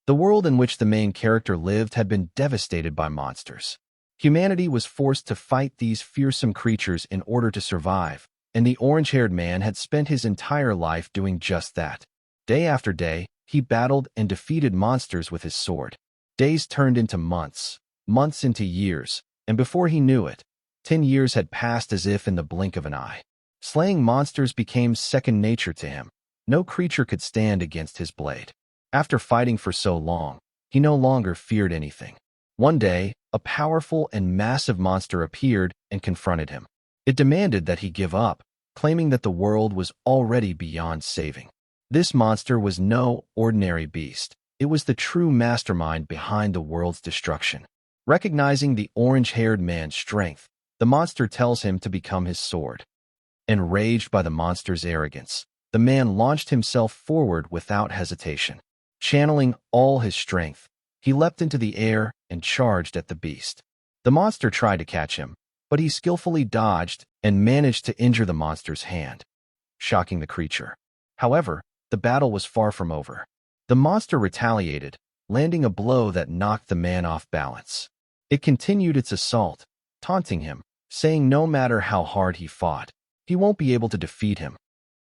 The world in which the main character lived had been devastated by monsters. Humanity was forced to fight these fearsome creatures in order to survive, and the orange-haired man had spent his entire life doing just that. Day after day, he battled and defeated monsters with his sword. Days turned into months, months into years, and before he knew it, 10 years had passed as if in the blink of an eye. Slaying monsters became second nature to him. No creature could stand against his blade. After fighting for so long, he no longer feared anything. One day, a powerful and massive monster appeared and confronted him. It demanded that he give up, claiming that the world was already beyond saving. This monster was no ordinary beast. It was the true mastermind behind the world's destruction. Recognizing the orange-haired man's strength, the monster tells him to become his sword. Enraged by the monster's arrogance, the man launched himself forward without hesitation. Channeling all his strength, he leapt into the air and charged at the beast. The monster tried to catch him, but he skillfully dodged and managed to injure the monster's hand, shocking the creature. However, the battle was far from over. The monster retaliated, landing a blow that knocked the man off balance. It continued its assault, taunting him, saying no matter how hard he fought, he won't be able to defeat him.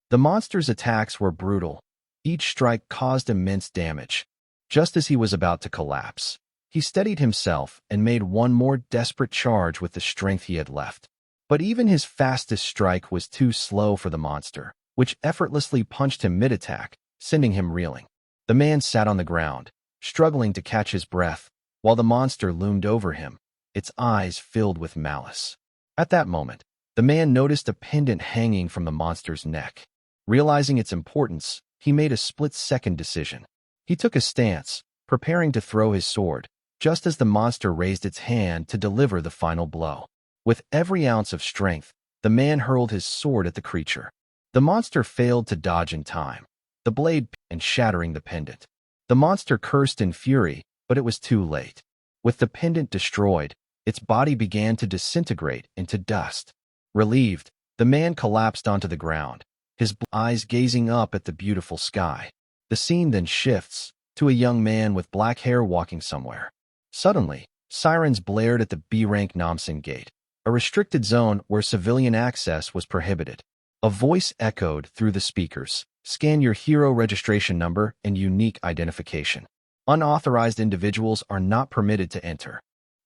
The monster's attacks were brutal. Each strike caused immense damage. Just as he was about to collapse, he steadied himself and made one more desperate charge with the strength he had left. But even his fastest strike was too slow for the monster, which effortlessly punched him mid-attack, sending him reeling. The man sat on the ground, struggling to catch his breath, while the monster loomed over him, its eyes filled with malice. At that moment, the man noticed a pendant hanging from the monster's neck. Realizing its importance, he made a split-second decision. He took a stance, preparing to throw his sword, just as the monster raised its hand to deliver the final blow. With every ounce of strength, the man hurled his sword at the creature. The monster failed to dodge in time, the blade and shattering the pendant. The monster cursed in fury, but it was too late. With the pendant destroyed, its body began to disintegrate into dust. Relieved, the man collapsed onto the ground, his eyes gazing up at the beautiful sky. The scene then shifts to a young man with black hair walking somewhere. Suddenly, sirens blared at the B-rank Namsen Gate, a restricted zone where civilian access was prohibited. A voice echoed through the speakers. Scan your hero registration number and unique identification. Unauthorized individuals are not permitted to enter.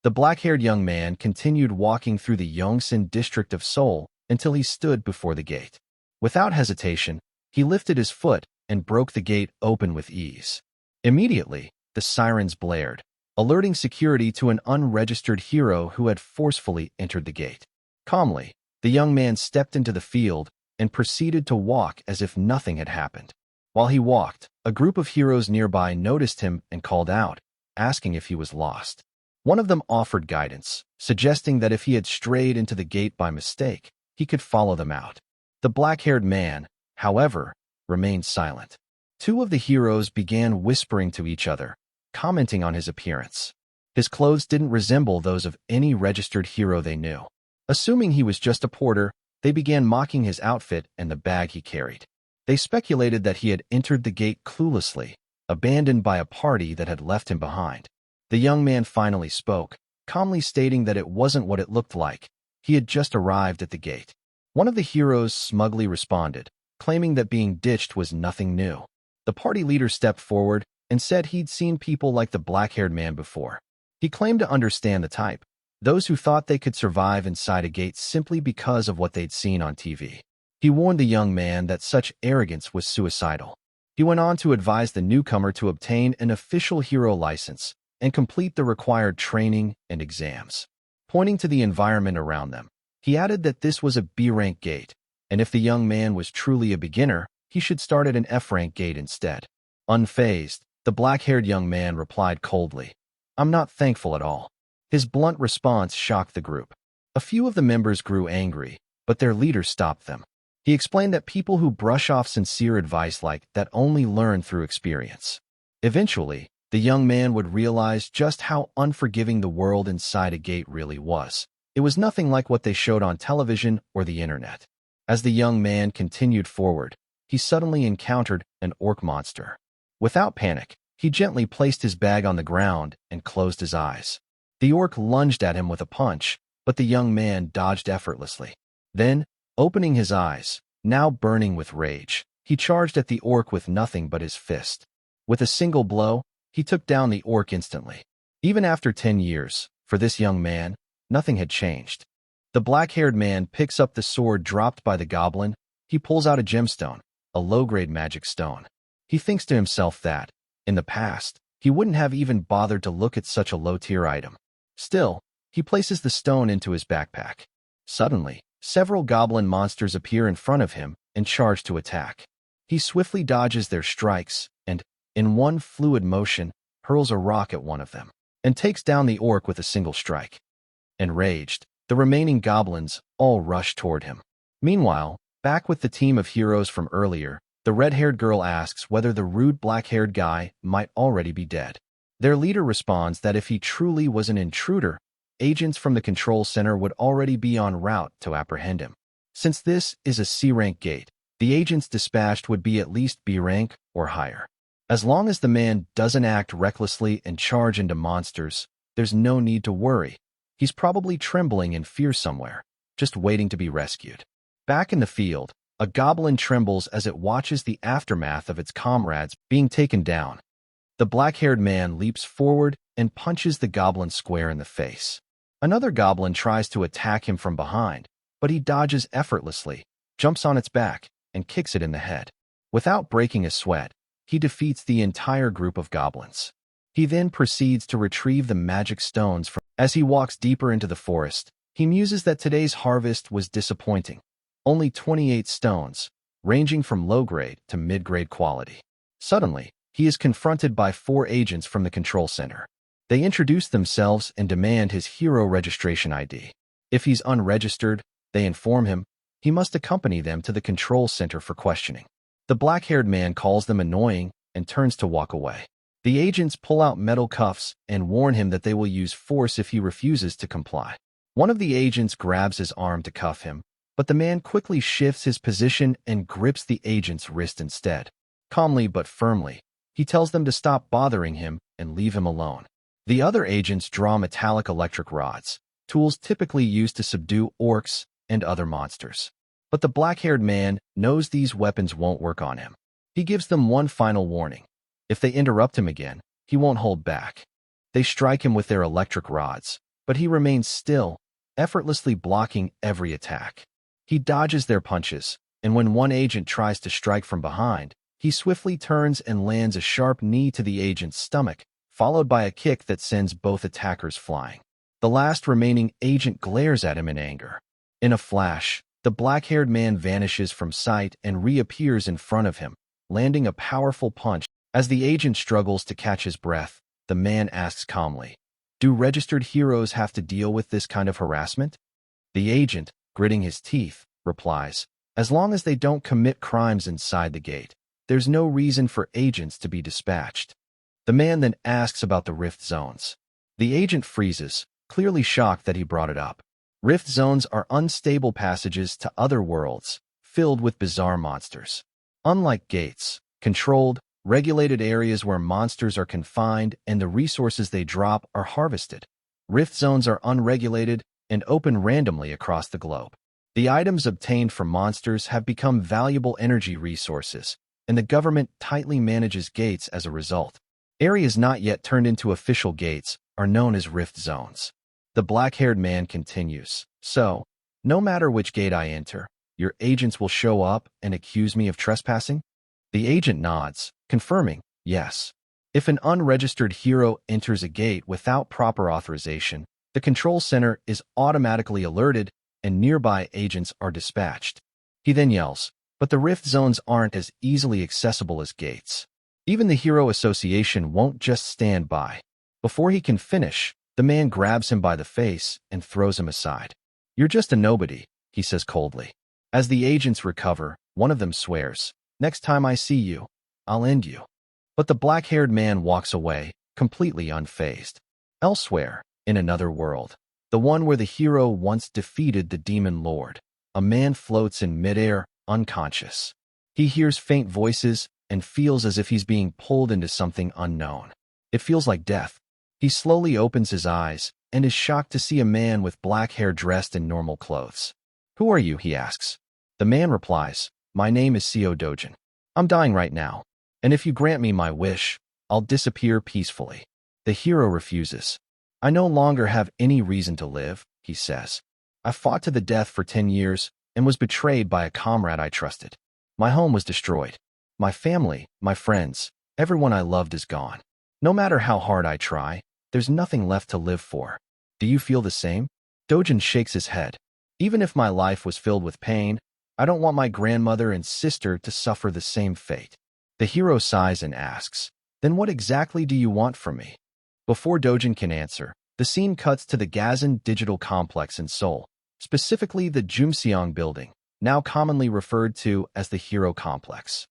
The black-haired young man continued walking through the Yongsan district of Seoul until he stood before the gate. Without hesitation, he lifted his foot and broke the gate open with ease. Immediately, the sirens blared, alerting security to an unregistered hero who had forcefully entered the gate. Calmly, the young man stepped into the field and proceeded to walk as if nothing had happened. While he walked, a group of heroes nearby noticed him and called out, asking if he was lost. One of them offered guidance, suggesting that if he had strayed into the gate by mistake, he could follow them out. The black-haired man, however, remained silent. Two of the heroes began whispering to each other, commenting on his appearance. His clothes didn't resemble those of any registered hero they knew. Assuming he was just a porter, they began mocking his outfit and the bag he carried. They speculated that he had entered the gate cluelessly, abandoned by a party that had left him behind. The young man finally spoke, calmly stating that it wasn't what it looked like. He had just arrived at the gate. One of the heroes smugly responded, claiming that being ditched was nothing new. The party leader stepped forward and said he'd seen people like the black-haired man before. He claimed to understand the type, those who thought they could survive inside a gate simply because of what they'd seen on TV. He warned the young man that such arrogance was suicidal. He went on to advise the newcomer to obtain an official hero license and complete the required training and exams. Pointing to the environment around them, he added that this was a B-rank gate, and if the young man was truly a beginner, he should start at an F-rank gate instead. Unfazed, the black-haired young man replied coldly, "I'm not thankful at all." His blunt response shocked the group. A few of the members grew angry, but their leader stopped them. He explained that people who brush off sincere advice like that only learn through experience. Eventually, the young man would realize just how unforgiving the world inside a gate really was. It was nothing like what they showed on television or the internet. As the young man continued forward, he suddenly encountered an orc monster. Without panic, He gently placed his bag on the ground and closed his eyes. The orc lunged at him with a punch, but the young man dodged effortlessly. Then, opening his eyes, now burning with rage, he charged at the orc with nothing but his fist. With a single blow, he took down the orc instantly. Even after 10 years, for this young man, nothing had changed. The black-haired man picks up the sword dropped by the goblin. He pulls out a gemstone, a low-grade magic stone. He thinks to himself that, in the past, he wouldn't have even bothered to look at such a low-tier item. Still, he places the stone into his backpack. Suddenly, several goblin monsters appear in front of him and charge to attack. He swiftly dodges their strikes and, in one fluid motion, hurls a rock at one of them and takes down the orc with a single strike. Enraged, the remaining goblins all rush toward him. Meanwhile, back with the team of heroes from earlier, the red-haired girl asks whether the rude black-haired guy might already be dead. Their leader responds that if he truly was an intruder, agents from the control center would already be en route to apprehend him. Since this is a C-rank gate, the agents dispatched would be at least B-rank or higher. As long as the man doesn't act recklessly and charge into monsters, there's no need to worry. He's probably trembling in fear somewhere, just waiting to be rescued. Back in the field, a goblin trembles as it watches the aftermath of its comrades being taken down. The black-haired man leaps forward and punches the goblin square in the face. Another goblin tries to attack him from behind, but he dodges effortlessly, jumps on its back, and kicks it in the head. Without breaking a sweat, he defeats the entire group of goblins. He then proceeds to retrieve the magic stones from. As he walks deeper into the forest, he muses that today's harvest was disappointing. Only 28 stones, ranging from low-grade to mid-grade quality. Suddenly, he is confronted by 4 agents from the control center. They introduce themselves and demand his hero registration ID. If he's unregistered, they inform him he must accompany them to the control center for questioning. The black-haired man calls them annoying and turns to walk away. The agents pull out metal cuffs and warn him that they will use force if he refuses to comply. One of the agents grabs his arm to cuff him, but the man quickly shifts his position and grips the agent's wrist instead. Calmly but firmly, he tells them to stop bothering him and leave him alone. The other agents draw metallic electric rods, tools typically used to subdue orcs and other monsters. But the black-haired man knows these weapons won't work on him. He gives them one final warning. If they interrupt him again, he won't hold back. They strike him with their electric rods, but he remains still, effortlessly blocking every attack. He dodges their punches, and when one agent tries to strike from behind, he swiftly turns and lands a sharp knee to the agent's stomach, followed by a kick that sends both attackers flying. The last remaining agent glares at him in anger. In a flash, the black-haired man vanishes from sight and reappears in front of him, landing a powerful punch. As the agent struggles to catch his breath, the man asks calmly, "Do registered heroes have to deal with this kind of harassment?" The agent, gritting his teeth, replies, "As long as they don't commit crimes inside the gate, there's no reason for agents to be dispatched." The man then asks about the rift zones. The agent freezes, clearly shocked that he brought it up. Rift zones are unstable passages to other worlds, filled with bizarre monsters. Unlike gates, controlled, regulated areas where monsters are confined and the resources they drop are harvested. Rift zones are unregulated and open randomly across the globe. The items obtained from monsters have become valuable energy resources, and the government tightly manages gates as a result. Areas not yet turned into official gates are known as rift zones. The black-haired man continues, "So, no matter which gate I enter, your agents will show up and accuse me of trespassing?" The agent nods, confirming, yes. If an unregistered hero enters a gate without proper authorization, the control center is automatically alerted and nearby agents are dispatched. He then yells, "But the rift zones aren't as easily accessible as gates." Even the Hero Association won't just stand by. Before he can finish, the man grabs him by the face and throws him aside. "You're just a nobody," he says coldly. As the agents recover, one of them swears, "Next time I see you, I'll end you." But the black-haired man walks away, completely unfazed. Elsewhere, in another world, the one where the hero once defeated the demon lord, a man floats in midair, unconscious. He hears faint voices and feels as if he's being pulled into something unknown. It feels like death. He slowly opens his eyes and is shocked to see a man with black hair dressed in normal clothes. "Who are you?" he asks. The man replies, "My name is Seo Dojin. I'm dying right now, and if you grant me my wish, I'll disappear peacefully." The hero refuses. "I no longer have any reason to live," he says. "I fought to the death for 10 years and was betrayed by a comrade I trusted. My home was destroyed. My family, my friends, everyone I loved is gone. No matter how hard I try, there's nothing left to live for. Do you feel the same?" Dojin shakes his head. "Even if my life was filled with pain, I don't want my grandmother and sister to suffer the same fate." The hero sighs and asks, "Then what exactly do you want from me?" Before Dojin can answer, the scene cuts to the Gazan Digital Complex in Seoul, specifically the Jumseong building, now commonly referred to as the Hero Complex.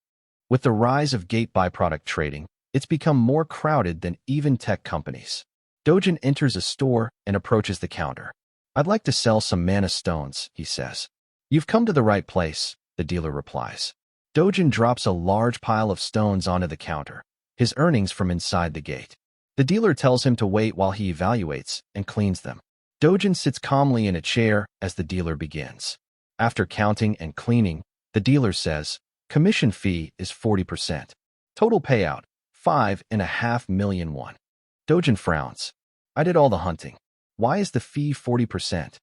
With the rise of gate byproduct trading, it's become more crowded than even tech companies. Dojin enters a store and approaches the counter. "I'd like to sell some mana stones," he says. "You've come to the right place," the dealer replies. Dojin drops a large pile of stones onto the counter, his earnings from inside the gate. The dealer tells him to wait while he evaluates and cleans them. Dojin sits calmly in a chair as the dealer begins. After counting and cleaning, the dealer says, "Commission fee is 40%. Total payout, 5.5 million won." Dojin frowns. "I did all the hunting. Why is the fee 40%?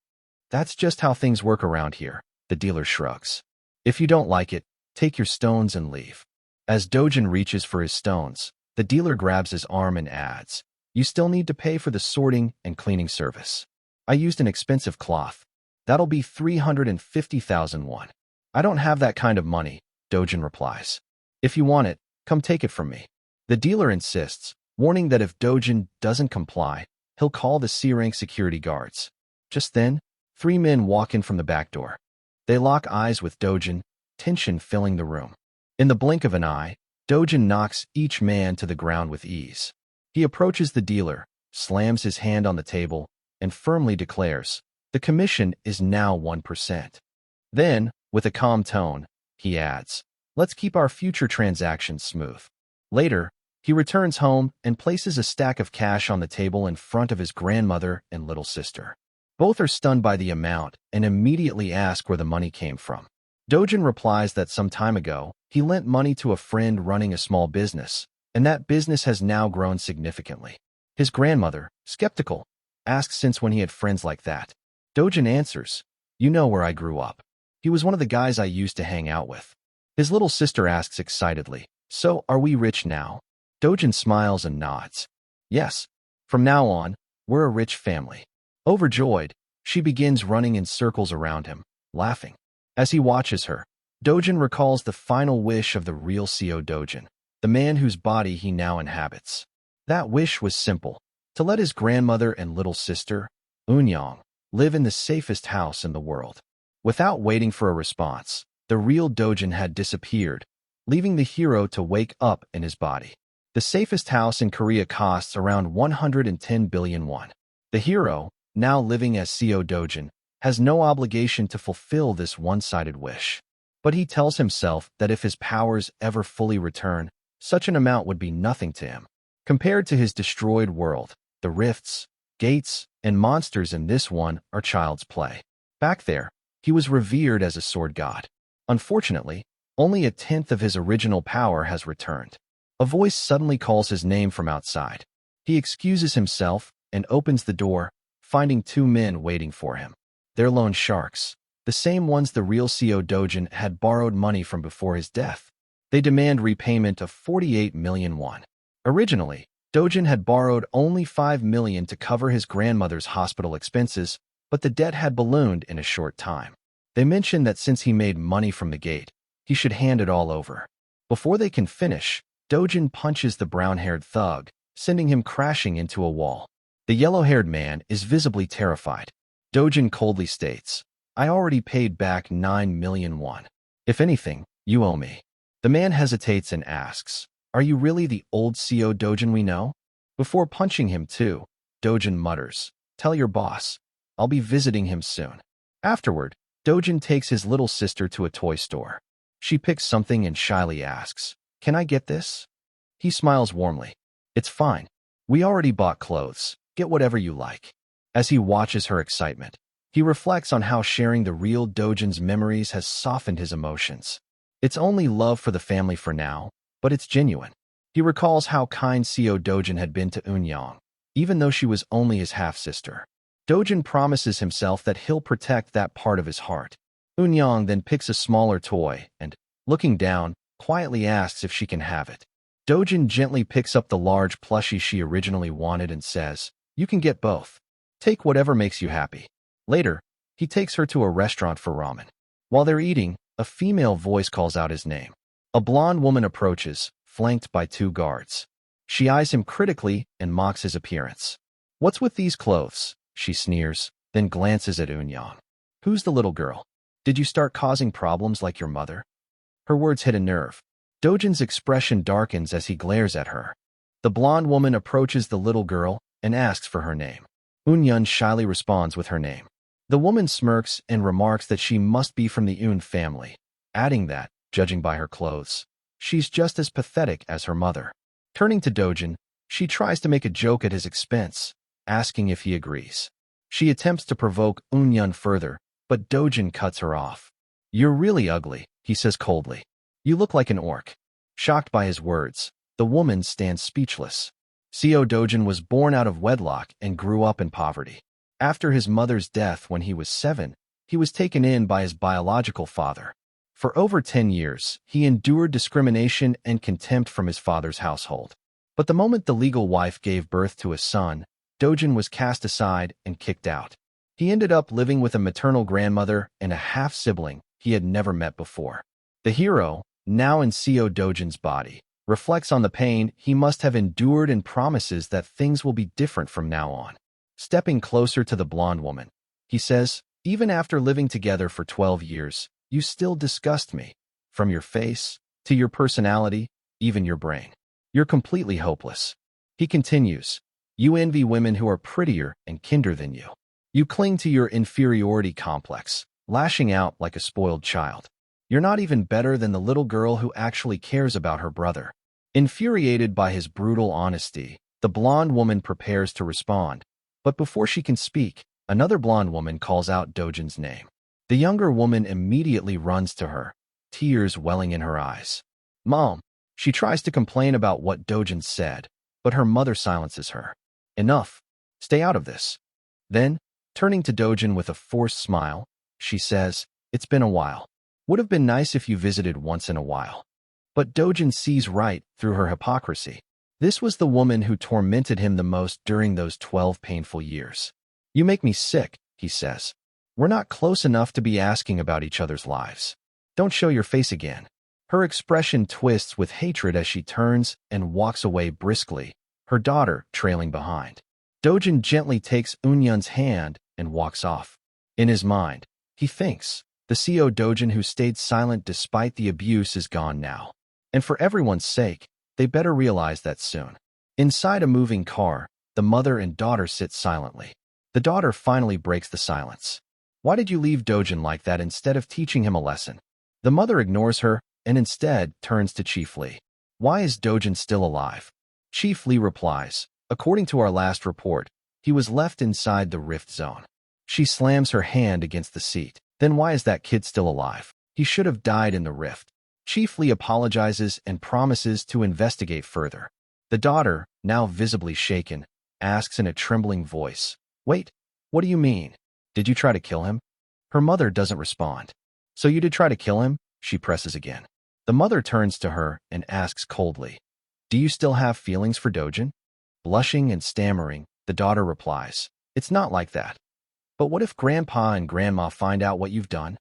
"That's just how things work around here," the dealer shrugs. "If you don't like it, take your stones and leave." As Dojin reaches for his stones, the dealer grabs his arm and adds, "You still need to pay for the sorting and cleaning service. I used an expensive cloth. That'll be 350,000 won." "I don't have that kind of money," Dojin replies. "If you want it, come take it from me." The dealer insists, warning that if Dojin doesn't comply, he'll call the C-rank security guards. Just then, 3 men walk in from the back door. They lock eyes with Dojin, tension filling the room. In the blink of an eye, Dojin knocks each man to the ground with ease. He approaches the dealer, slams his hand on the table, and firmly declares, "The commission is now 1%. Then, with a calm tone, he adds, "Let's keep our future transactions smooth." Later, he returns home and places a stack of cash on the table in front of his grandmother and little sister. Both are stunned by the amount and immediately ask where the money came from. Dojin replies that some time ago, he lent money to a friend running a small business, and that business has now grown significantly. His grandmother, skeptical, asks since when he had friends like that. Dojin answers, "You know where I grew up. He was one of the guys I used to hang out with." His little sister asks excitedly, "So, are we rich now?" Dojin smiles and nods. "Yes. From now on, we're a rich family." Overjoyed, she begins running in circles around him, laughing. As he watches her, Dojin recalls the final wish of the real Seo Dojin, the man whose body he now inhabits. That wish was simple, to let his grandmother and little sister, Eunyoung, live in the safest house in the world. Without waiting for a response, the real Dojin had disappeared, leaving the hero to wake up in his body. The safest house in Korea costs around 110 billion won. The hero, now living as Seo Dojin, has no obligation to fulfill this one-sided wish. But he tells himself that if his powers ever fully return, such an amount would be nothing to him. Compared to his destroyed world, the rifts, gates, and monsters in this one are child's play. Back there, he was revered as a sword god. Unfortunately, only a tenth of his original power has returned. A voice suddenly calls his name from outside. He excuses himself and opens the door, finding 2 men waiting for him. They're loan sharks, the same ones the real Seo Dojin had borrowed money from before his death. They demand repayment of 48 million won. Originally, Dojin had borrowed only 5 million to cover his grandmother's hospital expenses, but the debt had ballooned in a short time. They mention that since he made money from the gate, he should hand it all over. Before they can finish, Dojin punches the brown-haired thug, sending him crashing into a wall. The yellow-haired man is visibly terrified. Dojin coldly states, "I already paid back 9 million won. If anything, you owe me." The man hesitates and asks, "Are you really the old Seo Dojin we know?" Before punching him too, Dojin mutters, "Tell your boss. I'll be visiting him soon." Afterward, Dojin takes his little sister to a toy store. She picks something and shyly asks, Can I get this? He smiles warmly. It's fine. We already bought clothes. Get whatever you like. As he watches her excitement, he reflects on how sharing the real Dojin's memories has softened his emotions. It's only love for the family for now, but it's genuine. He recalls how kind Seo Dojin had been to Eun-young, even though she was only his half-sister. Dojin promises himself that he'll protect that part of his heart. Eun-young then picks a smaller toy and, looking down, quietly asks if she can have it. Dojin gently picks up the large plushie she originally wanted and says, "You can get both. Take whatever makes you happy." Later, he takes her to a restaurant for ramen. While they're eating, a female voice calls out his name. A blonde woman approaches, flanked by 2 guards. She eyes him critically and mocks his appearance. "What's with these clothes?" she sneers, then glances at Eun-young. "Who's the little girl? Did you start causing problems like your mother?" Her words hit a nerve. Dojin's expression darkens as he glares at her. The blonde woman approaches the little girl and asks for her name. Eun-young shyly responds with her name. The woman smirks and remarks that she must be from the Eun family, adding that, judging by her clothes, she's just as pathetic as her mother. Turning to Dojin, she tries to make a joke at his expense, asking if he agrees. She attempts to provoke Eun-young further, but Dojin cuts her off. "You're really ugly," he says coldly. "You look like an orc." Shocked by his words, the woman stands speechless. Seo Dojin was born out of wedlock and grew up in poverty. After his mother's death when he was 7, he was taken in by his biological father. For over 10 years, he endured discrimination and contempt from his father's household. But the moment the legal wife gave birth to a son, Dojin was cast aside and kicked out. He ended up living with a maternal grandmother and a half-sibling he had never met before. The hero, now in Seo Dojin's body, reflects on the pain he must have endured and promises that things will be different from now on. Stepping closer to the blonde woman, he says, "Even after living together for 12 years, you still disgust me. From your face, to your personality, even your brain. You're completely hopeless." He continues, "You envy women who are prettier and kinder than you. You cling to your inferiority complex, lashing out like a spoiled child. You're not even better than the little girl who actually cares about her brother." Infuriated by his brutal honesty, the blonde woman prepares to respond. But before she can speak, another blonde woman calls out Dojin's name. The younger woman immediately runs to her, tears welling in her eyes. "Mom," she tries to complain about what Dojin said, but her mother silences her. "Enough. Stay out of this." Then, turning to Dojin with a forced smile, she says, "It's been a while. Would have been nice if you visited once in a while." But Dojin sees right through her hypocrisy. This was the woman who tormented him the most during those 12 painful years. "You make me sick," he says. "We're not close enough to be asking about each other's lives. Don't show your face again." Her expression twists with hatred as she turns and walks away briskly, her daughter trailing behind. Dojin gently takes Eun-young's hand and walks off. In his mind, he thinks, the Seo Dojin who stayed silent despite the abuse is gone now. And for everyone's sake, they better realize that soon. Inside a moving car, the mother and daughter sit silently. The daughter finally breaks the silence. "Why did you leave Dojin like that instead of teaching him a lesson?" The mother ignores her and instead turns to Chief Lee. "Why is Dojin still alive?" Chief Lee replies, "According to our last report, he was left inside the rift zone." She slams her hand against the seat. "Then why is that kid still alive? He should have died in the rift." Chief Lee apologizes and promises to investigate further. The daughter, now visibly shaken, asks in a trembling voice, "Wait, what do you mean? Did you try to kill him?" Her mother doesn't respond. "So you did try to kill him?" she presses again. The mother turns to her and asks coldly, "Do you still have feelings for Dojin?" Blushing and stammering, the daughter replies, "It's not like that." "But what if Grandpa and Grandma find out what you've done?"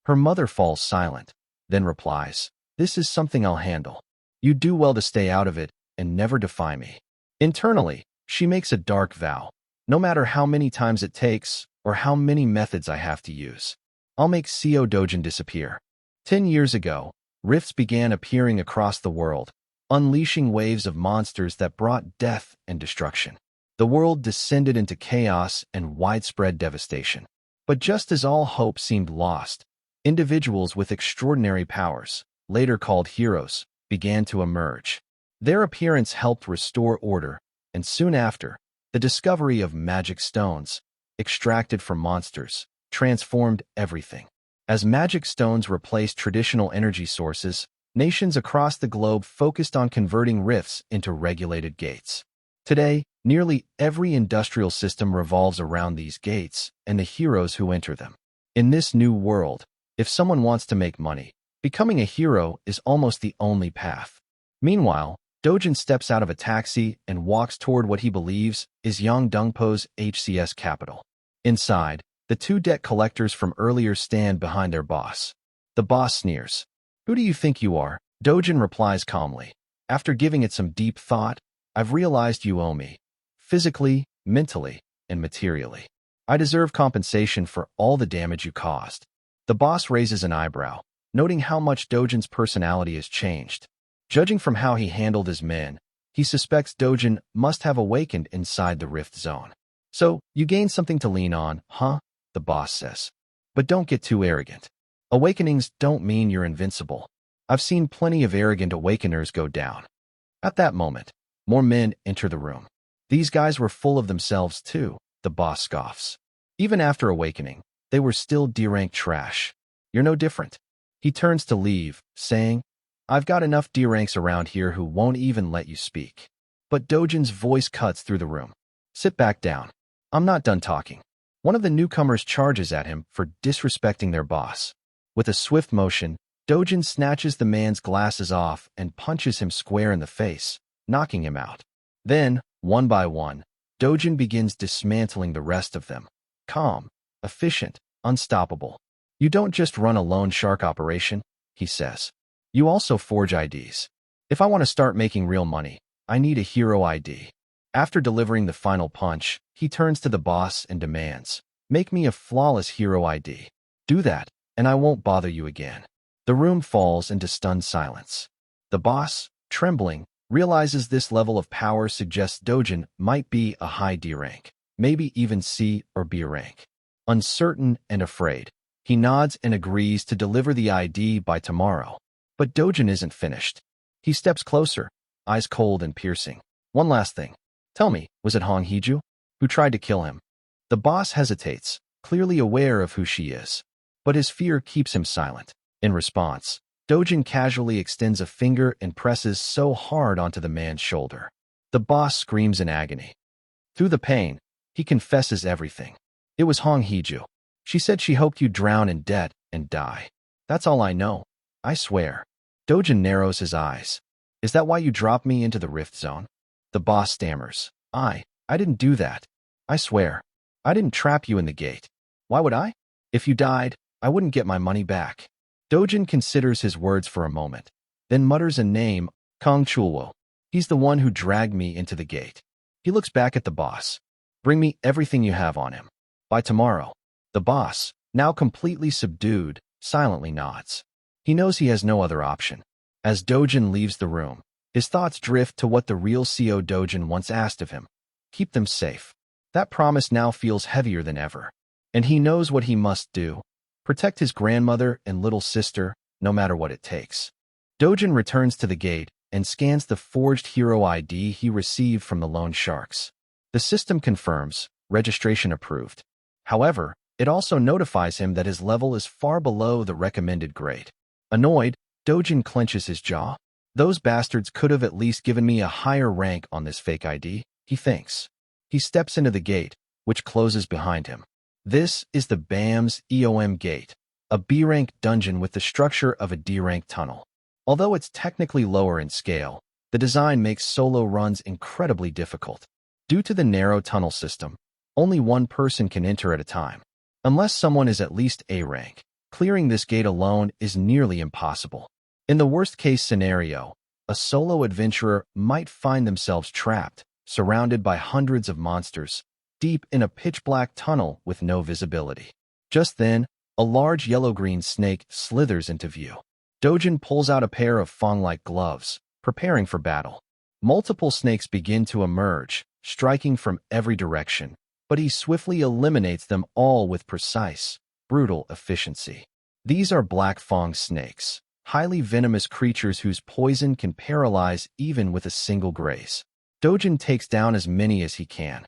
Her mother falls silent, then replies, "This is something I'll handle. You do well to stay out of it and never defy me." Internally, she makes a dark vow. "No matter how many times it takes or how many methods I have to use, I'll make Seo Dojin disappear." 10 years ago, rifts began appearing across the world, unleashing waves of monsters that brought death and destruction. The world descended into chaos and widespread devastation. But just as all hope seemed lost, individuals with extraordinary powers, later called heroes, began to emerge. Their appearance helped restore order, and soon after, the discovery of magic stones, extracted from monsters, transformed everything. As magic stones replaced traditional energy sources, nations across the globe focused on converting rifts into regulated gates. Today, nearly every industrial system revolves around these gates and the heroes who enter them. In this new world, if someone wants to make money, becoming a hero is almost the only path. Meanwhile, Dojin steps out of a taxi and walks toward what he believes is Yangdongpo's HCS capital. Inside, the two debt collectors from earlier stand behind their boss. The boss sneers. "Who do you think you are?" Dojin replies calmly. "After giving it some deep thought, I've realized you owe me. Physically, mentally, and materially. I deserve compensation for all the damage you caused." The boss raises an eyebrow, noting how much Dojin's personality has changed. Judging from how he handled his men, he suspects Dojin must have awakened inside the rift zone. "So, you gained something to lean on, huh?" the boss says. "But don't get too arrogant. Awakenings don't mean you're invincible. I've seen plenty of arrogant awakeners go down." At that moment, more men enter the room. These guys were full of themselves too, the boss scoffs. Even after awakening, they were still D-rank trash. "You're no different." He turns to leave, saying, "I've got enough D-ranks around here who won't even let you speak." But Dojin's voice cuts through the room. "Sit back down. I'm not done talking." One of the newcomers charges at him for disrespecting their boss. With a swift motion, Dojin snatches the man's glasses off and punches him square in the face, knocking him out. Then, one by one, Dojin begins dismantling the rest of them. Calm, efficient, unstoppable. "You don't just run a loan shark operation," he says. "You also forge IDs. If I want to start making real money, I need a hero ID." After delivering the final punch, he turns to the boss and demands, "Make me a flawless hero ID. Do that, and I won't bother you again." The room falls into stunned silence. The boss, trembling, realizes this level of power suggests Dojin might be a high D rank, maybe even C or B rank. Uncertain and afraid, he nods and agrees to deliver the ID by tomorrow. But Dojin isn't finished. He steps closer, eyes cold and piercing. "One last thing. Tell me, was it Hong Hiju who tried to kill him?" The boss hesitates, clearly aware of who she is. But his fear keeps him silent. In response, Dojin casually extends a finger and presses so hard onto the man's shoulder. The boss screams in agony. Through the pain, he confesses everything. "It was Hong Hiju. She said she hoped you'd drown in debt and die. That's all I know. I swear." Dojin narrows his eyes. "Is that why you dropped me into the rift zone?" The boss stammers. I didn't do that. I swear. I didn't trap you in the gate. Why would I? If you died, I wouldn't get my money back." Dojin considers his words for a moment, then mutters a name, Kong Chulwo. "He's the one who dragged me into the gate." He looks back at the boss. "Bring me everything you have on him. By tomorrow." The boss, now completely subdued, silently nods. He knows he has no other option. As Dojin leaves the room, his thoughts drift to what the real CO Dojin once asked of him. Keep them safe. That promise now feels heavier than ever. And he knows what he must do. Protect his grandmother and little sister, no matter what it takes. Dojin returns to the gate and scans the forged hero ID he received from the loan sharks. The system confirms, registration approved. However, it also notifies him that his level is far below the recommended grade. Annoyed, Dojin clenches his jaw. "Those bastards could have at least given me a higher rank on this fake ID," he thinks. He steps into the gate, which closes behind him. This is the BAM's EOM gate, a B-rank dungeon with the structure of a D-rank tunnel. Although it's technically lower in scale, the design makes solo runs incredibly difficult. Due to the narrow tunnel system, only one person can enter at a time. Unless someone is at least A rank, clearing this gate alone is nearly impossible. In the worst-case scenario, a solo adventurer might find themselves trapped, surrounded by hundreds of monsters, deep in a pitch-black tunnel with no visibility. Just then, a large yellow-green snake slithers into view. Dojin pulls out a pair of fang-like gloves, preparing for battle. Multiple snakes begin to emerge, striking from every direction, but he swiftly eliminates them all with precise, brutal efficiency. These are black fang snakes, highly venomous creatures whose poison can paralyze even with a single graze. Dojin takes down as many as he can,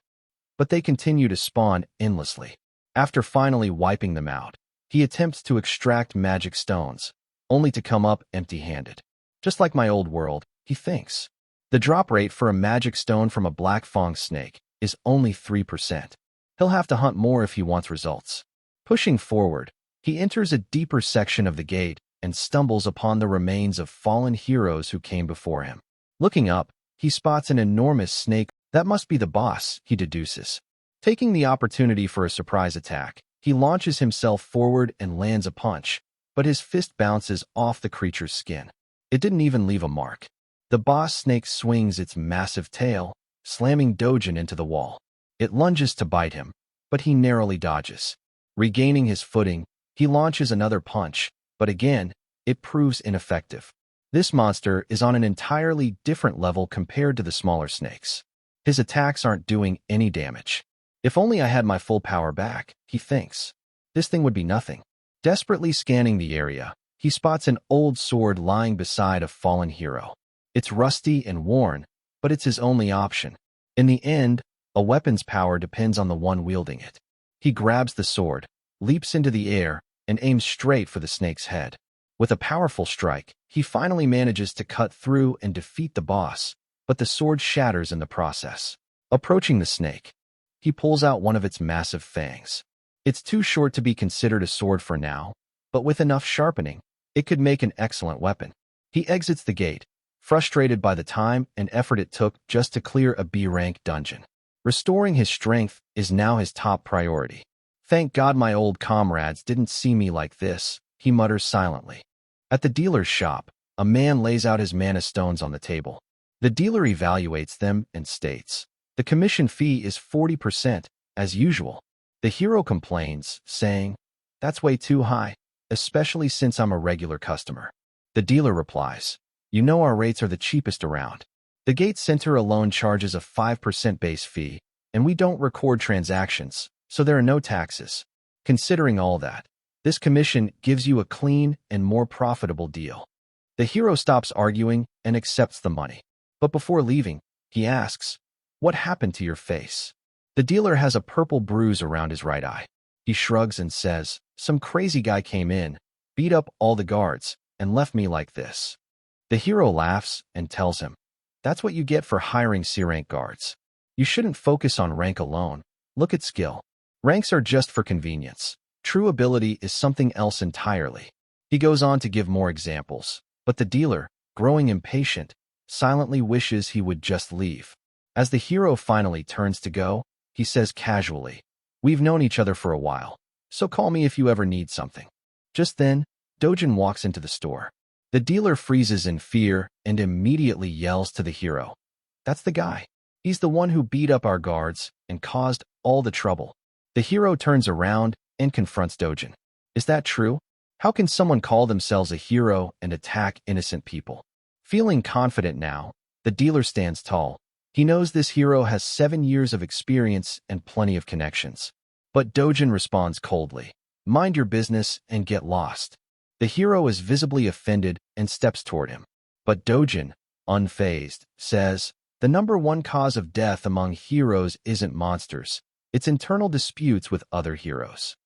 but they continue to spawn endlessly. After finally wiping them out, he attempts to extract magic stones, only to come up empty-handed. Just like my old world, he thinks. The drop rate for a magic stone from a black fong snake is only 3%. He'll have to hunt more if he wants results. Pushing forward, he enters a deeper section of the gate and stumbles upon the remains of fallen heroes who came before him. Looking up, he spots an enormous snake. That must be the boss, he deduces. Taking the opportunity for a surprise attack, he launches himself forward and lands a punch, but his fist bounces off the creature's skin. It didn't even leave a mark. The boss snake swings its massive tail, slamming Dojin into the wall. It lunges to bite him, but he narrowly dodges. Regaining his footing, he launches another punch, but again, it proves ineffective. This monster is on an entirely different level compared to the smaller snakes. His attacks aren't doing any damage. If only I had my full power back, he thinks. This thing would be nothing. Desperately scanning the area, he spots an old sword lying beside a fallen hero. It's rusty and worn, but it's his only option. In the end, a weapon's power depends on the one wielding it. He grabs the sword, leaps into the air, and aims straight for the snake's head. With a powerful strike, he finally manages to cut through and defeat the boss, but the sword shatters in the process. Approaching the snake, he pulls out one of its massive fangs. It's too short to be considered a sword for now, but with enough sharpening, it could make an excellent weapon. He exits the gate, frustrated by the time and effort it took just to clear a B-rank dungeon. Restoring his strength is now his top priority. Thank God my old comrades didn't see me like this, he mutters silently. At the dealer's shop, a man lays out his mana stones on the table. The dealer evaluates them and states, the commission fee is 40%, as usual. The hero complains, saying, that's way too high, especially since I'm a regular customer. The dealer replies, you know our rates are the cheapest around. The gate center alone charges a 5% base fee, and we don't record transactions, so there are no taxes. Considering all that, this commission gives you a clean and more profitable deal. The hero stops arguing and accepts the money. But before leaving, he asks, what happened to your face? The dealer has a purple bruise around his right eye. He shrugs and says, some crazy guy came in, beat up all the guards, and left me like this. The hero laughs and tells him, that's what you get for hiring C-rank guards. You shouldn't focus on rank alone. Look at skill. Ranks are just for convenience. True ability is something else entirely. He goes on to give more examples, but the dealer, growing impatient, silently wishes he would just leave. As the hero finally turns to go, he says casually, we've known each other for a while, so call me if you ever need something. Just then, Dojin walks into the store. The dealer freezes in fear and immediately yells to the hero, that's the guy. He's the one who beat up our guards and caused all the trouble. The hero turns around and confronts Dojin. Is that true? How can someone call themselves a hero and attack innocent people? Feeling confident now, the dealer stands tall. He knows this hero has 7 years of experience and plenty of connections. But Dojin responds coldly, mind your business and get lost. The hero is visibly offended and steps toward him. But Dojin, unfazed, says, the number one cause of death among heroes isn't monsters. It's internal disputes with other heroes.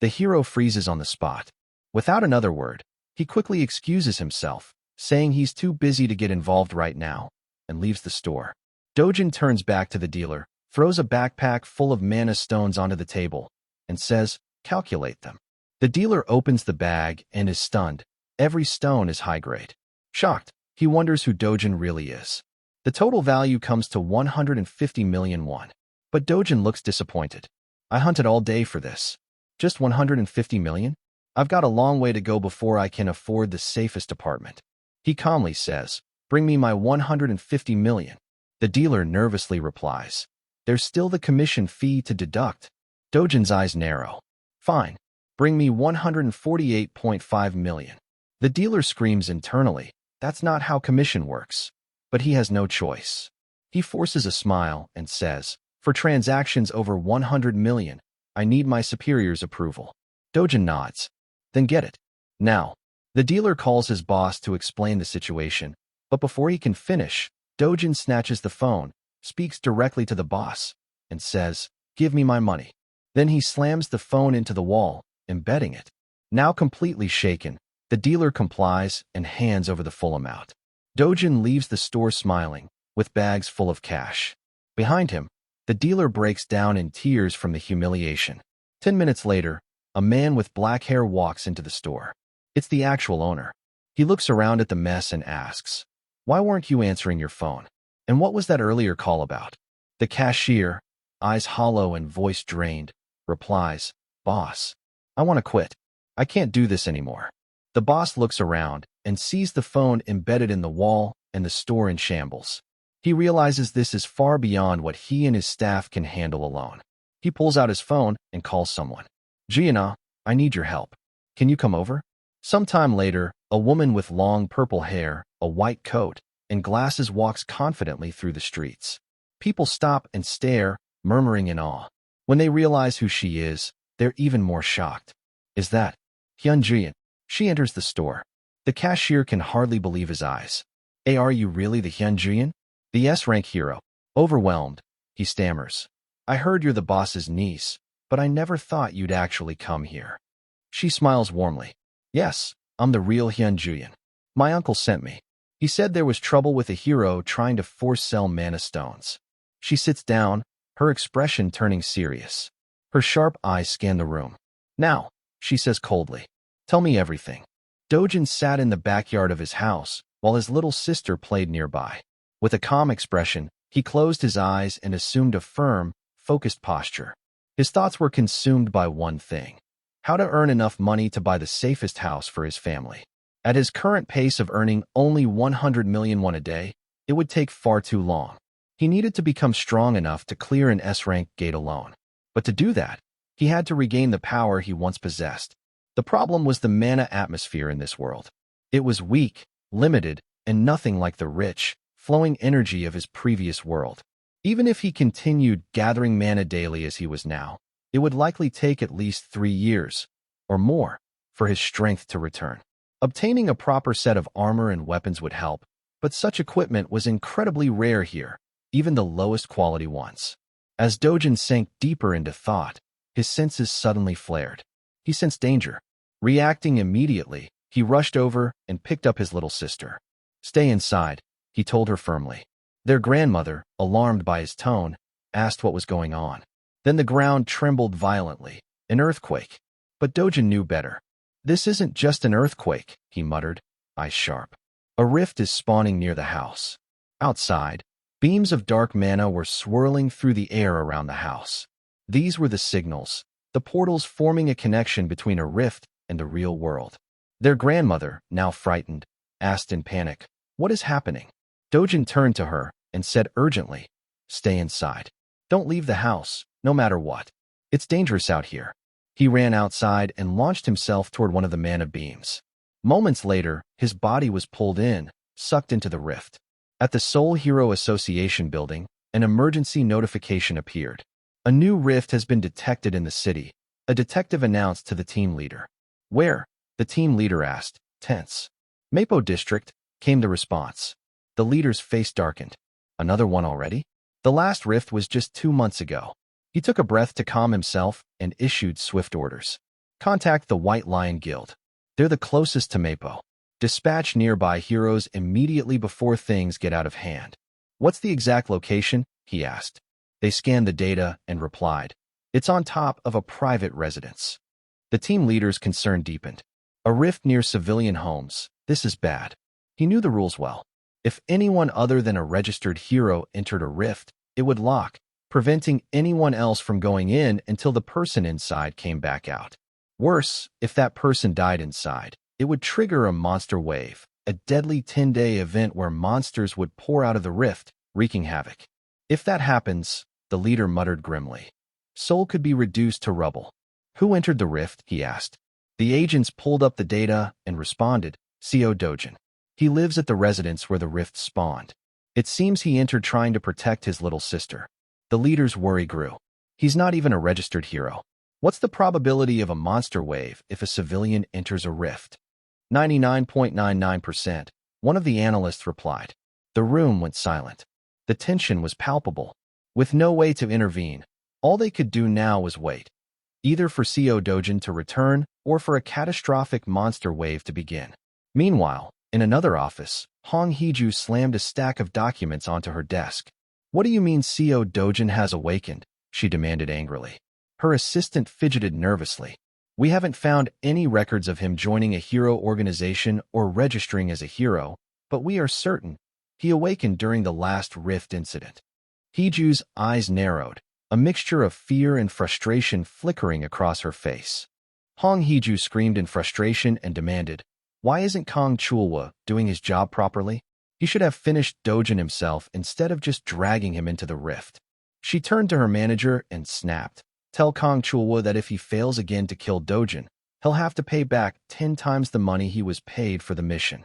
The hero freezes on the spot. Without another word, he quickly excuses himself, saying he's too busy to get involved right now, and leaves the store. Dojin turns back to the dealer, throws a backpack full of mana stones onto the table, and says, calculate them. The dealer opens the bag and is stunned. Every stone is high grade. Shocked, he wonders who Dojin really is. The total value comes to 150 million won. But Dojin looks disappointed. I hunted all day for this. Just 150 million? I've got a long way to go before I can afford the safest apartment. He calmly says, bring me my 150 million. The dealer nervously replies, there's still the commission fee to deduct. Dojin's eyes narrow. Fine. Bring me 148.5 million. The dealer screams internally, that's not how commission works. But he has no choice. He forces a smile and says, for transactions over 100 million, I need my superior's approval. Dojin nods. Then get it. Now. The dealer calls his boss to explain the situation, but before he can finish, Dojin snatches the phone, speaks directly to the boss, and says, "Give me my money." Then he slams the phone into the wall, embedding it. Now completely shaken, the dealer complies and hands over the full amount. Dojin leaves the store smiling, with bags full of cash. Behind him, the dealer breaks down in tears from the humiliation. 10 minutes later, a man with black hair walks into the store. It's the actual owner. He looks around at the mess and asks, "Why weren't you answering your phone? And what was that earlier call about?" The cashier, eyes hollow and voice drained, replies, "Boss, I want to quit. I can't do this anymore." The boss looks around and sees the phone embedded in the wall and the store in shambles. He realizes this is far beyond what he and his staff can handle alone. He pulls out his phone and calls someone. "Gianna, I need your help. Can you come over?" Sometime later, a woman with long purple hair, a white coat, and glasses walks confidently through the streets. People stop and stare, murmuring in awe. When they realize who she is, they're even more shocked. "Is that Hyun-jian?" She enters the store. The cashier can hardly believe his eyes. "Hey, are you really the Hyun-jian?" The S-rank hero. Overwhelmed, he stammers, "I heard you're the boss's niece, but I never thought you'd actually come here." She smiles warmly. "Yes, I'm the real Hyun-jian. My uncle sent me. He said there was trouble with a hero trying to force sell mana stones." She sits down, her expression turning serious. Her sharp eyes scan the room. "Now," she says coldly, "tell me everything." Dojin sat in the backyard of his house, while his little sister played nearby. With a calm expression, he closed his eyes and assumed a firm, focused posture. His thoughts were consumed by one thing: how to earn enough money to buy the safest house for his family. At his current pace of earning only 100 million won a day, it would take far too long. He needed to become strong enough to clear an S-rank gate alone. But to do that, he had to regain the power he once possessed. The problem was the mana atmosphere in this world. It was weak, limited, and nothing like the rich, flowing energy of his previous world. Even if he continued gathering mana daily as he was now, it would likely take at least 3 years, or more, for his strength to return. Obtaining a proper set of armor and weapons would help, but such equipment was incredibly rare here, even the lowest quality ones. As Dojin sank deeper into thought, his senses suddenly flared. He sensed danger. Reacting immediately, he rushed over and picked up his little sister. "Stay inside," he told her firmly. Their grandmother, alarmed by his tone, asked what was going on. Then the ground trembled violently, an earthquake. But Dojin knew better. "This isn't just an earthquake," he muttered, eyes sharp. "A rift is spawning near the house." Outside, beams of dark mana were swirling through the air around the house. These were the signals, the portals forming a connection between a rift and the real world. Their grandmother, now frightened, asked in panic, "What is happening?" Dojin turned to her and said urgently, "Stay inside. Don't leave the house, no matter what. It's dangerous out here." He ran outside and launched himself toward one of the mana beams. Moments later, his body was pulled in, sucked into the rift. At the Seoul Hero Association building, an emergency notification appeared. "A new rift has been detected in the city," a detective announced to the team leader. "Where?" the team leader asked, tense. "Mapo District," came the response. The leader's face darkened. "Another one already?" The last rift was just 2 months ago. He took a breath to calm himself and issued swift orders. "Contact the White Lion Guild. They're the closest to Mapo. Dispatch nearby heroes immediately before things get out of hand." "What's the exact location?" he asked. They scanned the data and replied, "It's on top of a private residence." The team leader's concern deepened. "A rift near civilian homes. This is bad." He knew the rules well. If anyone other than a registered hero entered a rift, it would lock, preventing anyone else from going in until the person inside came back out. Worse, if that person died inside, it would trigger a monster wave, a deadly 10-day event where monsters would pour out of the rift, wreaking havoc. "If that happens," the leader muttered grimly, "Seoul could be reduced to rubble." "Who entered the rift?" he asked. The agents pulled up the data and responded, "CO Dojin. He lives at the residence where the rift spawned. It seems he entered trying to protect his little sister." The leader's worry grew. "He's not even a registered hero. What's the probability of a monster wave if a civilian enters a rift?" 99.99%, one of the analysts replied. The room went silent. The tension was palpable. With no way to intervene, all they could do now was wait, either for Co Dojin to return or for a catastrophic monster wave to begin. Meanwhile, in another office, Hong Heju slammed a stack of documents onto her desk. What do you mean Co Dojin has awakened? She demanded angrily. Her assistant fidgeted nervously. We haven't found any records of him joining a hero organization or registering as a hero, but we are certain he awakened during the last rift incident. Heju's eyes narrowed, a mixture of fear and frustration flickering across her face. Hong Heju screamed in frustration and demanded, why isn't Kang Chulwa doing his job properly? He should have finished Dojin himself instead of just dragging him into the rift. She turned to her manager and snapped, tell Kang Chulwa that if he fails again to kill Dojin, he'll have to pay back 10 times the money he was paid for the mission.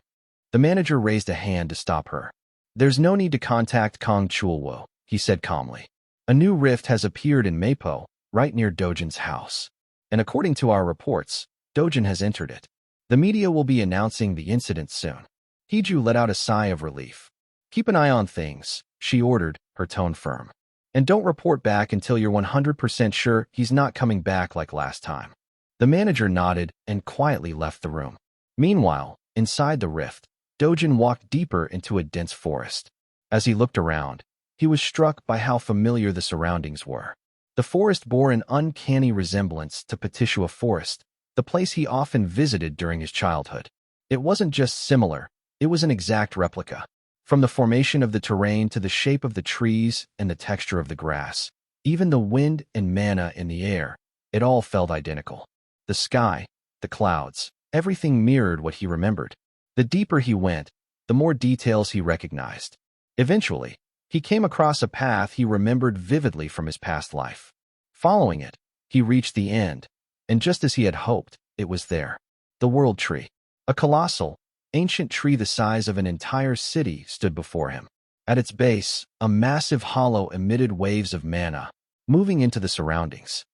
The manager raised a hand to stop her. There's no need to contact Kang Chulwo, he said calmly. A new rift has appeared in Meipo, right near Dojin's house. And according to our reports, Dojin has entered it. The media will be announcing the incident soon. Heju let out a sigh of relief. Keep an eye on things, she ordered, her tone firm. And don't report back until you're 100% sure he's not coming back like last time. The manager nodded and quietly left the room. Meanwhile, inside the rift, Dojin walked deeper into a dense forest. As he looked around, he was struck by how familiar the surroundings were. The forest bore an uncanny resemblance to Petishua Forest, the place he often visited during his childhood. It wasn't just similar, it was an exact replica. From the formation of the terrain to the shape of the trees and the texture of the grass, even the wind and mana in the air, it all felt identical. The sky, the clouds, everything mirrored what he remembered. The deeper he went, the more details he recognized. Eventually, he came across a path he remembered vividly from his past life. Following it, he reached the end, and just as he had hoped, it was there. The World Tree. A colossal, ancient tree the size of an entire city stood before him. At its base, a massive hollow emitted waves of mana, moving into the surroundings.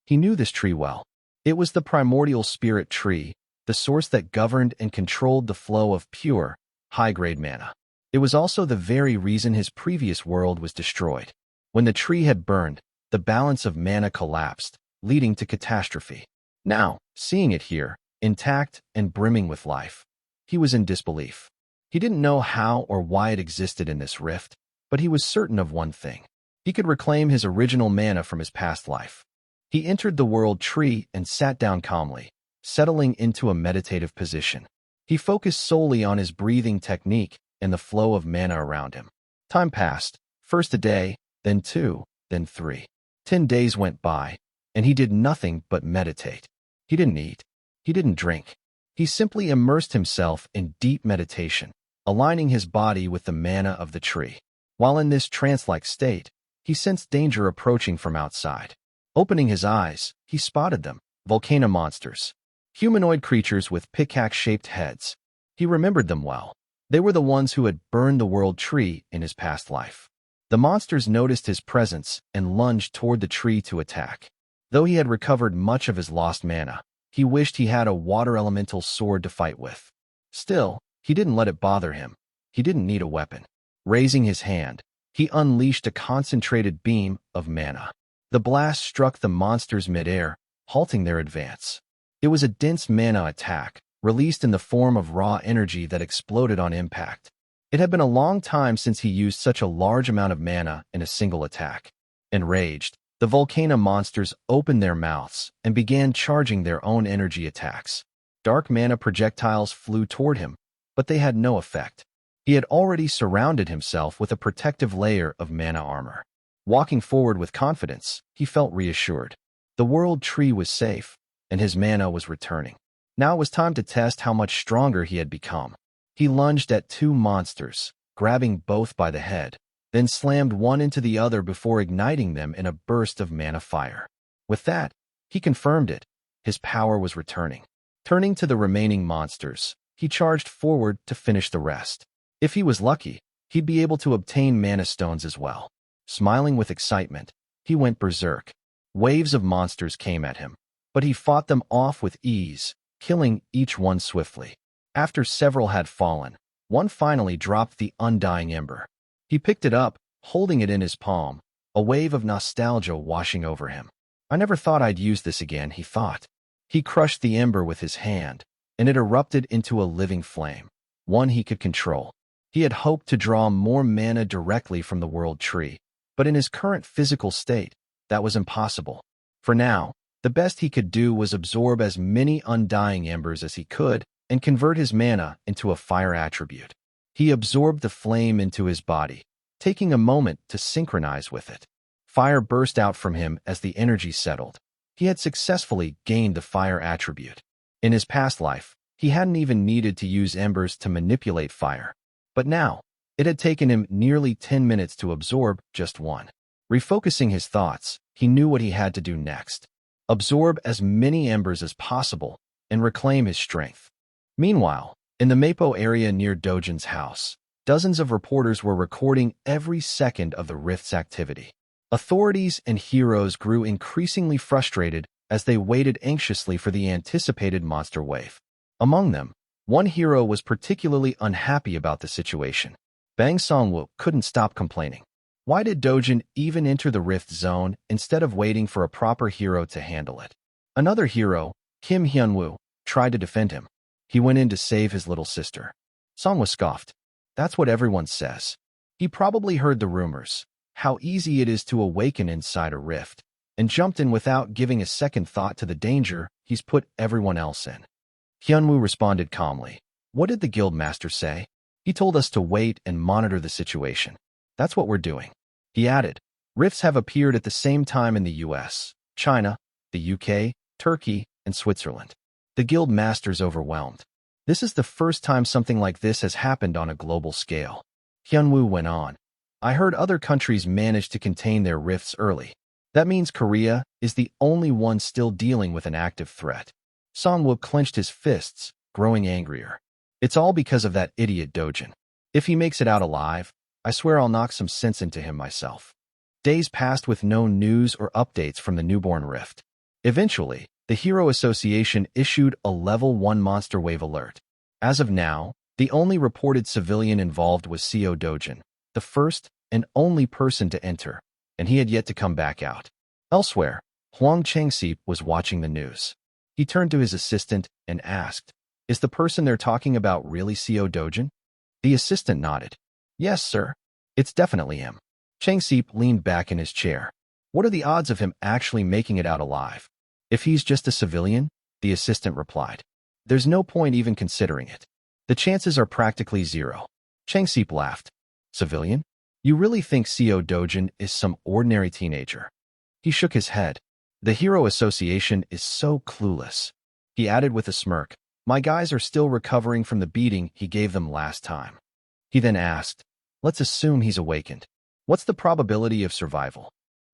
He knew this tree well. It was the primordial spirit tree, the source that governed and controlled the flow of pure, high-grade mana. It was also the very reason his previous world was destroyed. When the tree had burned, the balance of mana collapsed, leading to catastrophe. Now, seeing it here, intact and brimming with life, he was in disbelief. He didn't know how or why it existed in this rift, but he was certain of one thing. He could reclaim his original mana from his past life. He entered the World Tree and sat down calmly, settling into a meditative position. He focused solely on his breathing technique and the flow of mana around him. Time passed, first a day, then 2, then 3. 10 days went by, and he did nothing but meditate. He didn't eat. He didn't drink. He simply immersed himself in deep meditation, aligning his body with the mana of the tree. While in this trance-like state, he sensed danger approaching from outside. Opening his eyes, he spotted them, volcano monsters. Humanoid creatures with pickaxe-shaped heads. He remembered them well. They were the ones who had burned the World Tree in his past life. The monsters noticed his presence and lunged toward the tree to attack. Though he had recovered much of his lost mana, he wished he had a water elemental sword to fight with. Still, he didn't let it bother him. He didn't need a weapon. Raising his hand, he unleashed a concentrated beam of mana. The blast struck the monsters mid-air, halting their advance. It was a dense mana attack, released in the form of raw energy that exploded on impact. It had been a long time since he used such a large amount of mana in a single attack. Enraged, the volcano monsters opened their mouths and began charging their own energy attacks. Dark mana projectiles flew toward him, but they had no effect. He had already surrounded himself with a protective layer of mana armor. Walking forward with confidence, he felt reassured. The World Tree was safe, and his mana was returning. Now it was time to test how much stronger he had become. He lunged at 2 monsters, grabbing both by the head, then slammed one into the other before igniting them in a burst of mana fire. With that, he confirmed it. His power was returning. Turning to the remaining monsters, he charged forward to finish the rest. If he was lucky, he'd be able to obtain mana stones as well. Smiling with excitement, he went berserk. Waves of monsters came at him, but he fought them off with ease, killing each one swiftly. After several had fallen, one finally dropped the undying ember. He picked it up, holding it in his palm, a wave of nostalgia washing over him. I never thought I'd use this again, he thought. He crushed the ember with his hand, and it erupted into a living flame, one he could control. He had hoped to draw more mana directly from the world tree, but in his current physical state, that was impossible. For now, the best he could do was absorb as many undying embers as he could and convert his mana into a fire attribute. He absorbed the flame into his body, taking a moment to synchronize with it. Fire burst out from him as the energy settled. He had successfully gained the fire attribute. In his past life, he hadn't even needed to use embers to manipulate fire. But now, it had taken him nearly 10 minutes to absorb just one. Refocusing his thoughts, he knew what he had to do next. Absorb as many embers as possible and reclaim his strength. Meanwhile, in the Mapo area near Dojin's house, dozens of reporters were recording every second of the rift's activity. Authorities and heroes grew increasingly frustrated as they waited anxiously for the anticipated monster wave. Among them, one hero was particularly unhappy about the situation. Bang Songwoo couldn't stop complaining. Why did Dojin even enter the rift zone instead of waiting for a proper hero to handle it? Another hero, Kim Hyunwoo, tried to defend him. He went in to save his little sister. Songwoo scoffed. That's what everyone says. He probably heard the rumors, how easy it is to awaken inside a rift, and jumped in without giving a second thought to the danger he's put everyone else in. Hyunwoo responded calmly. What did the guild master say? He told us to wait and monitor the situation. That's what we're doing. He added, rifts have appeared at the same time in the US, China, the UK, Turkey, and Switzerland. The guild master's overwhelmed. This is the first time something like this has happened on a global scale. Hyunwoo went on. I heard other countries managed to contain their rifts early. That means Korea is the only one still dealing with an active threat. Songwoo clenched his fists, growing angrier. It's all because of that idiot Dojin. If he makes it out alive, I swear I'll knock some sense into him myself. Days passed with no news or updates from the newborn rift. Eventually, the Hero Association issued a Level 1 Monster Wave alert. As of now, the only reported civilian involved was CO Dojin, the first and only person to enter, and he had yet to come back out. Elsewhere, Huang Changsip was watching the news. He turned to his assistant and asked, is the person they're talking about really CO Dojin? The assistant nodded. Yes, sir. It's definitely him. Changsip leaned back in his chair. What are the odds of him actually making it out alive? If he's just a civilian, the assistant replied. There's no point even considering it. The chances are practically zero. Changsip laughed. Civilian? You really think CO Dojin is some ordinary teenager? He shook his head. The Hero Association is so clueless. He added with a smirk, my guys are still recovering from the beating he gave them last time. He then asked, let's assume he's awakened. What's the probability of survival?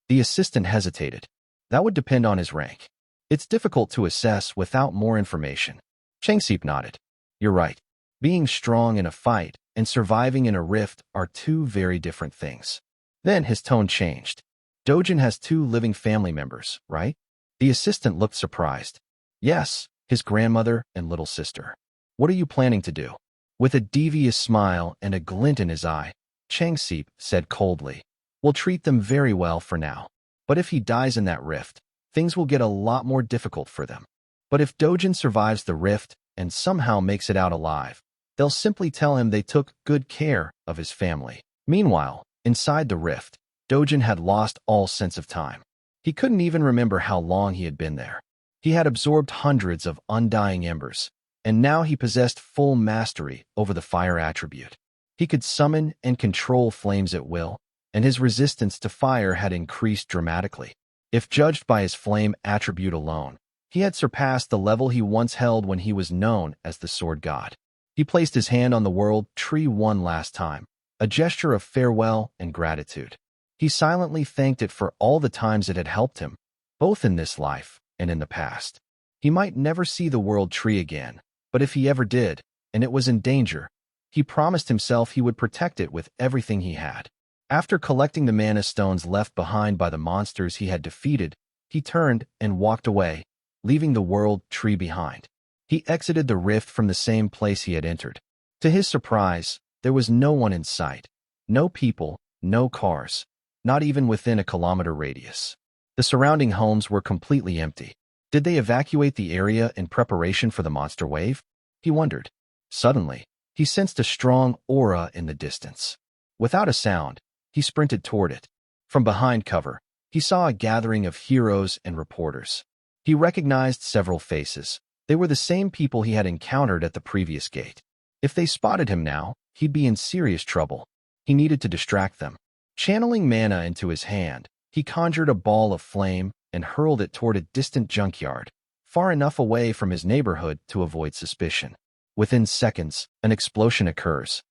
The assistant hesitated. That would depend on his rank. It's difficult to assess without more information. Changsip nodded. You're right. Being strong in a fight and surviving in a rift are two very different things. Then his tone changed. Dojin has 2 living family members, right? The assistant looked surprised. Yes, his grandmother and little sister. What are you planning to do? With a devious smile and a glint in his eye, Changsip said coldly, we'll treat them very well for now. But if he dies in that rift, things will get a lot more difficult for them. But if Dojin survives the rift and somehow makes it out alive, they'll simply tell him they took good care of his family. Meanwhile, inside the rift, Dojin had lost all sense of time. He couldn't even remember how long he had been there. He had absorbed hundreds of undying embers, and now he possessed full mastery over the fire attribute. He could summon and control flames at will, and his resistance to fire had increased dramatically. If judged by his flame attribute alone, he had surpassed the level he once held when he was known as the Sword God. He placed his hand on the world tree one last time, a gesture of farewell and gratitude. He silently thanked it for all the times it had helped him, both in this life and in the past. He might never see the world tree again, but if he ever did, and it was in danger, he promised himself he would protect it with everything he had. After collecting the mana stones left behind by the monsters he had defeated, he turned and walked away, leaving the world tree behind. He exited the rift from the same place he had entered. To his surprise, there was no one in sight. No people, no cars, not even within a kilometer radius. The surrounding homes were completely empty. Did they evacuate the area in preparation for the monster wave? He wondered. Suddenly, he sensed a strong aura in the distance. Without a sound, he sprinted toward it. From behind cover, he saw a gathering of heroes and reporters. He recognized several faces. They were the same people he had encountered at the previous gate. If they spotted him now, he'd be in serious trouble. He needed to distract them. Channeling mana into his hand, he conjured a ball of flame and hurled it toward a distant junkyard, far enough away from his neighborhood to avoid suspicion. Within seconds, an explosion occurs.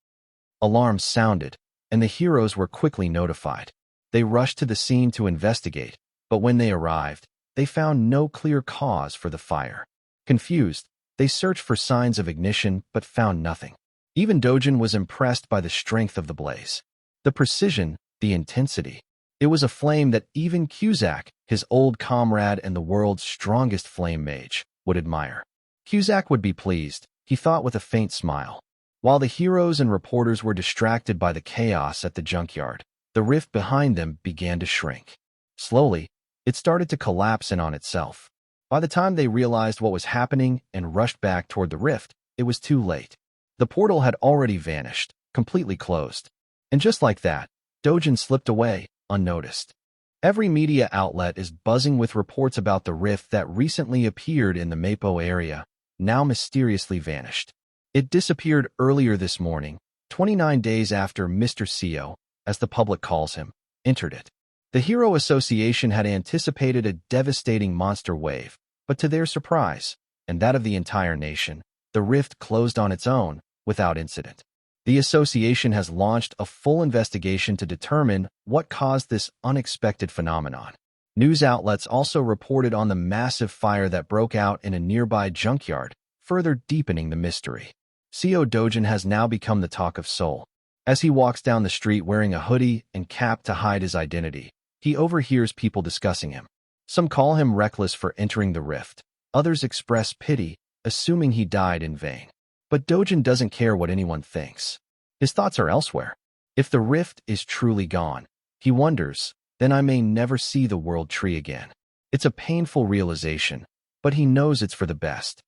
Alarms sounded, and the heroes were quickly notified. They rushed to the scene to investigate, but when they arrived, they found no clear cause for the fire. Confused, they searched for signs of ignition but found nothing. Even Dojin was impressed by the strength of the blaze. The precision, the intensity. It was a flame that even Cusack, his old comrade and the world's strongest flame mage, would admire. Cusack would be pleased, he thought with a faint smile. While the heroes and reporters were distracted by the chaos at the junkyard, the rift behind them began to shrink. Slowly, it started to collapse in on itself. By the time they realized what was happening and rushed back toward the rift, it was too late. The portal had already vanished, completely closed. And just like that, Dojin slipped away, unnoticed. Every media outlet is buzzing with reports about the rift that recently appeared in the Mapo area, now mysteriously vanished. It disappeared earlier this morning, 29 days after Mr. CO, as the public calls him, entered it. The Hero Association had anticipated a devastating monster wave, but to their surprise, and that of the entire nation, the rift closed on its own, without incident. The association has launched a full investigation to determine what caused this unexpected phenomenon. News outlets also reported on the massive fire that broke out in a nearby junkyard, further deepening the mystery. CO Dojin has now become the talk of Seoul. As he walks down the street wearing a hoodie and cap to hide his identity, he overhears people discussing him. Some call him reckless for entering the rift. Others express pity, assuming he died in vain. But Dojin doesn't care what anyone thinks. His thoughts are elsewhere. If the rift is truly gone, he wonders, then I may never see the world tree again. It's a painful realization, but he knows it's for the best.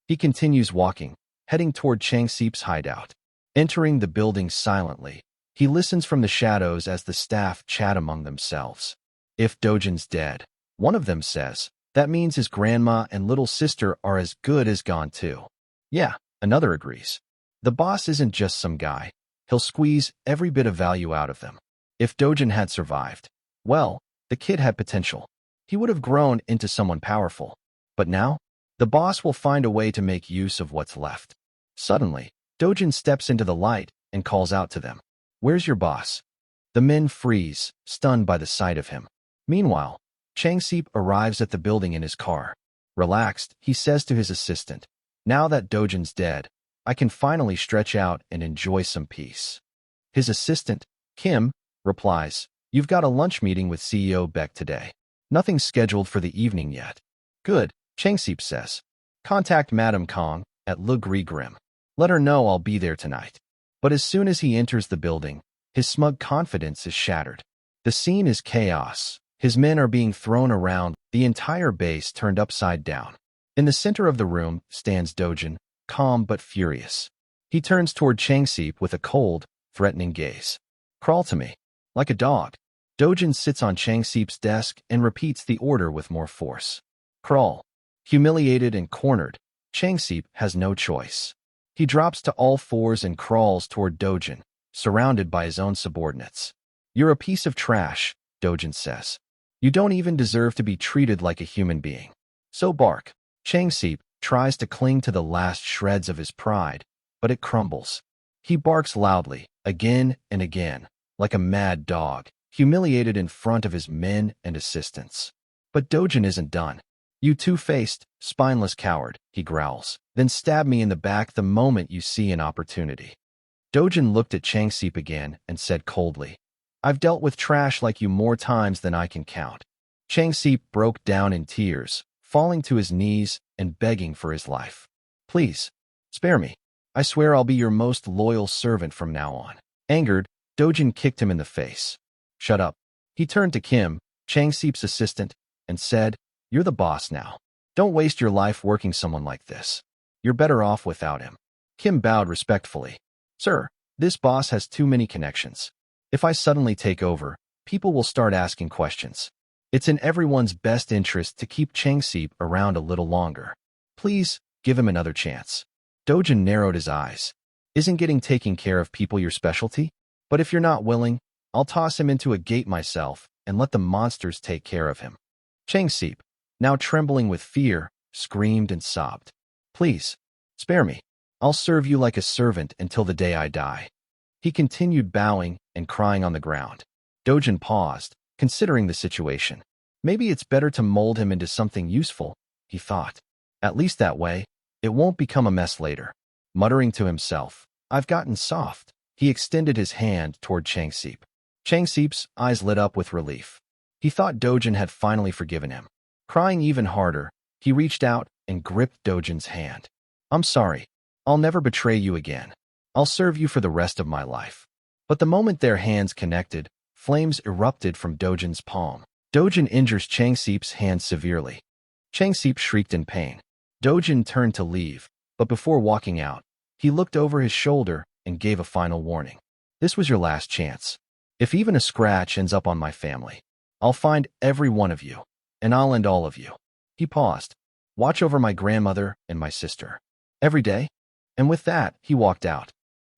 He continues walking, heading toward Changseep's hideout. Entering the building silently, he listens from the shadows as the staff chat among themselves. If Dojin's dead, one of them says, that means his grandma and little sister are as good as gone too. Yeah, another agrees. The boss isn't just some guy. He'll squeeze every bit of value out of them. If Dojin had survived, well, the kid had potential. He would have grown into someone powerful. But now, the boss will find a way to make use of what's left. Suddenly, Dojin steps into the light and calls out to them. Where's your boss? The men freeze, stunned by the sight of him. Meanwhile, Changseep arrives at the building in his car. Relaxed, he says to his assistant, now that Dojin's dead, I can finally stretch out and enjoy some peace. His assistant, Kim, replies, you've got a lunch meeting with CEO Beck today. Nothing's scheduled for the evening yet. Good, Changseep says. Contact Madame Kong at Le Gris Grim. Let her know I'll be there tonight. But as soon as he enters the building, his smug confidence is shattered. The scene is chaos. His men are being thrown around, the entire base turned upside down. In the center of the room stands Dojin, calm but furious. He turns toward Changseep with a cold, threatening gaze. Crawl to me. Like a dog. Dojin sits on Changseep's desk and repeats the order with more force. Crawl. Humiliated and cornered, Changseep has no choice. He drops to all fours and crawls toward Dojin, surrounded by his own subordinates. You're a piece of trash, Dojin says. You don't even deserve to be treated like a human being. So bark. Changseep tries to cling to the last shreds of his pride, but it crumbles. He barks loudly, again and again, like a mad dog, humiliated in front of his men and assistants. But Dojin isn't done. You two-faced, spineless coward, he growls, then stab me in the back the moment you see an opportunity. Dojin looked at Changseep again and said coldly, I've dealt with trash like you more times than I can count. Changseep broke down in tears, falling to his knees and begging for his life. Please, spare me. I swear I'll be your most loyal servant from now on. Angered, Dojin kicked him in the face. Shut up. He turned to Kim, Chang Seep's assistant, and said, You're the boss now. Don't waste your life working someone like this. You're better off without him. Kim bowed respectfully. Sir, this boss has too many connections. If I suddenly take over, people will start asking questions. It's in everyone's best interest to keep Chang Seep around a little longer. Please, give him another chance. Dojin narrowed his eyes. Isn't getting taking care of people your specialty? But if you're not willing, I'll toss him into a gate myself and let the monsters take care of him. Chang Seep, now trembling with fear, screamed and sobbed. Please, spare me. I'll serve you like a servant until the day I die. He continued bowing and crying on the ground. Dojin paused, considering the situation. Maybe it's better to mold him into something useful, he thought. At least that way, it won't become a mess later. Muttering to himself, I've gotten soft. He extended his hand toward Chang Seep. Chang Seep's eyes lit up with relief. He thought Dojin had finally forgiven him. Crying even harder, he reached out and gripped Dojin's hand. I'm sorry. I'll never betray you again. I'll serve you for the rest of my life. But the moment their hands connected, flames erupted from Dojin's palm. Dojin injures Chang Seep's hand severely. Chang Seep shrieked in pain. Dojin turned to leave, but before walking out, he looked over his shoulder and gave a final warning. This was your last chance. If even a scratch ends up on my family, I'll find every one of you, and I'll end all of you. He paused. Watch over my grandmother and my sister. Every day? And with that, he walked out.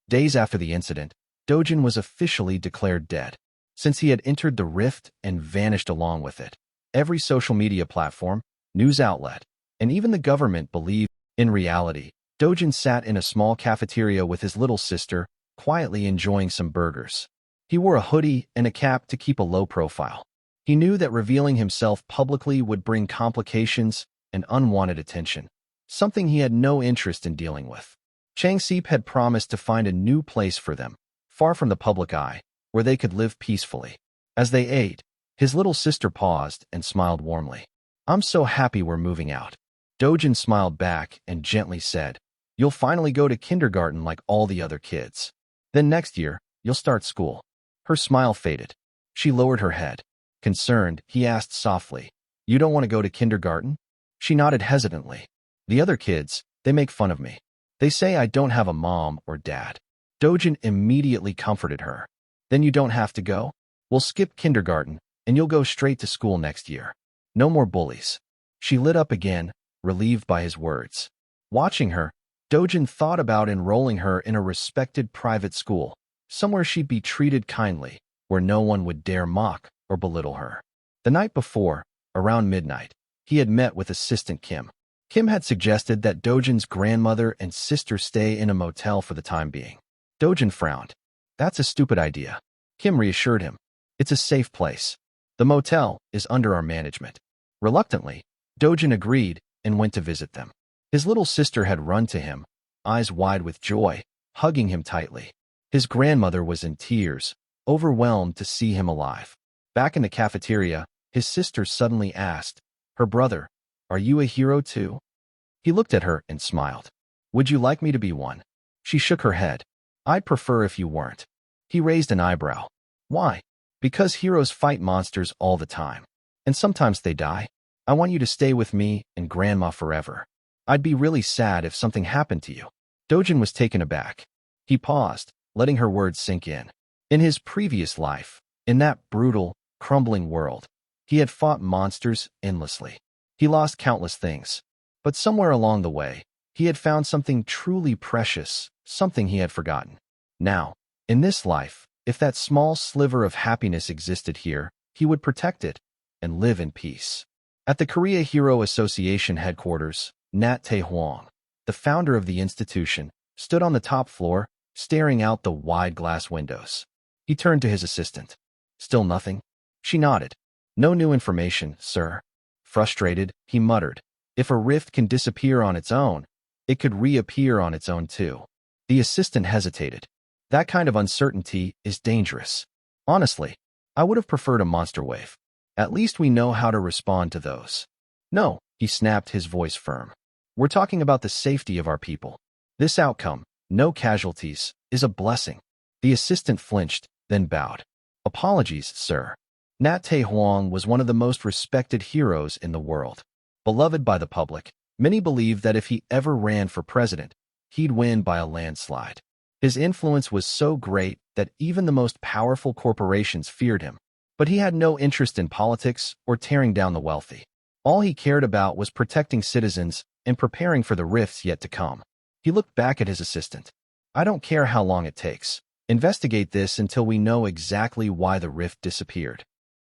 Days after the incident, Dojin was officially declared dead, since he had entered the rift and vanished along with it. Every social media platform, news outlet, and even the government believed. In reality, Dojin sat in a small cafeteria with his little sister, quietly enjoying some burgers. He wore a hoodie and a cap to keep a low profile. He knew that revealing himself publicly would bring complications and unwanted attention, something he had no interest in dealing with. Chang Seep had promised to find a new place for them, far from the public eye, where they could live peacefully. As they ate, his little sister paused and smiled warmly. I'm so happy we're moving out. Dojin smiled back and gently said, You'll finally go to kindergarten like all the other kids. Then next year, you'll start school. Her smile faded. She lowered her head. Concerned, he asked softly, You don't want to go to kindergarten? She nodded hesitantly. The other kids, they make fun of me. They say I don't have a mom or dad. Dojin immediately comforted her. Then you don't have to go. We'll skip kindergarten, and you'll go straight to school next year. No more bullies. She lit up again, relieved by his words. Watching her, Dojin thought about enrolling her in a respected private school, somewhere she'd be treated kindly, where no one would dare mock or belittle her. The night before, around midnight, he had met with assistant Kim. Kim had suggested that Dojin's grandmother and sister stay in a motel for the time being. Dojin frowned. That's a stupid idea. Kim reassured him. It's a safe place. The motel is under our management. Reluctantly, Dojin agreed and went to visit them. His little sister had run to him, eyes wide with joy, hugging him tightly. His grandmother was in tears, overwhelmed to see him alive. Back in the cafeteria, his sister suddenly asked, Her brother, are you a hero too? He looked at her and smiled. Would you like me to be one? She shook her head. I'd prefer if you weren't. He raised an eyebrow. Why? Because heroes fight monsters all the time. And sometimes they die. I want you to stay with me and Grandma forever. I'd be really sad if something happened to you. Dojin was taken aback. He paused, letting her words sink in. In his previous life, in that brutal, crumbling world, he had fought monsters endlessly. He lost countless things. But somewhere along the way, he had found something truly precious, something he had forgotten. Now, in this life, if that small sliver of happiness existed here, he would protect it and live in peace. At the Korea Hero Association headquarters, Nat Tae-hwang, the founder of the institution, stood on the top floor, staring out the wide glass windows. He turned to his assistant. Still nothing? She nodded. No new information, sir. Frustrated, he muttered. If a rift can disappear on its own, it could reappear on its own too. The assistant hesitated. That kind of uncertainty is dangerous. Honestly, I would have preferred a monster wave. At least we know how to respond to those. No, he snapped, his voice firm. We're talking about the safety of our people. This outcome, no casualties, is a blessing. The assistant flinched, then bowed. Apologies, sir. Nat Te Huang was one of the most respected heroes in the world. Beloved by the public, many believed that if he ever ran for president, he'd win by a landslide. His influence was so great that even the most powerful corporations feared him. But he had no interest in politics or tearing down the wealthy. All he cared about was protecting citizens and preparing for the rifts yet to come. He looked back at his assistant. I don't care how long it takes. Investigate this until we know exactly why the rift disappeared.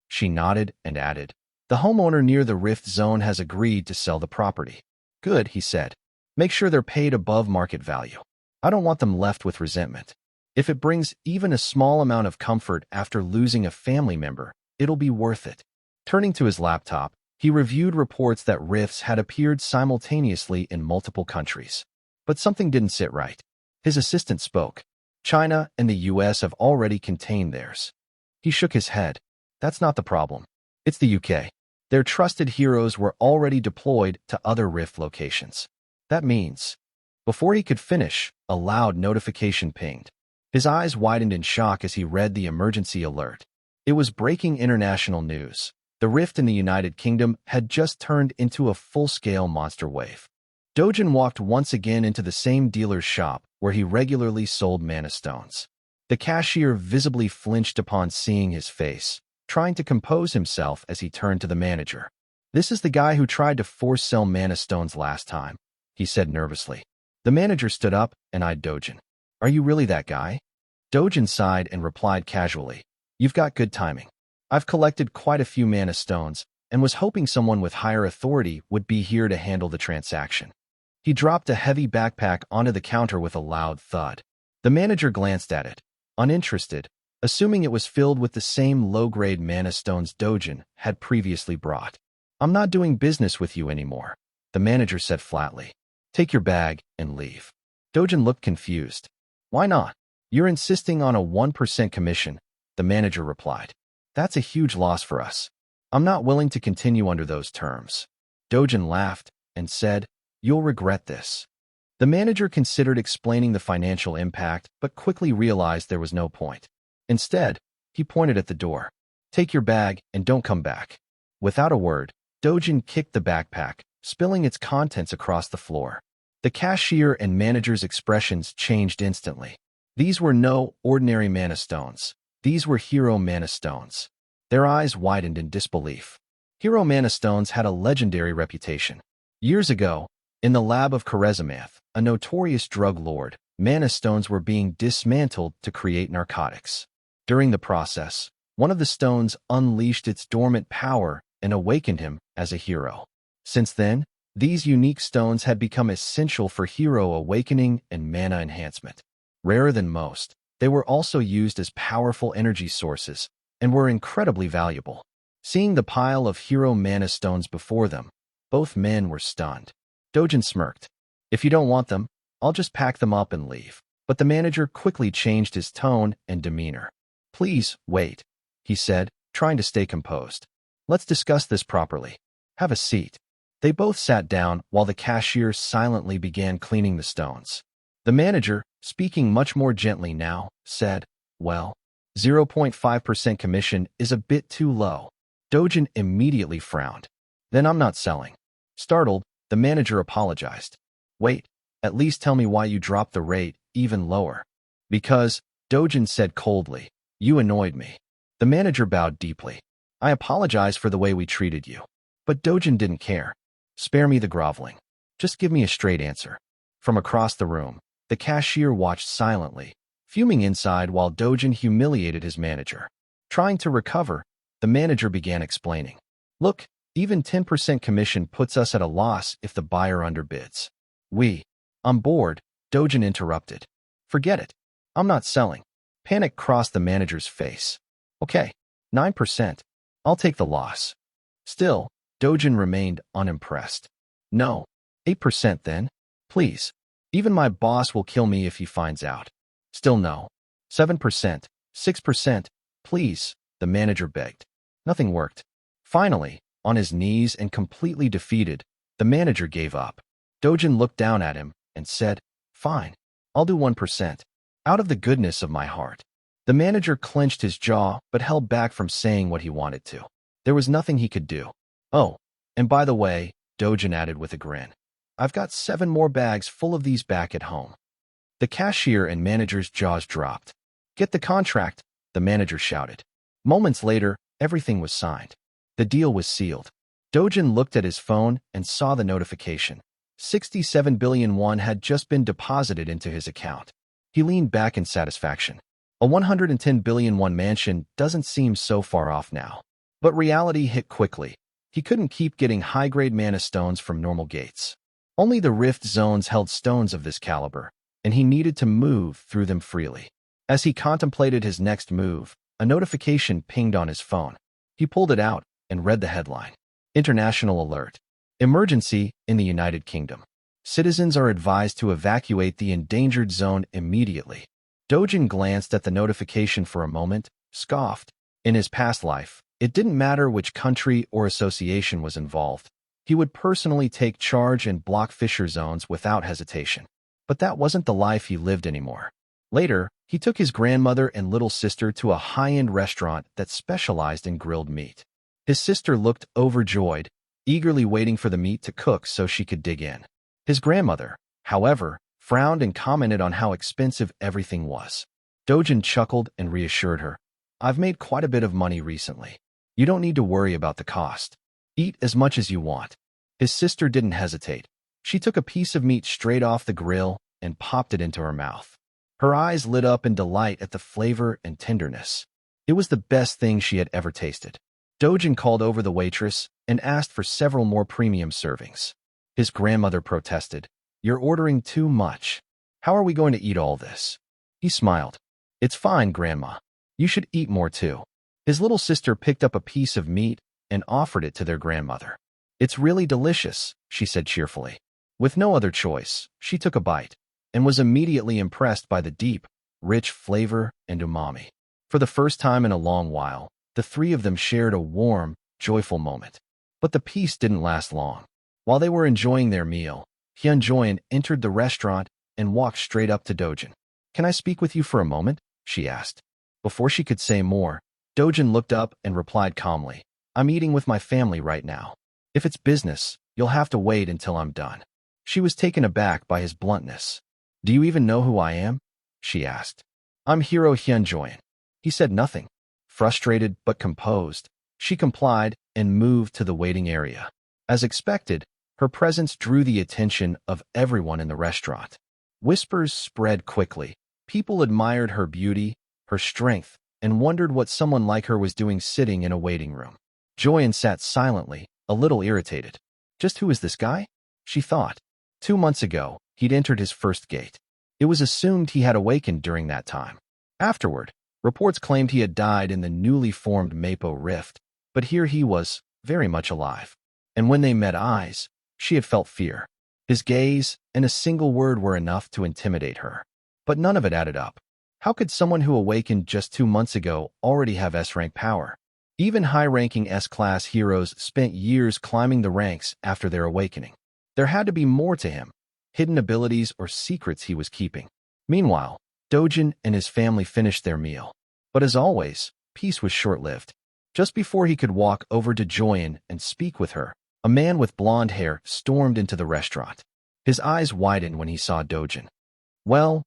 She nodded and added, the homeowner near the rift zone has agreed to sell the property. Good, he said. Make sure they're paid above market value. I don't want them left with resentment. If it brings even a small amount of comfort after losing a family member, it'll be worth it. Turning to his laptop, he reviewed reports that rifts had appeared simultaneously in multiple countries. But something didn't sit right. His assistant spoke. China and the US have already contained theirs. He shook his head. That's not the problem. It's the UK. Their trusted heroes were already deployed to other rift locations. That means... Before he could finish, a loud notification pinged. His eyes widened in shock as he read the emergency alert. It was breaking international news. The rift in the United Kingdom had just turned into a full-scale monster wave. Dojin walked once again into the same dealer's shop where he regularly sold mana stones. The cashier visibly flinched upon seeing his face, trying to compose himself as he turned to the manager. This is the guy who tried to force sell mana stones last time, he said nervously. The manager stood up and eyed Dojin. Are you really that guy? Dojin sighed and replied casually. You've got good timing. I've collected quite a few mana stones and was hoping someone with higher authority would be here to handle the transaction. He dropped a heavy backpack onto the counter with a loud thud. The manager glanced at it, uninterested, assuming it was filled with the same low-grade mana stones Dojin had previously brought. I'm not doing business with you anymore, the manager said flatly. Take your bag and leave. Dojin looked confused. Why not? You're insisting on a 1% commission, the manager replied. That's a huge loss for us. I'm not willing to continue under those terms. Dojin laughed and said, You'll regret this. The manager considered explaining the financial impact, but quickly realized there was no point. Instead, he pointed at the door. Take your bag and don't come back. Without a word, Dojin kicked the backpack, spilling its contents across the floor. The cashier and manager's expressions changed instantly. These were no ordinary mana stones. These were hero mana stones. Their eyes widened in disbelief. Hero mana stones had a legendary reputation. Years ago, in the lab of Kharazamath, a notorious drug lord, mana stones were being dismantled to create narcotics. During the process, one of the stones unleashed its dormant power and awakened him as a hero. Since then, these unique stones had become essential for hero awakening and mana enhancement. Rarer than most, they were also used as powerful energy sources and were incredibly valuable. Seeing the pile of hero mana stones before them, both men were stunned. Dojin smirked. If you don't want them, I'll just pack them up and leave. But the manager quickly changed his tone and demeanor. Please, wait, he said, trying to stay composed. Let's discuss this properly. Have a seat. They both sat down while the cashier silently began cleaning the stones. The manager, speaking much more gently now, said, Well, 0.5% commission is a bit too low. Dojin immediately frowned. Then I'm not selling. Startled, the manager apologized. Wait, at least tell me why you dropped the rate even lower. Because, Dojin said coldly, you annoyed me. The manager bowed deeply. I apologize for the way we treated you. But Dojin didn't care. Spare me the groveling. Just give me a straight answer. From across the room, the cashier watched silently, fuming inside while Dojin humiliated his manager. Trying to recover, the manager began explaining. Look, even 10% commission puts us at a loss if the buyer underbids. I'm bored, Dojin interrupted. Forget it. I'm not selling. Panic crossed the manager's face. Okay, 9%. I'll take the loss. Still, Dojin remained unimpressed. No, 8% then, please. Even my boss will kill me if he finds out. Still no. 7%, 6%, please, the manager begged. Nothing worked. Finally, on his knees and completely defeated, the manager gave up. Dojin looked down at him and said, "Fine, I'll do 1%. Out of the goodness of my heart." The manager clenched his jaw but held back from saying what he wanted to. There was nothing he could do. "Oh, and by the way," Dojin added with a grin, "I've got 7 more bags full of these back at home." The cashier and manager's jaws dropped. "Get the contract," the manager shouted. Moments later, everything was signed. The deal was sealed. Dojin looked at his phone and saw the notification. 67 billion won had just been deposited into his account. He leaned back in satisfaction. A 110 billion won mansion doesn't seem so far off now. But reality hit quickly. He couldn't keep getting high-grade mana stones from normal gates. Only the rift zones held stones of this caliber, and he needed to move through them freely. As he contemplated his next move, a notification pinged on his phone. He pulled it out and read the headline. International alert. Emergency in the United Kingdom. Citizens are advised to evacuate the endangered zone immediately. Dojin glanced at the notification for a moment, scoffed. In his past life, it didn't matter which country or association was involved. He would personally take charge and block fissure zones without hesitation. But that wasn't the life he lived anymore. Later, he took his grandmother and little sister to a high-end restaurant that specialized in grilled meat. His sister looked overjoyed, eagerly waiting for the meat to cook so she could dig in. His grandmother, however, frowned and commented on how expensive everything was. Dojin chuckled and reassured her, "I've made quite a bit of money recently. You don't need to worry about the cost. Eat as much as you want." His sister didn't hesitate. She took a piece of meat straight off the grill and popped it into her mouth. Her eyes lit up in delight at the flavor and tenderness. It was the best thing she had ever tasted. Dojin called over the waitress and asked for several more premium servings. His grandmother protested, "You're ordering too much. How are we going to eat all this?" He smiled. "It's fine, Grandma. You should eat more too." His little sister picked up a piece of meat and offered it to their grandmother. "It's really delicious," she said cheerfully. With no other choice, she took a bite and was immediately impressed by the deep, rich flavor and umami. For the first time in a long while, the three of them shared a warm, joyful moment. But the peace didn't last long. While they were enjoying their meal, Hyunjoin entered the restaurant and walked straight up to Dojin. "Can I speak with you for a moment?" she asked. Before she could say more, Dojin looked up and replied calmly, "I'm eating with my family right now. If it's business, you'll have to wait until I'm done." She was taken aback by his bluntness. "Do you even know who I am?" she asked. "I'm Hero Hyunjoin." He said nothing. Frustrated but composed, she complied and moved to the waiting area. As expected, her presence drew the attention of everyone in the restaurant. Whispers spread quickly. People admired her beauty, her strength, and wondered what someone like her was doing sitting in a waiting room. Joyen sat silently, a little irritated. Just who is this guy? She thought. 2 months ago, he'd entered his first gate. It was assumed he had awakened during that time. Afterward, reports claimed he had died in the newly formed Mapo Rift, but here he was, very much alive. And when they met eyes, she had felt fear. His gaze and a single word were enough to intimidate her. But none of it added up. How could someone who awakened just 2 months ago already have S-rank power? Even high-ranking S-class heroes spent years climbing the ranks after their awakening. There had to be more to him, hidden abilities or secrets he was keeping. Meanwhile, Dojin and his family finished their meal. But as always, peace was short-lived. Just before he could walk over to Joyen and speak with her, a man with blonde hair stormed into the restaurant. His eyes widened when he saw Dojin. Well,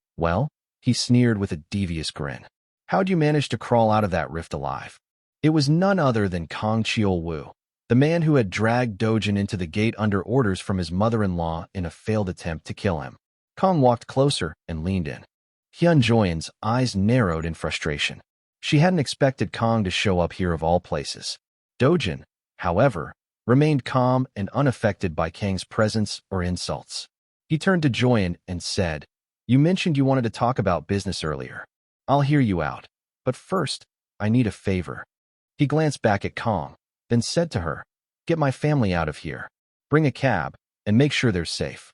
he sneered with a devious grin. "How'd you manage to crawl out of that rift alive?" It was none other than Kong Cheol-woo, the man who had dragged Dojin into the gate under orders from his mother-in-law in a failed attempt to kill him. Kong walked closer and leaned in. Hyunjoin's eyes narrowed in frustration. She hadn't expected Kong to show up here of all places. Dojin, however, remained calm and unaffected by Kang's presence or insults. He turned to Joyen and said, "You mentioned you wanted to talk about business earlier. I'll hear you out. But first, I need a favor." He glanced back at Kong, then said to her, "Get my family out of here. Bring a cab, and make sure they're safe."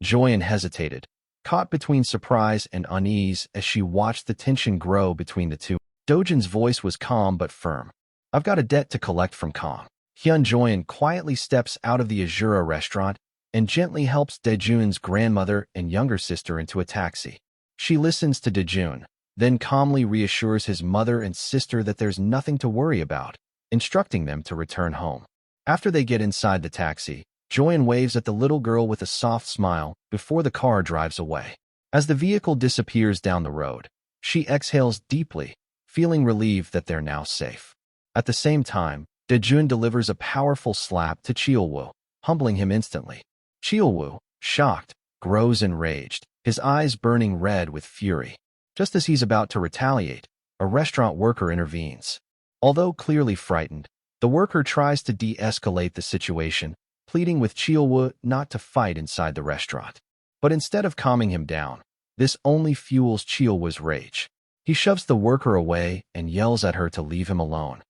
Joyen hesitated, caught between surprise and unease as she watched the tension grow between the two. Dojin's voice was calm but firm. "I've got a debt to collect from Kong." Hyunjoin quietly steps out of the Azura restaurant and gently helps Dejun's grandmother and younger sister into a taxi. She listens to Dejun, then calmly reassures his mother and sister that there's nothing to worry about, instructing them to return home. After they get inside the taxi, Joyan waves at the little girl with a soft smile before the car drives away. As the vehicle disappears down the road, she exhales deeply, feeling relieved that they're now safe. At the same time, Dejun delivers a powerful slap to Cheolwoo, humbling him instantly. Cheolwoo, shocked, grows enraged, his eyes burning red with fury. Just as he's about to retaliate, a restaurant worker intervenes. Although clearly frightened, the worker tries to de-escalate the situation, pleading with Cheolwoo not to fight inside the restaurant. But instead of calming him down, this only fuels Cheolwoo's rage. He shoves the worker away and yells at her to leave him alone.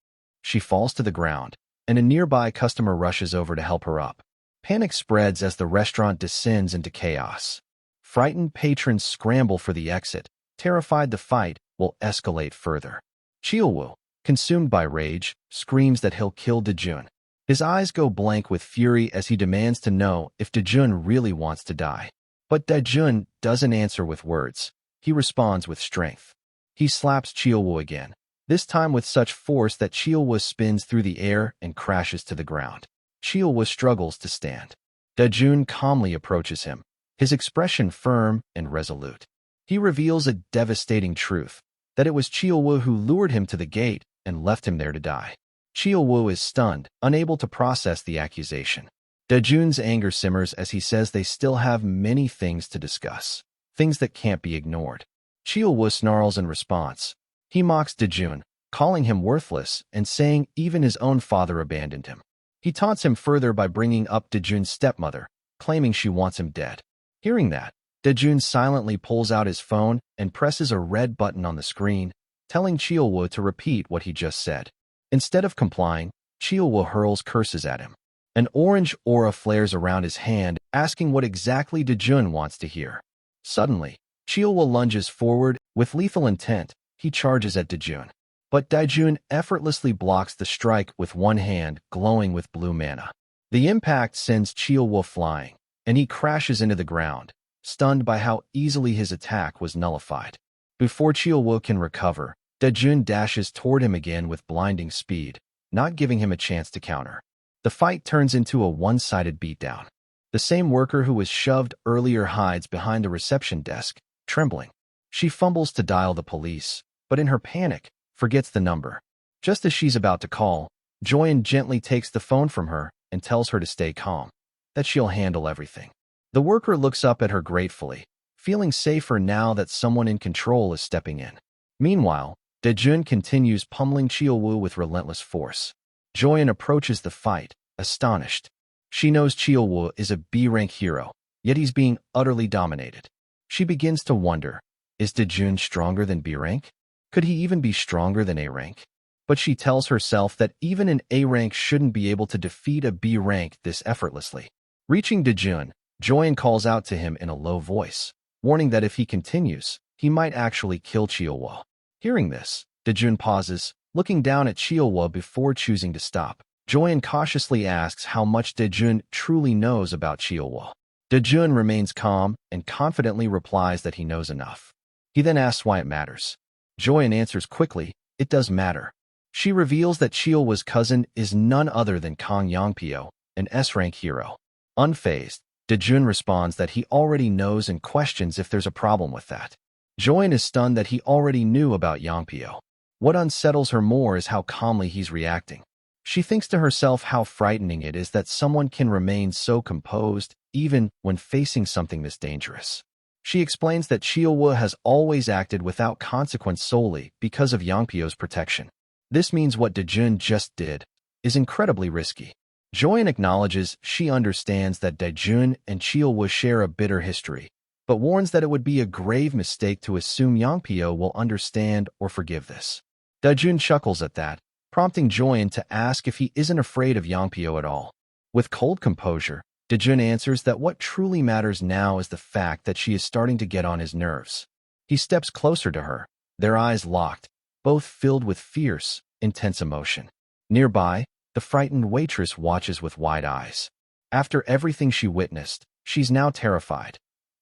She falls to the ground, and a nearby customer rushes over to help her up. Panic spreads as the restaurant descends into chaos. Frightened patrons scramble for the exit, terrified the fight will escalate further. Cheolwoo, consumed by rage, screams that he'll kill Dejun. His eyes go blank with fury as he demands to know if Dejun really wants to die. But Dejun doesn't answer with words. He responds with strength. He slaps Cheolwoo again, this time with such force that Cheolwoo spins through the air and crashes to the ground. Cheolwoo struggles to stand. Dejun calmly approaches him, his expression firm and resolute. He reveals a devastating truth, that it was Cheolwoo who lured him to the gate and left him there to die. Cheolwoo is stunned, unable to process the accusation. Dejun's anger simmers as he says they still have many things to discuss, things that can't be ignored. Cheolwoo snarls in response. He mocks Dejun, calling him worthless and saying even his own father abandoned him. He taunts him further by bringing up Dejun's stepmother, claiming she wants him dead. Hearing that, Dejun silently pulls out his phone and presses a red button on the screen, telling Cheolwoo to repeat what he just said. Instead of complying, Cheolwoo hurls curses at him. An orange aura flares around his hand, asking what exactly Dejun wants to hear. Suddenly, Cheolwoo lunges forward. With lethal intent, he charges at Dejun. But Dejun effortlessly blocks the strike with one hand glowing with blue mana. The impact sends Cheolwoo flying, and he crashes into the ground, stunned by how easily his attack was nullified. Before Cheolwoo can recover, Dejun dashes toward him again with blinding speed, not giving him a chance to counter. The fight turns into a one-sided beatdown. The same worker who was shoved earlier hides behind the reception desk, trembling. She fumbles to dial the police, but in her panic, forgets the number. Just as she's about to call, Joyan gently takes the phone from her and tells her to stay calm, that she'll handle everything. The worker looks up at her gratefully, feeling safer now that someone in control is stepping in. Meanwhile, Dejun continues pummeling Cheolwoo with relentless force. Joyan approaches the fight, astonished. She knows Cheolwoo is a B-rank hero, yet he's being utterly dominated. She begins to wonder, is Dejun stronger than B-rank? Could he even be stronger than A-rank? But she tells herself that even an A-rank shouldn't be able to defeat a B-rank this effortlessly. Reaching Dejun, Joyan calls out to him in a low voice, warning that if he continues, he might actually kill Cheolwoo. Hearing this, Dejun pauses, looking down at Cheolwoo before choosing to stop. Joyan cautiously asks how much Dejun truly knows about Cheolwoo. Dejun remains calm and confidently replies that he knows enough. He then asks why it matters. Joyan answers quickly, it does matter. She reveals that Cheolwoo's cousin is none other than Kang Yongpyo, an S-rank hero. Unfazed, Dejun responds that he already knows and questions if there's a problem with that. Joyan is stunned that he already knew about Yongpyo. What unsettles her more is how calmly he's reacting. She thinks to herself how frightening it is that someone can remain so composed, even when facing something this dangerous. She explains that Cheolwoo has always acted without consequence solely because of Yongpyo's protection. This means what Dejun just did is incredibly risky. Joyan acknowledges she understands that Dejun and Cheolwoo share a bitter history, but warns that it would be a grave mistake to assume Yongpyo will understand or forgive this. Dejun chuckles at that, prompting Joyan to ask if he isn't afraid of Yongpyo at all. With cold composure, Dejun answers that what truly matters now is the fact that she is starting to get on his nerves. He steps closer to her, their eyes locked, both filled with fierce, intense emotion. Nearby, the frightened waitress watches with wide eyes. After everything she witnessed, she's now terrified,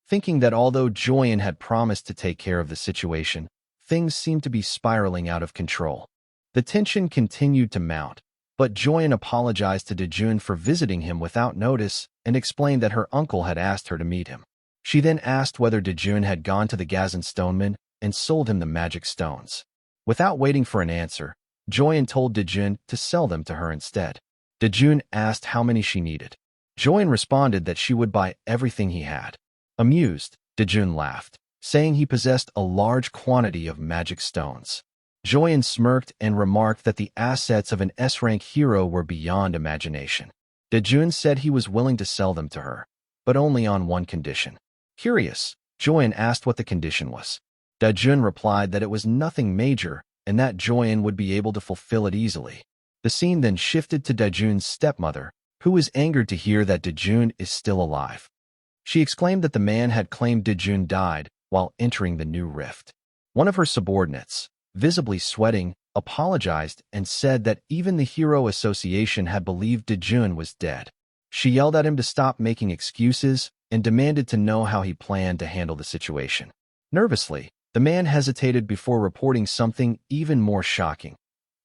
thinking that although Joyen had promised to take care of the situation, things seemed to be spiraling out of control. The tension continued to mount, but Joyen apologized to Dejun for visiting him without notice and explained that her uncle had asked her to meet him. She then asked whether Dejun had gone to the Gazan stoneman and sold him the magic stones. Without waiting for an answer, Joyen told Dejun to sell them to her instead. Dejun asked how many she needed. Joyen responded that she would buy everything he had. Amused, Dejun laughed, saying he possessed a large quantity of magic stones. Joyen smirked and remarked that the assets of an S-rank hero were beyond imagination. Dejun said he was willing to sell them to her, but only on one condition. Curious, Joyen asked what the condition was. Dejun replied that it was nothing major and that Joyen would be able to fulfill it easily. The scene then shifted to Dejun's stepmother, who was angered to hear that Dejun is still alive. She exclaimed that the man had claimed Dejun died while entering the new rift. One of her subordinates, visibly sweating, apologized and said that even the Hero Association had believed Dejun was dead. She yelled at him to stop making excuses and demanded to know how he planned to handle the situation. Nervously, the man hesitated before reporting something even more shocking.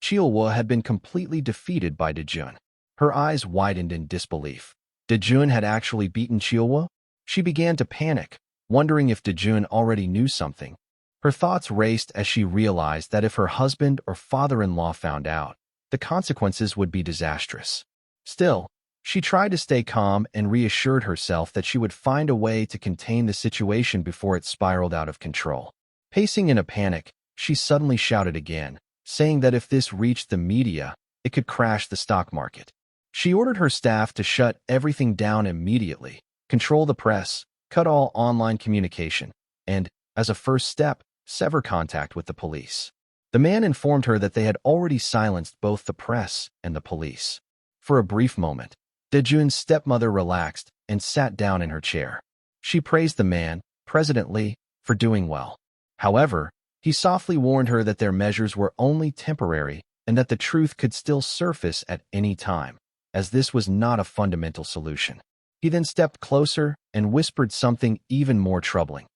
Chilwa had been completely defeated by Dejun. Her eyes widened in disbelief. Dejun had actually beaten Chilwa? She began to panic, wondering if Dejun already knew something. Her thoughts raced as she realized that if her husband or father-in-law found out, the consequences would be disastrous. Still, she tried to stay calm and reassured herself that she would find a way to contain the situation before it spiraled out of control. Pacing in a panic, she suddenly shouted again, saying that if this reached the media, it could crash the stock market. She ordered her staff to shut everything down immediately, control the press, cut all online communication, and, as a first step, sever contact with the police. The man informed her that they had already silenced both the press and the police. For a brief moment, Dejun's stepmother relaxed and sat down in her chair. She praised the man, President Lee, for doing well. However, he softly warned her that their measures were only temporary and that the truth could still surface at any time, as this was not a fundamental solution. He then stepped closer and whispered something even more troubling.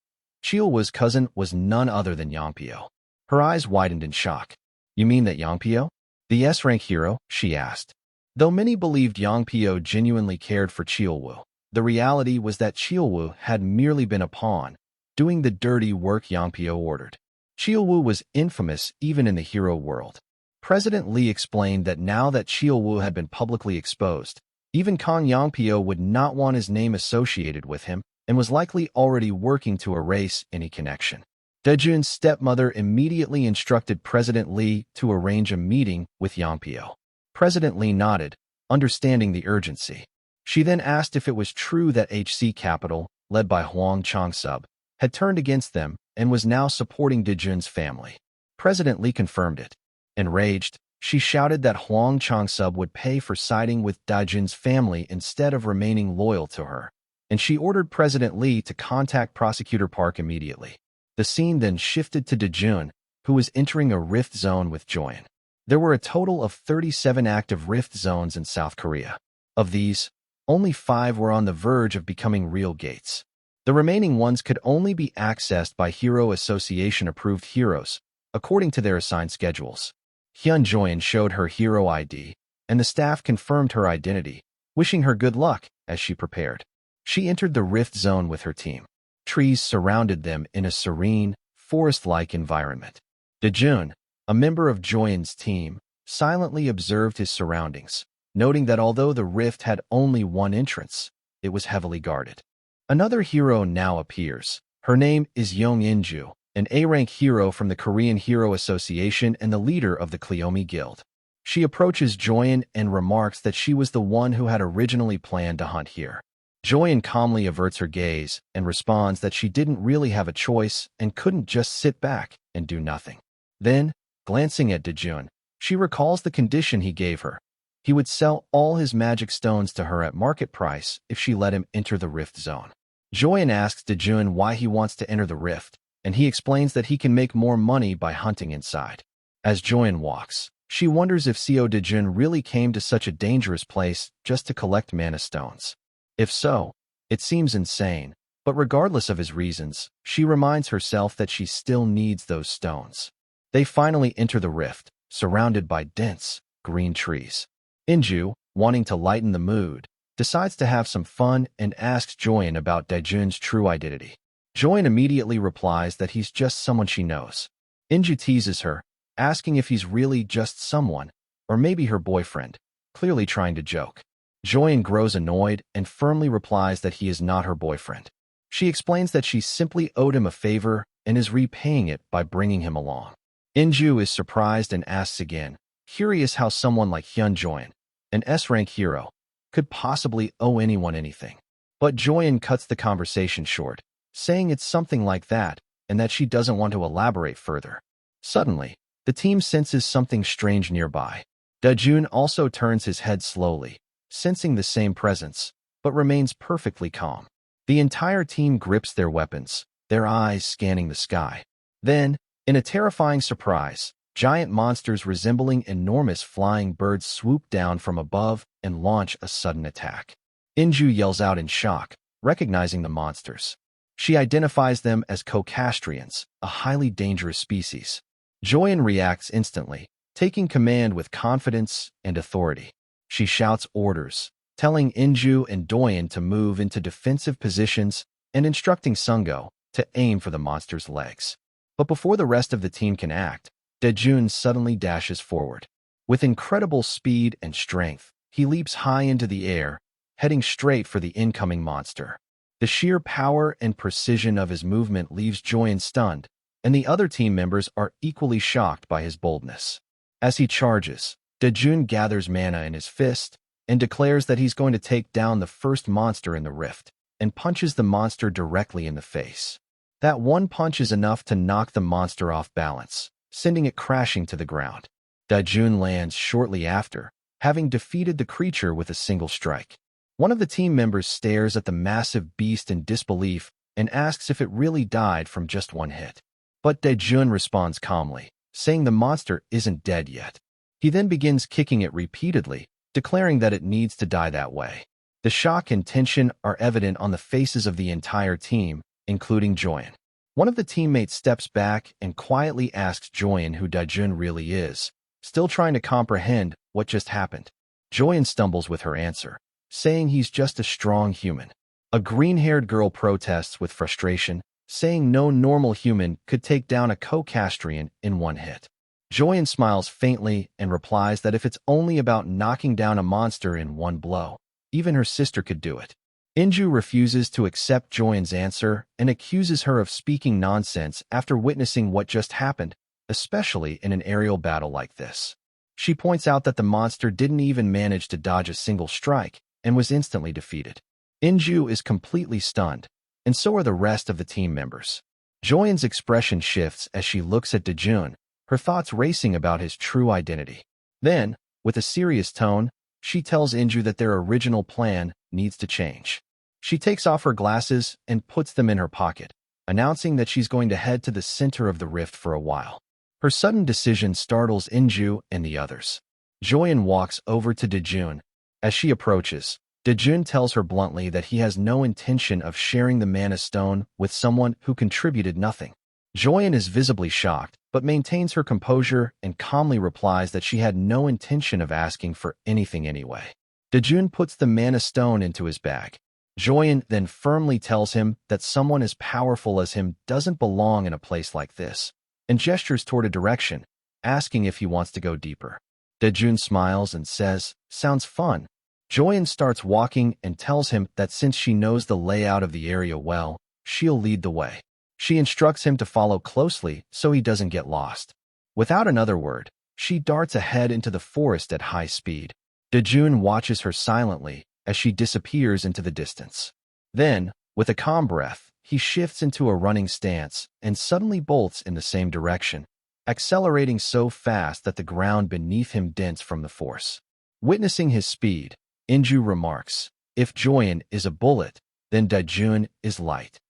Chilwa's cousin was none other than Yangpyo. Her eyes widened in shock. "You mean that Yangpyo? The S-rank hero?" she asked. Though many believed Yangpyo genuinely cared for Chilwa, the reality was that Chilwa had merely been a pawn, doing the dirty work Yangpyo ordered. Chilwa was infamous even in the hero world. President Lee explained that now that Chilwa had been publicly exposed, even Kang Yangpyo would not want his name associated with him and was likely already working to erase any connection. Dejun's stepmother immediately instructed President Lee to arrange a meeting with Yangpyo. President Lee nodded, understanding the urgency. She then asked if it was true that HC Capital, led by Huang Changsub, had turned against them and was now supporting Dejun's family. President Lee confirmed it. Enraged, she shouted that Huang Changsub would pay for siding with Dejun's family instead of remaining loyal to her, and she ordered President Lee to contact Prosecutor Park immediately. The scene then shifted to Dejun, who was entering a rift zone with Joyen. There were a total of 37 active rift zones in South Korea. Of these, only 5 were on the verge of becoming real gates. The remaining ones could only be accessed by Hero Association-approved heroes, according to their assigned schedules. Hyun Joyen showed her hero ID, and the staff confirmed her identity, wishing her good luck as she prepared. She entered the rift zone with her team. Trees surrounded them in a serene, forest-like environment. Dejun, a member of Joyen's team, silently observed his surroundings, noting that although the rift had only one entrance, it was heavily guarded. Another hero now appears. Her name is Yong Inju, an A-rank hero from the Korean Hero Association and the leader of the Cleome Guild. She approaches Joyen and remarks that she was the one who had originally planned to hunt here. Joyen calmly averts her gaze and responds that she didn't really have a choice and couldn't just sit back and do nothing. Then, glancing at Dejun, she recalls the condition he gave her. He would sell all his magic stones to her at market price if she let him enter the rift zone. Joyen asks Dejun why he wants to enter the rift, and he explains that he can make more money by hunting inside. As Joyen walks, she wonders if Seo Dejun really came to such a dangerous place just to collect mana stones. If so, it seems insane. But regardless of his reasons, she reminds herself that she still needs those stones. They finally enter the rift, surrounded by dense, green trees. Inju, wanting to lighten the mood, decides to have some fun and asks Joyin about Daejun's true identity. Joyin immediately replies that he's just someone she knows. Inju teases her, asking if he's really just someone, or maybe her boyfriend, clearly trying to joke. Joyin grows annoyed and firmly replies that he is not her boyfriend. She explains that she simply owed him a favor and is repaying it by bringing him along. Inju is surprised and asks again, curious how someone like Hyun Joyin, an S-rank hero, could possibly owe anyone anything. But Joyin cuts the conversation short, saying it's something like that and that she doesn't want to elaborate further. Suddenly, the team senses something strange nearby. Daejun also turns his head slowly, sensing the same presence, but remains perfectly calm. The entire team grips their weapons, their eyes scanning the sky. Then, in a terrifying surprise, giant monsters resembling enormous flying birds swoop down from above and launch a sudden attack. Inju yells out in shock, recognizing the monsters. She identifies them as Cocastrians, a highly dangerous species. Joyin reacts instantly, taking command with confidence and authority. She shouts orders, telling Inju and Doyen to move into defensive positions and instructing Sungo to aim for the monster's legs. But before the rest of the team can act, Daejun suddenly dashes forward. With incredible speed and strength, he leaps high into the air, heading straight for the incoming monster. The sheer power and precision of his movement leaves Joyin stunned, and the other team members are equally shocked by his boldness. As he charges, Daejun gathers mana in his fist and declares that he's going to take down the first monster in the rift, and punches the monster directly in the face. That one punch is enough to knock the monster off balance, sending it crashing to the ground. Daejun lands shortly after, having defeated the creature with a single strike. One of the team members stares at the massive beast in disbelief and asks if it really died from just one hit. But Daejun responds calmly, saying the monster isn't dead yet. He then begins kicking it repeatedly, declaring that it needs to die that way. The shock and tension are evident on the faces of the entire team, including Joyin. One of the teammates steps back and quietly asks Joyin who Daejun really is, still trying to comprehend what just happened. Joyin stumbles with her answer, saying he's just a strong human. A green-haired girl protests with frustration, saying no normal human could take down a Cocastrian in one hit. Joyin smiles faintly and replies that if it's only about knocking down a monster in one blow, even her sister could do it. Inju refuses to accept Joyin's answer and accuses her of speaking nonsense after witnessing what just happened, especially in an aerial battle like this. She points out that the monster didn't even manage to dodge a single strike and was instantly defeated. Inju is completely stunned, and so are the rest of the team members. Joyin's expression shifts as she looks at Daejun, her thoughts racing about his true identity. Then, with a serious tone, she tells Inju that their original plan needs to change. She takes off her glasses and puts them in her pocket, announcing that she's going to head to the center of the rift for a while. Her sudden decision startles Inju and the others. Joyin walks over to Daejun. As she approaches, Daejun tells her bluntly that he has no intention of sharing the mana stone with someone who contributed nothing. Joyin is visibly shocked, but maintains her composure and calmly replies that she had no intention of asking for anything anyway. Daejun puts the mana stone into his bag. Joyin then firmly tells him that someone as powerful as him doesn't belong in a place like this, and gestures toward a direction, asking if he wants to go deeper. Daejun smiles and says, "Sounds fun." Joyin starts walking and tells him that since she knows the layout of the area well, she'll lead the way. She instructs him to follow closely so he doesn't get lost. Without another word, she darts ahead into the forest at high speed. Daejun watches her silently as she disappears into the distance. Then, with a calm breath, he shifts into a running stance and suddenly bolts in the same direction, accelerating so fast that the ground beneath him dents from the force. Witnessing his speed, Inju remarks, "If Joyin is a bullet, then Daejun is light."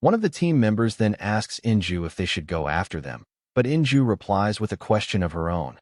One of the team members then asks Inju if they should go after them, but Inju replies with a question of her own.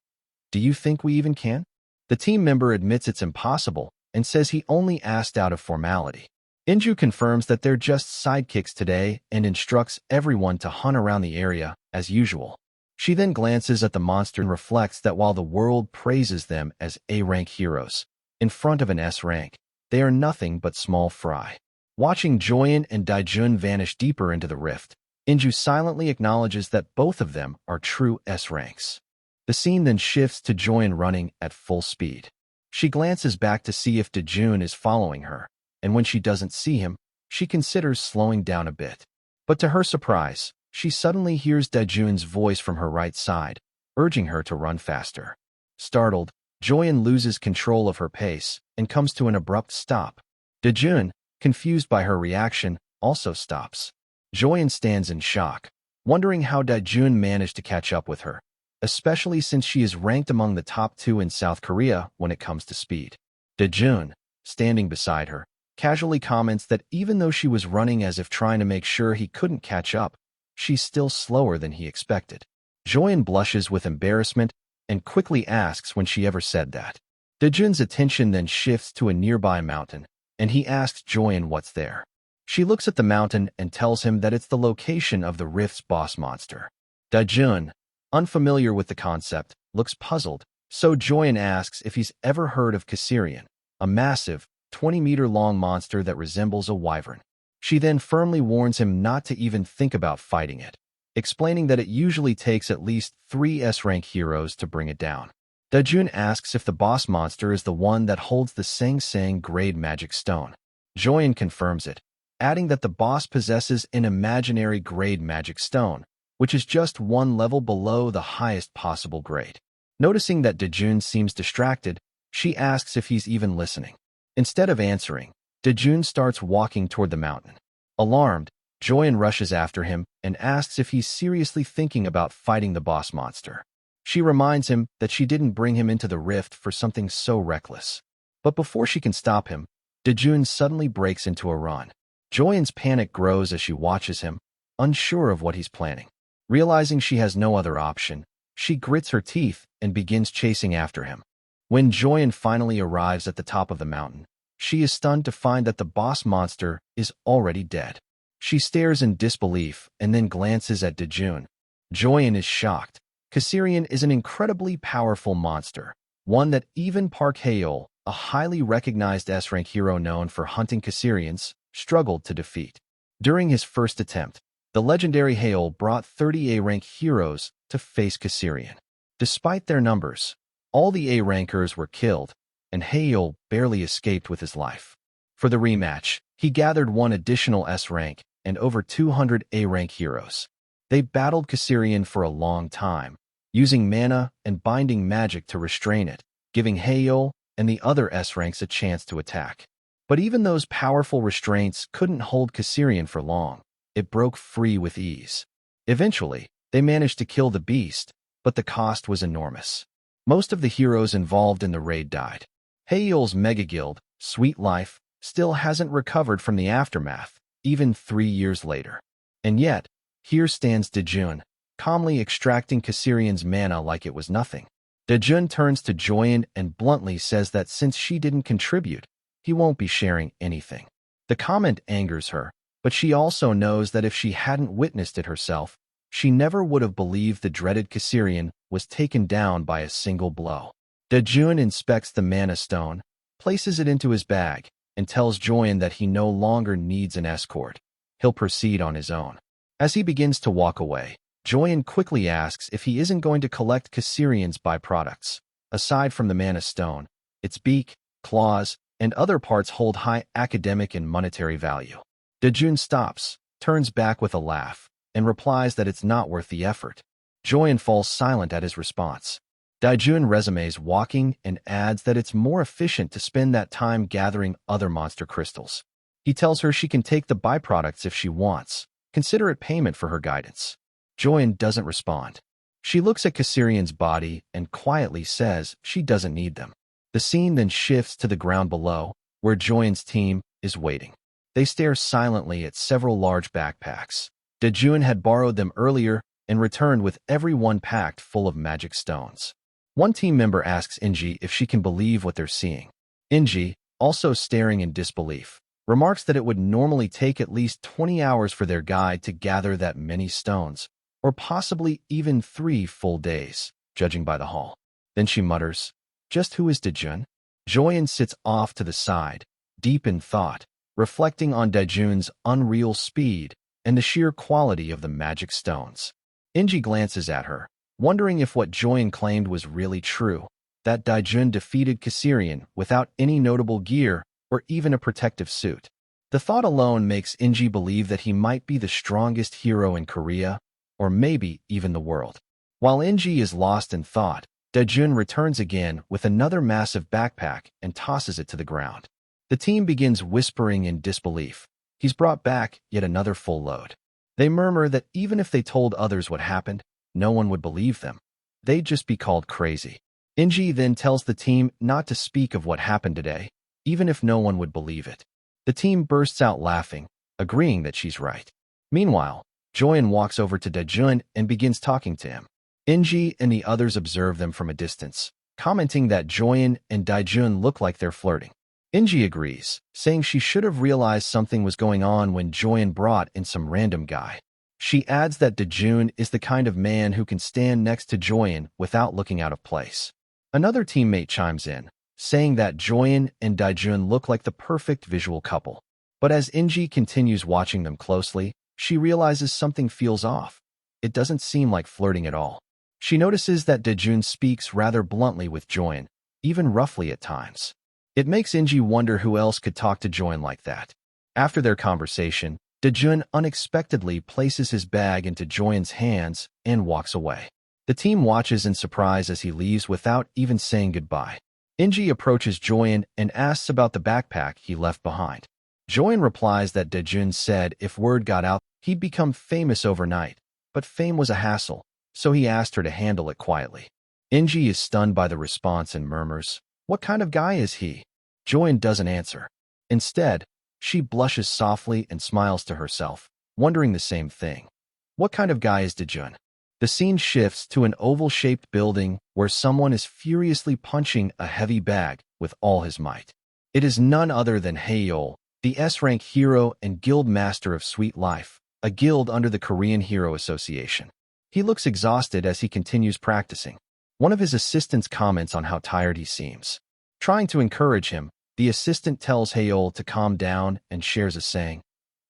"Do you think we even can?" The team member admits it's impossible, and says he only asked out of formality. Inju confirms that they're just sidekicks today and instructs everyone to hunt around the area as usual. She then glances at the monster and reflects that while the world praises them as A-rank heroes, in front of an S-rank, they are nothing but small fry. Watching Joyen and Daijun vanish deeper into the rift, Inju silently acknowledges that both of them are true S-ranks. The scene then shifts to Joyen running at full speed. She glances back to see if Daijun is following her, and when she doesn't see him, she considers slowing down a bit. But to her surprise, she suddenly hears Daijun's voice from her right side, urging her to run faster. Startled, Joyen loses control of her pace and comes to an abrupt stop. Daijun, confused by her reaction, also stops. Joyen stands in shock, wondering how Daijun managed to catch up with her, especially since she is ranked among the top 2 in South Korea when it comes to speed. Daijun, standing beside her, casually comments that even though she was running as if trying to make sure he couldn't catch up, she's still slower than he expected. Joyen blushes with embarrassment and quickly asks when she ever said that. Daijun's attention then shifts to a nearby mountain, and he asks Joyen what's there. She looks at the mountain and tells him that it's the location of the rift's boss monster. Daijun, unfamiliar with the concept, looks puzzled, so Joyen asks if he's ever heard of Kasserian, a massive, 20-meter-long monster that resembles a wyvern. She then firmly warns him not to even think about fighting it, explaining that it usually takes at least 3 S-rank heroes to bring it down. Daijun asks if the boss monster is the one that holds the Sang Sang grade magic stone. Joyen confirms it, adding that the boss possesses an imaginary grade magic stone, which is just 1 level below the highest possible grade. Noticing that Daijun seems distracted, she asks if he's even listening. Instead of answering, Daijun starts walking toward the mountain. Alarmed, Joyen rushes after him and asks if he's seriously thinking about fighting the boss monster. She reminds him that she didn't bring him into the rift for something so reckless. But before she can stop him, Daijun suddenly breaks into a run. Joyen's panic grows as she watches him, unsure of what he's planning. Realizing she has no other option, she grits her teeth and begins chasing after him. When Joyen finally arrives at the top of the mountain, she is stunned to find that the boss monster is already dead. She stares in disbelief and then glances at Daijun. Joyen is shocked. Kasserian is an incredibly powerful monster, one that even Park Haeol, a highly recognized S-rank hero known for hunting Kasserians, struggled to defeat. During his first attempt, the legendary Haeol brought 30 A-rank heroes to face Kasserian. Despite their numbers, all the A-rankers were killed, and Haeol barely escaped with his life. For the rematch, he gathered 1 additional S-rank and over 200 A-rank heroes. They battled Kasserian for a long time, using mana and binding magic to restrain it, giving Haeol and the other S-ranks a chance to attack. But even those powerful restraints couldn't hold Kasserian for long. It broke free with ease. Eventually, they managed to kill the beast, but the cost was enormous. Most of the heroes involved in the raid died. Haeol's mega guild, Sweet Life, still hasn't recovered from the aftermath, even 3 years later. And yet, here stands Daijun, calmly extracting Kasserian's mana like it was nothing. Daijun turns to Joyen and bluntly says that since she didn't contribute, he won't be sharing anything. The comment angers her, but she also knows that if she hadn't witnessed it herself, she never would have believed the dreaded Kasserian was taken down by a single blow. Daijun inspects the mana stone, places it into his bag, and tells Joyen that he no longer needs an escort. He'll proceed on his own. As he begins to walk away, Joyen quickly asks if he isn't going to collect Kasserian's byproducts. Aside from the mana stone, its beak, claws, and other parts hold high academic and monetary value. Daijun stops, turns back with a laugh, and replies that it's not worth the effort. Joyen falls silent at his response. Daijun resumes walking and adds that it's more efficient to spend that time gathering other monster crystals. He tells her she can take the byproducts if she wants, consider it payment for her guidance. Joyen doesn't respond. She looks at Kasserian's body and quietly says she doesn't need them. The scene then shifts to the ground below, where Joyen's team is waiting. They stare silently at several large backpacks. Daijun had borrowed them earlier and returned with every one packed full of magic stones. One team member asks Inji if she can believe what they're seeing. Inji, also staring in disbelief, remarks that it would normally take at least 20 hours for their guide to gather that many stones, or possibly even 3 full days, judging by the haul. Then she mutters, "Just who is Dejun?" Joyen sits off to the side, deep in thought, reflecting on Dejun's unreal speed and the sheer quality of the magic stones. Inji glances at her, wondering if what Joyen claimed was really true, that Dejun defeated Kassirian without any notable gear or even a protective suit. The thought alone makes Inji believe that he might be the strongest hero in Korea, or maybe even the world. While Inji is lost in thought, Dejun returns again with another massive backpack and tosses it to the ground. The team begins whispering in disbelief. He's brought back yet another full load. They murmur that even if they told others what happened, no one would believe them. They'd just be called crazy. Inji then tells the team not to speak of what happened today, even if no one would believe it. The team bursts out laughing, agreeing that she's right. Meanwhile, Joyen walks over to Dejun and begins talking to him. Inji and the others observe them from a distance, commenting that Joyen and Dejun look like they're flirting. Inji agrees, saying she should have realized something was going on when Joyen brought in some random guy. She adds that Dejun is the kind of man who can stand next to Joyen without looking out of place. Another teammate chimes in, saying that Joyen and Dejun look like the perfect visual couple. But as Inji continues watching them closely, she realizes something feels off. It doesn't seem like flirting at all. She notices that Dejun speaks rather bluntly with Joyen, even roughly at times. It makes Inji wonder who else could talk to Joyen like that. After their conversation, Dejun unexpectedly places his bag into Joyen's hands and walks away. The team watches in surprise as he leaves without even saying goodbye. Inji approaches Joyen and asks about the backpack he left behind. Joyen replies that Dejun said if word got out, he'd become famous overnight, but fame was a hassle, so he asked her to handle it quietly. Inji is stunned by the response and murmurs, "What kind of guy is he?" Joyen doesn't answer. Instead, she blushes softly and smiles to herself, wondering the same thing. What kind of guy is Dejun? The scene shifts to an oval-shaped building where someone is furiously punching a heavy bag with all his might. It is none other than Haeol, the S-rank hero and guild master of Sweet Life, a guild under the Korean Hero Association. He looks exhausted as he continues practicing. One of his assistants comments on how tired he seems. Trying to encourage him, the assistant tells Haeol to calm down and shares a saying,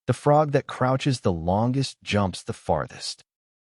"The frog that crouches the longest jumps the farthest."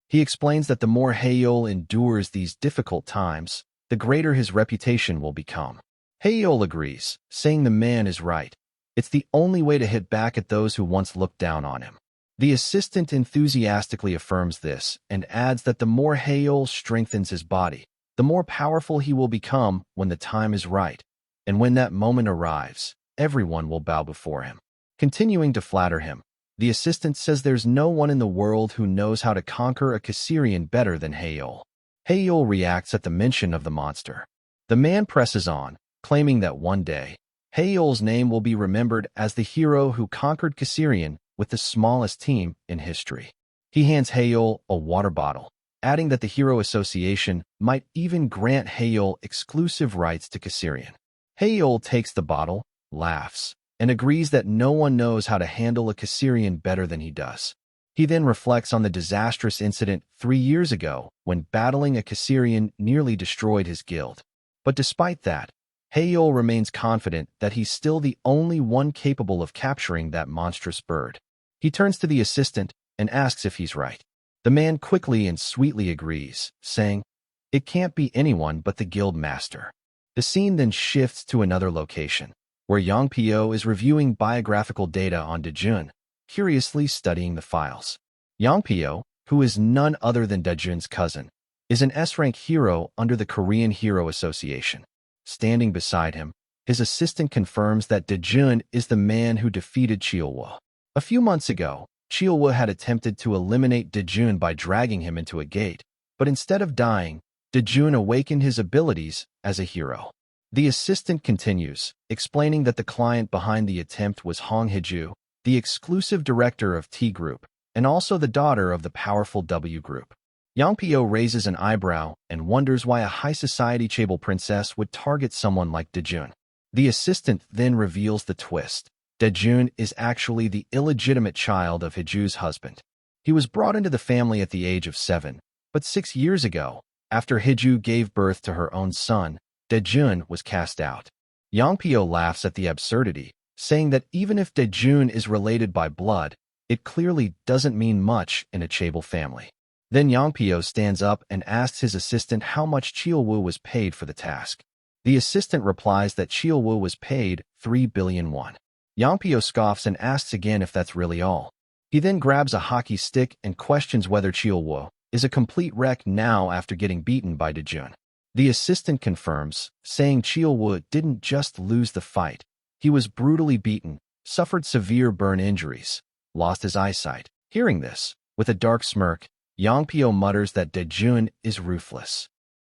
He explains that the more Haeol endures these difficult times, the greater his reputation will become. Haeol agrees, saying the man is right. It's the only way to hit back at those who once looked down on him. The assistant enthusiastically affirms this and adds that the more Haeol strengthens his body, the more powerful he will become when the time is right. And when that moment arrives, everyone will bow before him. Continuing to flatter him, the assistant says there's no one in the world who knows how to conquer a Kassirian better than Haeol. Haeol reacts at the mention of the monster. The man presses on, claiming that one day, Haeol's name will be remembered as the hero who conquered Kassirian with the smallest team in history. He hands Haeol a water bottle, adding that the Hero Association might even grant Haeol exclusive rights to Kassirian. Haeol takes the bottle, laughs, and agrees that no one knows how to handle a Kassirian better than he does. He then reflects on the disastrous incident 3 years ago when battling a Kassirian nearly destroyed his guild. But despite that, Haeol remains confident that he's still the only one capable of capturing that monstrous bird. He turns to the assistant and asks if he's right. The man quickly and sweetly agrees, saying, "It can't be anyone but the guild master." The scene then shifts to another location, where Yongpyo is reviewing biographical data on Dejun, curiously studying the files. Yongpyo, who is none other than Dejun's cousin, is an S-rank hero under the Korean Hero Association. Standing beside him, his assistant confirms that Dejun is the man who defeated Cheolwoo. A few months ago, Cheolwoo had attempted to eliminate Dejun by dragging him into a gate, but instead of dying, Dejun awakened his abilities as a hero. The assistant continues, explaining that the client behind the attempt was Hong Hiju, the exclusive director of T Group, and also the daughter of the powerful W Group. Yongpyo raises an eyebrow and wonders why a high-society Chaebol princess would target someone like Dejun. The assistant then reveals the twist. Daejun is actually the illegitimate child of Hiju's husband. He was brought into the family at the age of 7, but 6 years ago, after Hiju gave birth to her own son, Daejun was cast out. Yongpyo laughs at the absurdity, saying that even if Daejun is related by blood, it clearly doesn't mean much in a chaebol family. Then Yongpyo stands up and asks his assistant how much Cheolwoo was paid for the task. The assistant replies that Cheolwoo was paid 3 billion won. Yongpyo scoffs and asks again if that's really all. He then grabs a hockey stick and questions whether Cheolwoo is a complete wreck now after getting beaten by Daejun. The assistant confirms, saying Cheolwoo didn't just lose the fight. He was brutally beaten, suffered severe burn injuries, lost his eyesight. Hearing this, with a dark smirk, Yongpyo mutters that Daejun is ruthless.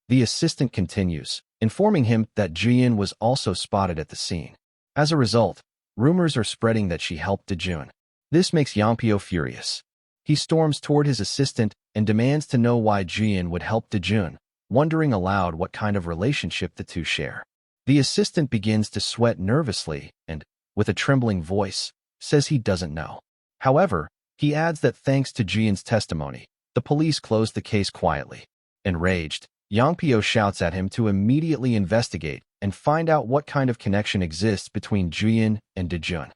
The assistant continues, informing him that Jian was also spotted at the scene. As a result, rumors are spreading that she helped Daejun. This makes Yongpyo furious. He storms toward his assistant and demands to know why Jian would help Daejun, wondering aloud what kind of relationship the two share. The assistant begins to sweat nervously and, with a trembling voice, says he doesn't know. However, he adds that thanks to Jian's testimony, the police closed the case quietly. Enraged, Yongpyo shouts at him to immediately investigate and find out what kind of connection exists between Jian and Daejun.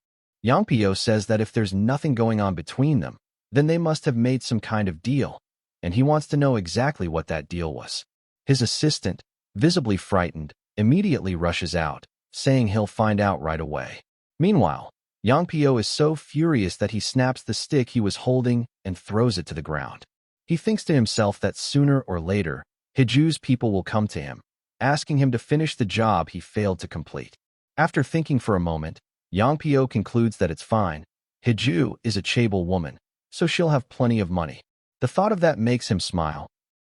Yongpyo says that if there's nothing going on between them, then they must have made some kind of deal, and he wants to know exactly what that deal was. His assistant, visibly frightened, immediately rushes out, saying he'll find out right away. Meanwhile, Yongpyo is so furious that he snaps the stick he was holding and throws it to the ground. He thinks to himself that sooner or later, Hiju's people will come to him, asking him to finish the job he failed to complete. After thinking for a moment, Yongpyo concludes that it's fine. Hiju is a chaebol woman, so she'll have plenty of money. The thought of that makes him smile.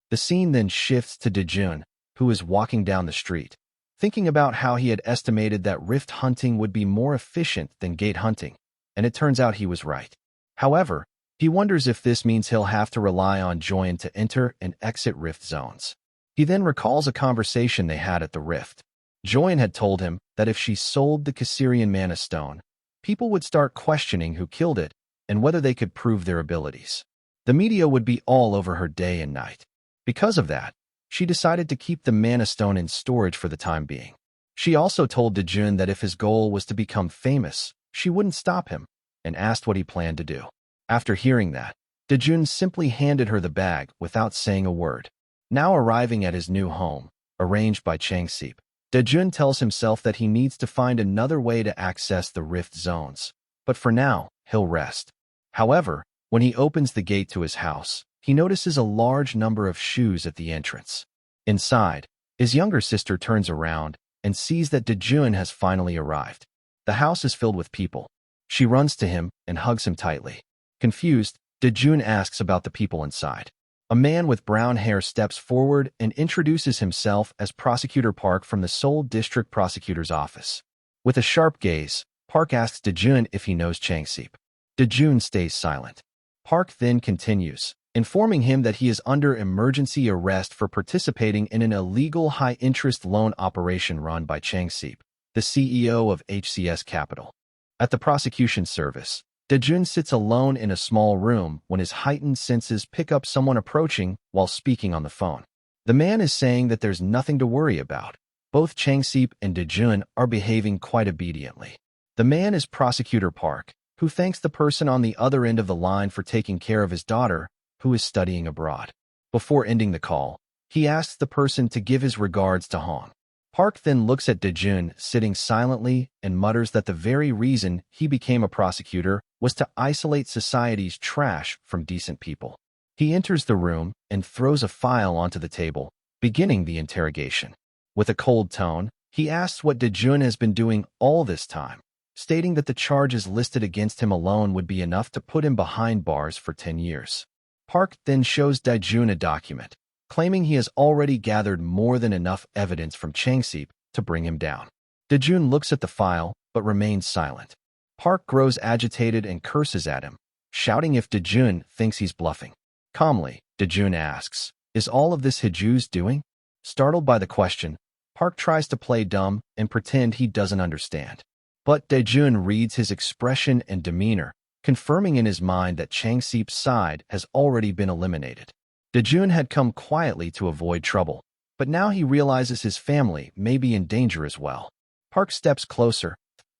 The scene then shifts to Daejun, who is walking down the street, thinking about how he had estimated that rift hunting would be more efficient than gate hunting, and it turns out he was right. However, he wonders if this means he'll have to rely on Join to enter and exit rift zones. He then recalls a conversation they had at the rift. Join had told him that if she sold the Caesarian mana stone, people would start questioning who killed it and whether they could prove their abilities. The media would be all over her day and night. Because of that, she decided to keep the mana stone in storage for the time being. She also told Daejun that if his goal was to become famous, she wouldn't stop him, and asked what he planned to do. After hearing that, Daejun simply handed her the bag without saying a word. Now arriving at his new home, arranged by Changsip, Daejun tells himself that he needs to find another way to access the rift zones, but for now, he'll rest. However, when he opens the gate to his house, he notices a large number of shoes at the entrance. Inside, his younger sister turns around and sees that Daejun has finally arrived. The house is filled with people. She runs to him and hugs him tightly. Confused, Daejun asks about the people inside. A man with brown hair steps forward and introduces himself as Prosecutor Park from the Seoul District Prosecutor's Office. With a sharp gaze, Park asks Daejun if he knows Changsip. Daejun stays silent. Park then continues, informing him that he is under emergency arrest for participating in an illegal high-interest loan operation run by Changsip, the CEO of HCS Capital. At the prosecution service, Daejun sits alone in a small room when his heightened senses pick up someone approaching while speaking on the phone. The man is saying that there's nothing to worry about. Both Changsip and Daejun are behaving quite obediently. The man is Prosecutor Park, who thanks the person on the other end of the line for taking care of his daughter, who is studying abroad. Before ending the call, he asks the person to give his regards to Hong. Park then looks at Daejun sitting silently and mutters that the very reason he became a prosecutor was to isolate society's trash from decent people. He enters the room and throws a file onto the table, beginning the interrogation. With a cold tone, he asks what Daejun has been doing all this time, stating that the charges listed against him alone would be enough to put him behind bars for 10 years. Park then shows Daejun a document, claiming he has already gathered more than enough evidence from Changsip to bring him down. Daejun looks at the file, but remains silent. Park grows agitated and curses at him, shouting if Daejun thinks he's bluffing. Calmly, Daejun asks, "Is all of this Hiju's doing?" Startled by the question, Park tries to play dumb and pretend he doesn't understand. But Daejun reads his expression and demeanor, confirming in his mind that Changseep's side has already been eliminated. Daejun had come quietly to avoid trouble, but now he realizes his family may be in danger as well. Park steps closer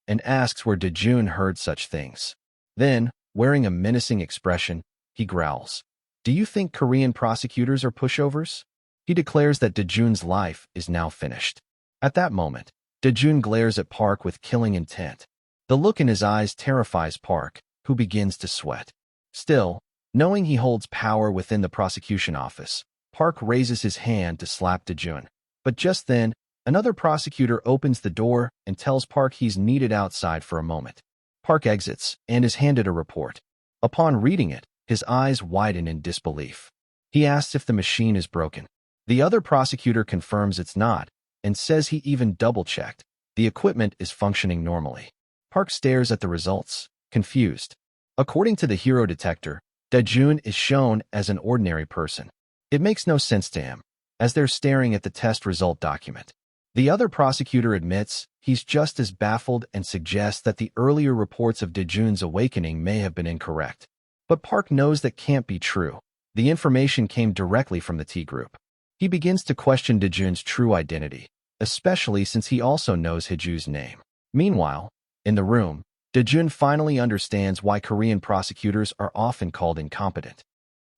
and asks where Daejun heard such things. Then, wearing a menacing expression, he growls, "Do you think Korean prosecutors are pushovers?" He declares that Daejun's life is now finished. At that moment, Daejun glares at Park with killing intent. The look in his eyes terrifies Park, who begins to sweat. Still, knowing he holds power within the prosecution office, Park raises his hand to slap Daejun. But just then, another prosecutor opens the door and tells Park he's needed outside for a moment. Park exits and is handed a report. Upon reading it, his eyes widen in disbelief. He asks if the machine is broken. The other prosecutor confirms it's not, and says he even double-checked. The equipment is functioning normally. Park stares at the results, confused. According to the hero detector, Daejun is shown as an ordinary person. It makes no sense to him, as they're staring at the test result document. The other prosecutor admits he's just as baffled and suggests that the earlier reports of Daejun's awakening may have been incorrect. But Park knows that can't be true. The information came directly from the T group. He begins to question Daejun's true identity, especially since he also knows Hiju's name. Meanwhile, in the room, Daejun finally understands why Korean prosecutors are often called incompetent.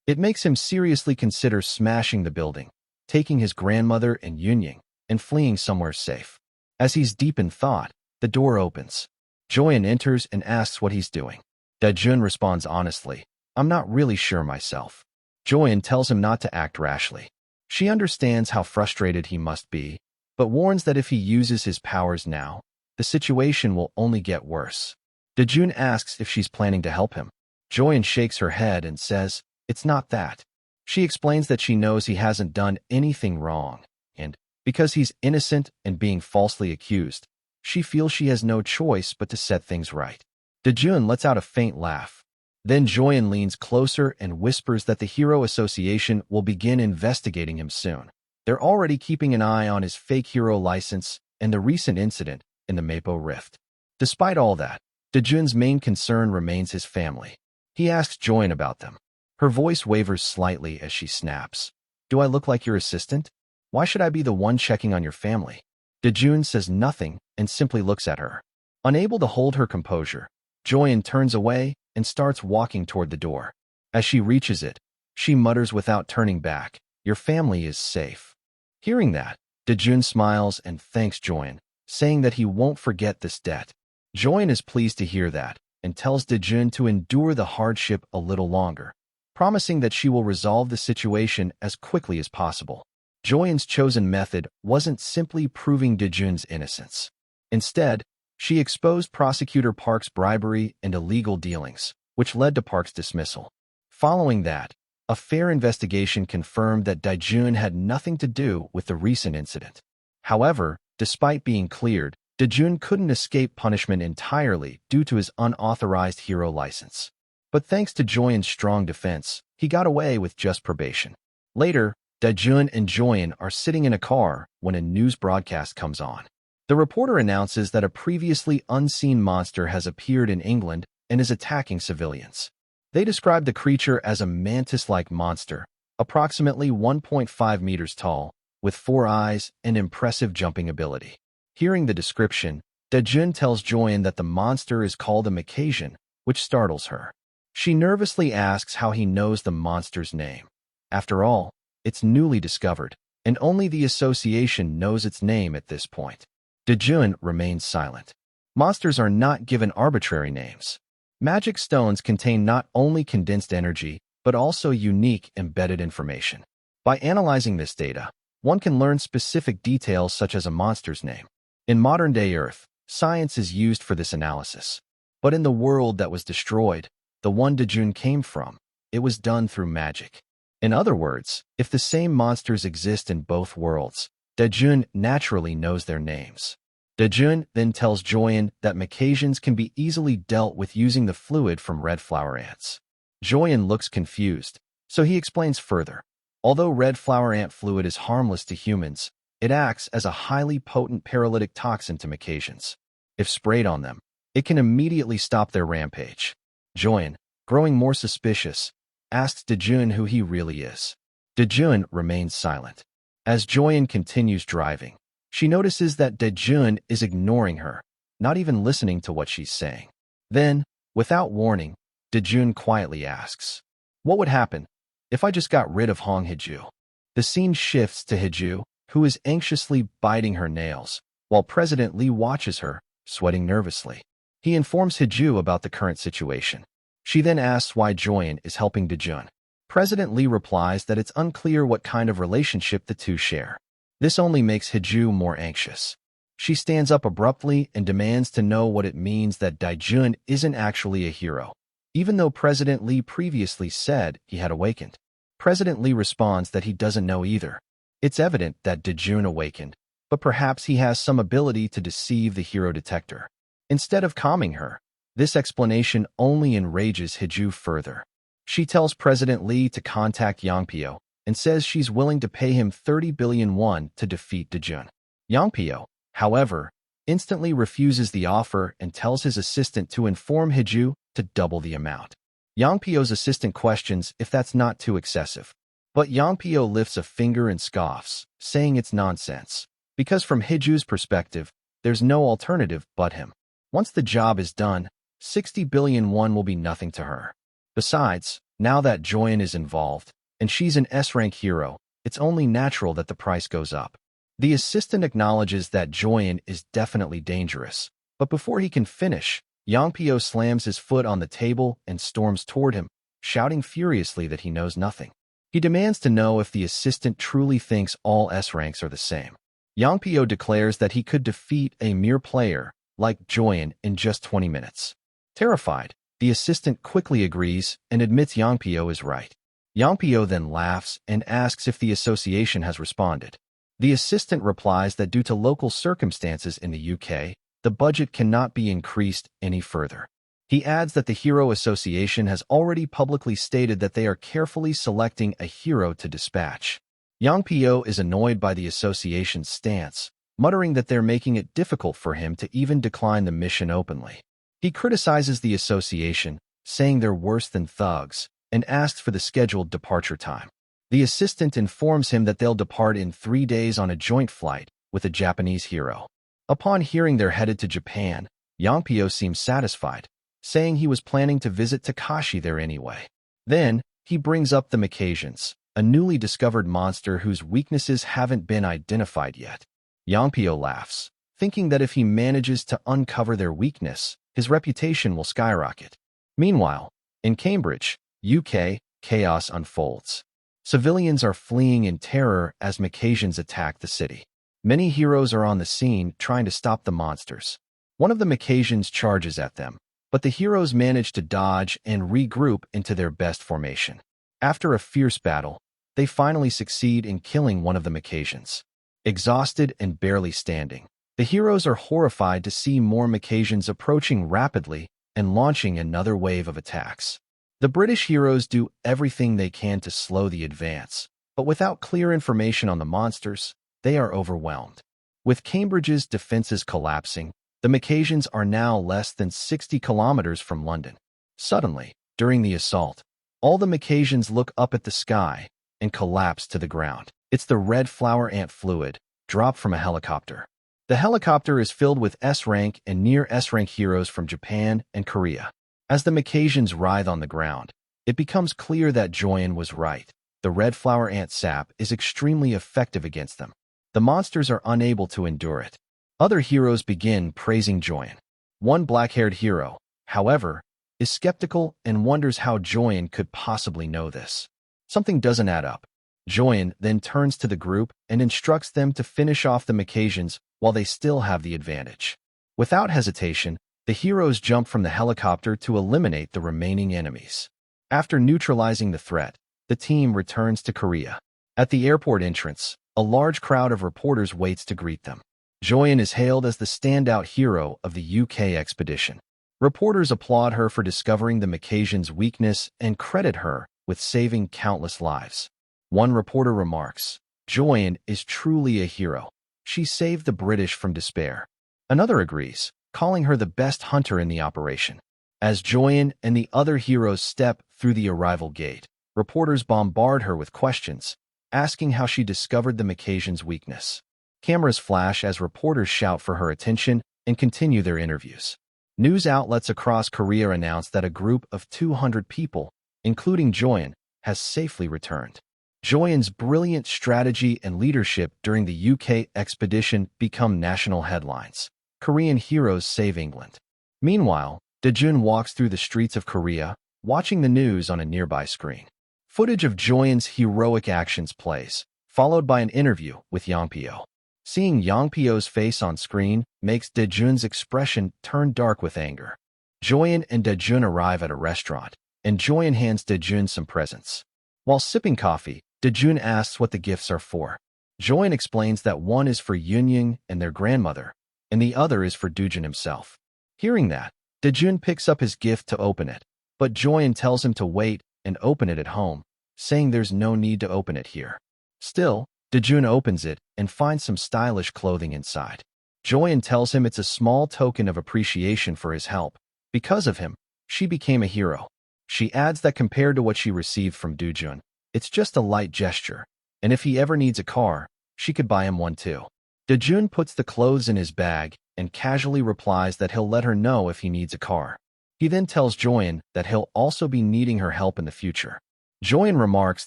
It makes him seriously consider smashing the building, taking his grandmother and Yunying, and fleeing somewhere safe. As he's deep in thought, the door opens. Joyeon enters and asks what he's doing. Daejun responds honestly, "I'm not really sure myself." Joyeon tells him not to act rashly. She understands how frustrated he must be, but warns that if he uses his powers now, the situation will only get worse. Daejun asks if she's planning to help him. Joyeon shakes her head and says, "It's not that." She explains that she knows he hasn't done anything wrong, and, because he's innocent and being falsely accused, she feels she has no choice but to set things right. Daejun lets out a faint laugh. Then Joyeon leans closer and whispers that the Hero Association will begin investigating him soon. They're already keeping an eye on his fake hero license and the recent incident in the Mapo Rift. Despite all that, Daejun's main concern remains his family. He asks Joyeon about them. Her voice wavers slightly as she snaps, "Do I look like your assistant? Why should I be the one checking on your family?" Daejun says nothing and simply looks at her. Unable to hold her composure, Joyeon turns away and starts walking toward the door. As she reaches it, she mutters without turning back, "Your family is safe." Hearing that, Daejun smiles and thanks Joyeon, saying that he won't forget this debt. Joyeon is pleased to hear that and tells Daejun to endure the hardship a little longer, promising that she will resolve the situation as quickly as possible. Joyeon's chosen method wasn't simply proving Daejun's innocence. Instead, she exposed Prosecutor Park's bribery and illegal dealings, which led to Park's dismissal. Following that, a fair investigation confirmed that Daejun had nothing to do with the recent incident. However, despite being cleared, Daejun couldn't escape punishment entirely due to his unauthorized hero license. But thanks to Joyeon's strong defense, he got away with just probation. Later, Daejun and Joyeon are sitting in a car when a news broadcast comes on. The reporter announces that a previously unseen monster has appeared in England and is attacking civilians. They describe the creature as a mantis-like monster, approximately 1.5 meters tall, with 4 eyes and impressive jumping ability. Hearing the description, Daejun tells Joyeon that the monster is called a Macassian, which startles her. She nervously asks how he knows the monster's name. After all, it's newly discovered, and only the association knows its name at this point. Daejun remains silent. Monsters are not given arbitrary names. Magic stones contain not only condensed energy, but also unique embedded information. By analyzing this data, one can learn specific details such as a monster's name. In modern-day Earth, science is used for this analysis. But in the world that was destroyed, the one Daejun came from, it was done through magic. In other words, if the same monsters exist in both worlds, Daejun naturally knows their names. Daejun then tells Joyeon that Macassians can be easily dealt with using the fluid from red flower ants. Joyeon looks confused, so he explains further. Although red flower ant fluid is harmless to humans, It acts as a highly potent paralytic toxin to Makazians. If sprayed on them, it can immediately stop their rampage. Joyen, growing more suspicious, asks Dejun who he really is. Dejun remains silent. As Joyen continues driving, she notices that Dejun is ignoring her, not even listening to what she's saying. Then, without warning, Dejun quietly asks, "What would happen if I just got rid of Hong Hiju?" The scene shifts to Hiju, who is anxiously biting her nails, while President Lee watches her, sweating nervously. He informs Hiju about the current situation. She then asks why Joyen is helping Dejun. President Lee replies that it's unclear what kind of relationship the two share. This only makes Hiju more anxious. She stands up abruptly and demands to know what it means that Dejun isn't actually a hero, even though President Lee previously said he had awakened. President Lee responds that he doesn't know either. It's evident that Dejun awakened, but perhaps he has some ability to deceive the hero detector. Instead of calming her, this explanation only enrages Hiju further. She tells President Lee to contact Yangpyo and says she's willing to pay him 30 billion won to defeat Dejun. Yangpyo, however, instantly refuses the offer and tells his assistant to inform Hiju to double the amount. Yangpyo's assistant questions if that's not too excessive, but Yangpyo lifts a finger and scoffs, saying it's nonsense, because from Hiju's perspective, there's no alternative but him. Once the job is done, 60 billion won will be nothing to her. Besides, now that Joyen is involved, and she's an S-rank hero, it's only natural that the price goes up. The assistant acknowledges that Joyen is definitely dangerous, but before he can finish, Yangpyo slams his foot on the table and storms toward him, shouting furiously that he knows nothing. He demands to know if the assistant truly thinks all S-ranks are the same. Yangpyo declares that he could defeat a mere player like Joyen in just 20 minutes. Terrified, the assistant quickly agrees and admits Yangpyo is right. Yangpyo then laughs and asks if the association has responded. The assistant replies that due to local circumstances in the UK, the budget cannot be increased any further. He adds that the Hero Association has already publicly stated that they are carefully selecting a hero to dispatch. Yangpyo is annoyed by the association's stance, muttering that they're making it difficult for him to even decline the mission openly. He criticizes the association, saying they're worse than thugs, and asks for the scheduled departure time. The assistant informs him that they'll depart in 3 days on a joint flight with a Japanese hero. Upon hearing they're headed to Japan, Yangpyo seems satisfied, saying he was planning to visit Takashi there anyway. Then, he brings up the Makazians, a newly discovered monster whose weaknesses haven't been identified yet. Yangpyo laughs, thinking that if he manages to uncover their weakness, his reputation will skyrocket. Meanwhile, in Cambridge, UK, chaos unfolds. Civilians are fleeing in terror as Makazians attack the city. Many heroes are on the scene trying to stop the monsters. One of the Makazians charges at them, but the heroes manage to dodge and regroup into their best formation. After a fierce battle, they finally succeed in killing one of the Makazians. Exhausted and barely standing, the heroes are horrified to see more Makazians approaching rapidly and launching another wave of attacks. The British heroes do everything they can to slow the advance, but without clear information on the monsters, they are overwhelmed. With Cambridge's defenses collapsing, the Makazians are now less than 60 kilometers from London. Suddenly, during the assault, all the Makazians look up at the sky and collapse to the ground. It's the red flower ant fluid, dropped from a helicopter. The helicopter is filled with S-rank and near S-rank heroes from Japan and Korea. As the Makazians writhe on the ground, it becomes clear that Joyen was right. The red flower ant sap is extremely effective against them. The monsters are unable to endure it. Other heroes begin praising Joyen. One black-haired hero, however, is skeptical and wonders how Joyen could possibly know this. Something doesn't add up. Joyen then turns to the group and instructs them to finish off the Makazians while they still have the advantage. Without hesitation, the heroes jump from the helicopter to eliminate the remaining enemies. After neutralizing the threat, the team returns to Korea. At the airport entrance, a large crowd of reporters waits to greet them. Joyen is hailed as the standout hero of the UK expedition. Reporters applaud her for discovering the Makazians' weakness and credit her with saving countless lives. One reporter remarks, "Joyen is truly a hero. She saved the British from despair. Another agrees, calling her the best hunter in the operation. As Joyen and the other heroes step through the arrival gate, reporters bombard her with questions, asking how she discovered the Macasion's weakness. Cameras flash as reporters shout for her attention and continue their interviews. News outlets across Korea announce that a group of 200 people, including Joyen, has safely returned. Joyen's brilliant strategy and leadership during the UK expedition become national headlines. Korean heroes save England. Meanwhile, Daejun walks through the streets of Korea, watching the news on a nearby screen. Footage of Joyen's heroic actions plays, followed by an interview with Yongpyo. Seeing Yongpyo's face on screen makes Daejun's expression turn dark with anger. Joyen and Daejun arrive at a restaurant, and Joyen hands Daejun some presents. While sipping coffee, Daejun asks what the gifts are for. Joyen explains that one is for Yunying and their grandmother, and the other is for Daejun himself. Hearing that, Daejun picks up his gift to open it, but Joyen tells him to wait and open it at home, saying there's no need to open it here. Still, Daejun opens it and finds some stylish clothing inside. Joyen tells him it's a small token of appreciation for his help. Because of him, she became a hero. She adds that compared to what she received from Daejun, it's just a light gesture, and if he ever needs a car, she could buy him one too. Daejun puts the clothes in his bag and casually replies that he'll let her know if he needs a car. He then tells Joyen that he'll also be needing her help in the future. Joyen remarks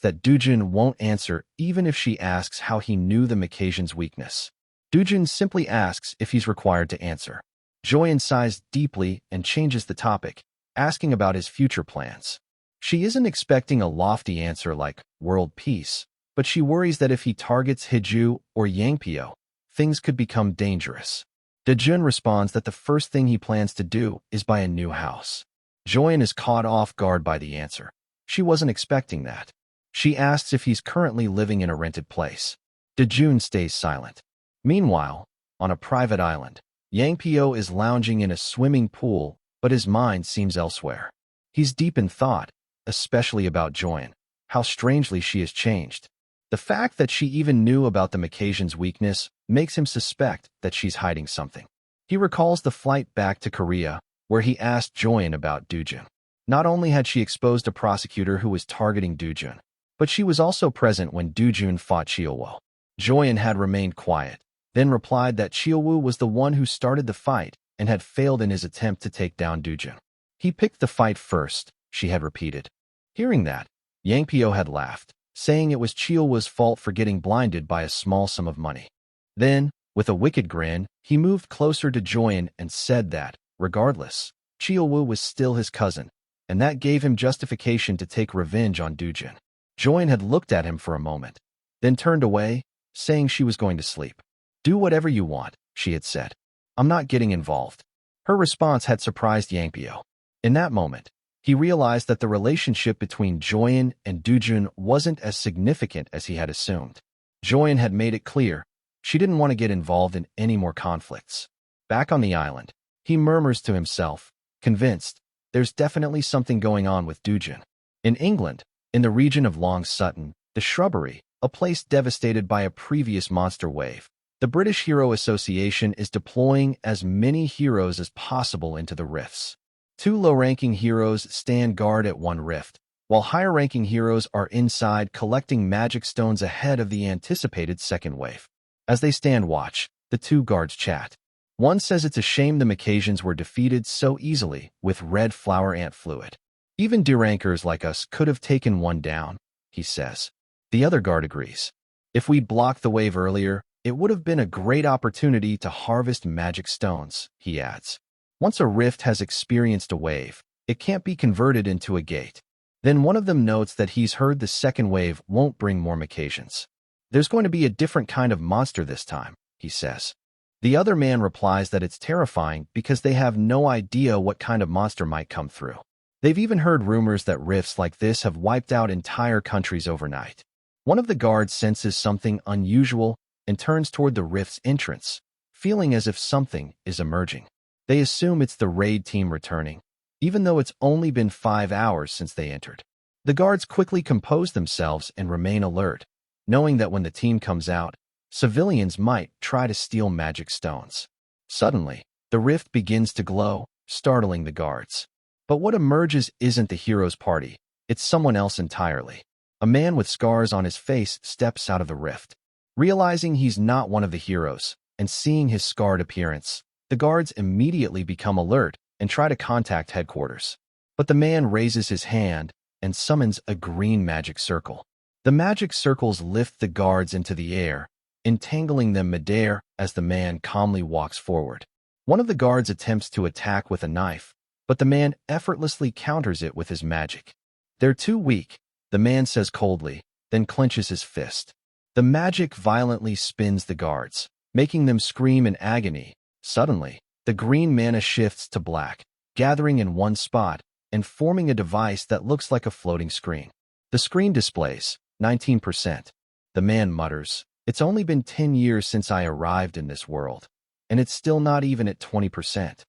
that Daejun won't answer even if she asks how he knew the Macasion's weakness. Daejun simply asks if he's required to answer. Joyen sighs deeply and changes the topic, asking about his future plans. She isn't expecting a lofty answer like world peace, but she worries that if he targets Hiju or Yangpyo, things could become dangerous. Daejun responds that the first thing he plans to do is buy a new house. Joyen is caught off guard by the answer. She wasn't expecting that. She asks if he's currently living in a rented place. Daejun stays silent. Meanwhile, on a private island, Yangpyo is lounging in a swimming pool, but his mind seems elsewhere. He's deep in thought, especially about Joyen, how strangely she has changed. The fact that she even knew about the Macasion's weakness makes him suspect that she's hiding something. He recalls the flight back to Korea, where he asked Joyen about Daejun. Not only had she exposed a prosecutor who was targeting Daejun, but she was also present when Daejun fought Cheolwoo. Joyen had remained quiet, then replied that Cheolwoo was the one who started the fight and had failed in his attempt to take down Daejun. He picked the fight first, she had repeated. Hearing that, Yangpyo had laughed, saying it was Cheolwoo's fault for getting blinded by a small sum of money. Then, with a wicked grin, he moved closer to Joyen and said that, regardless, Cheolwoo was still his cousin, and that gave him justification to take revenge on Daejun. Joyen had looked at him for a moment, then turned away, saying she was going to sleep. Do whatever you want, she had said. I'm not getting involved. Her response had surprised Yangpyo. In that moment, he realized that the relationship between Joyen and Daejun wasn't as significant as he had assumed. Joyen had made it clear she didn't want to get involved in any more conflicts. Back on the island, he murmurs to himself, convinced there's definitely something going on with Daejun. In England, in the region of Long Sutton, the shrubbery, a place devastated by a previous monster wave, the British Hero Association is deploying as many heroes as possible into the rifts. 2 low-ranking heroes stand guard at one rift, while higher-ranking heroes are inside collecting magic stones ahead of the anticipated second wave. As they stand watch, the 2 guards chat. One says it's a shame the Macasions were defeated so easily with red flower ant fluid. Even D-rankers like us could have taken one down, he says. The other guard agrees. If we'd blocked the wave earlier, it would have been a great opportunity to harvest magic stones, he adds. Once a rift has experienced a wave, it can't be converted into a gate. Then one of them notes that he's heard the second wave won't bring more Macasions. There's going to be a different kind of monster this time, he says. The other man replies that it's terrifying because they have no idea what kind of monster might come through. They've even heard rumors that rifts like this have wiped out entire countries overnight. One of the guards senses something unusual and turns toward the rift's entrance, feeling as if something is emerging. They assume it's the raid team returning, even though it's only been 5 hours since they entered. The guards quickly compose themselves and remain alert, knowing that when the team comes out, civilians might try to steal magic stones. Suddenly, the rift begins to glow, startling the guards. But what emerges isn't the hero's party, it's someone else entirely. A man with scars on his face steps out of the rift. Realizing he's not one of the heroes, and seeing his scarred appearance, the guards immediately become alert and try to contact headquarters. But the man raises his hand and summons a green magic circle. The magic circles lift the guards into the air, entangling them midair as the man calmly walks forward. One of the guards attempts to attack with a knife, but the man effortlessly counters it with his magic. "They're too weak," the man says coldly, then clenches his fist. The magic violently spins the guards, making them scream in agony. Suddenly, the green mana shifts to black, gathering in one spot and forming a device that looks like a floating screen. The screen displays 19%. The man mutters, "It's only been 10 years since I arrived in this world, and it's still not even at 20%.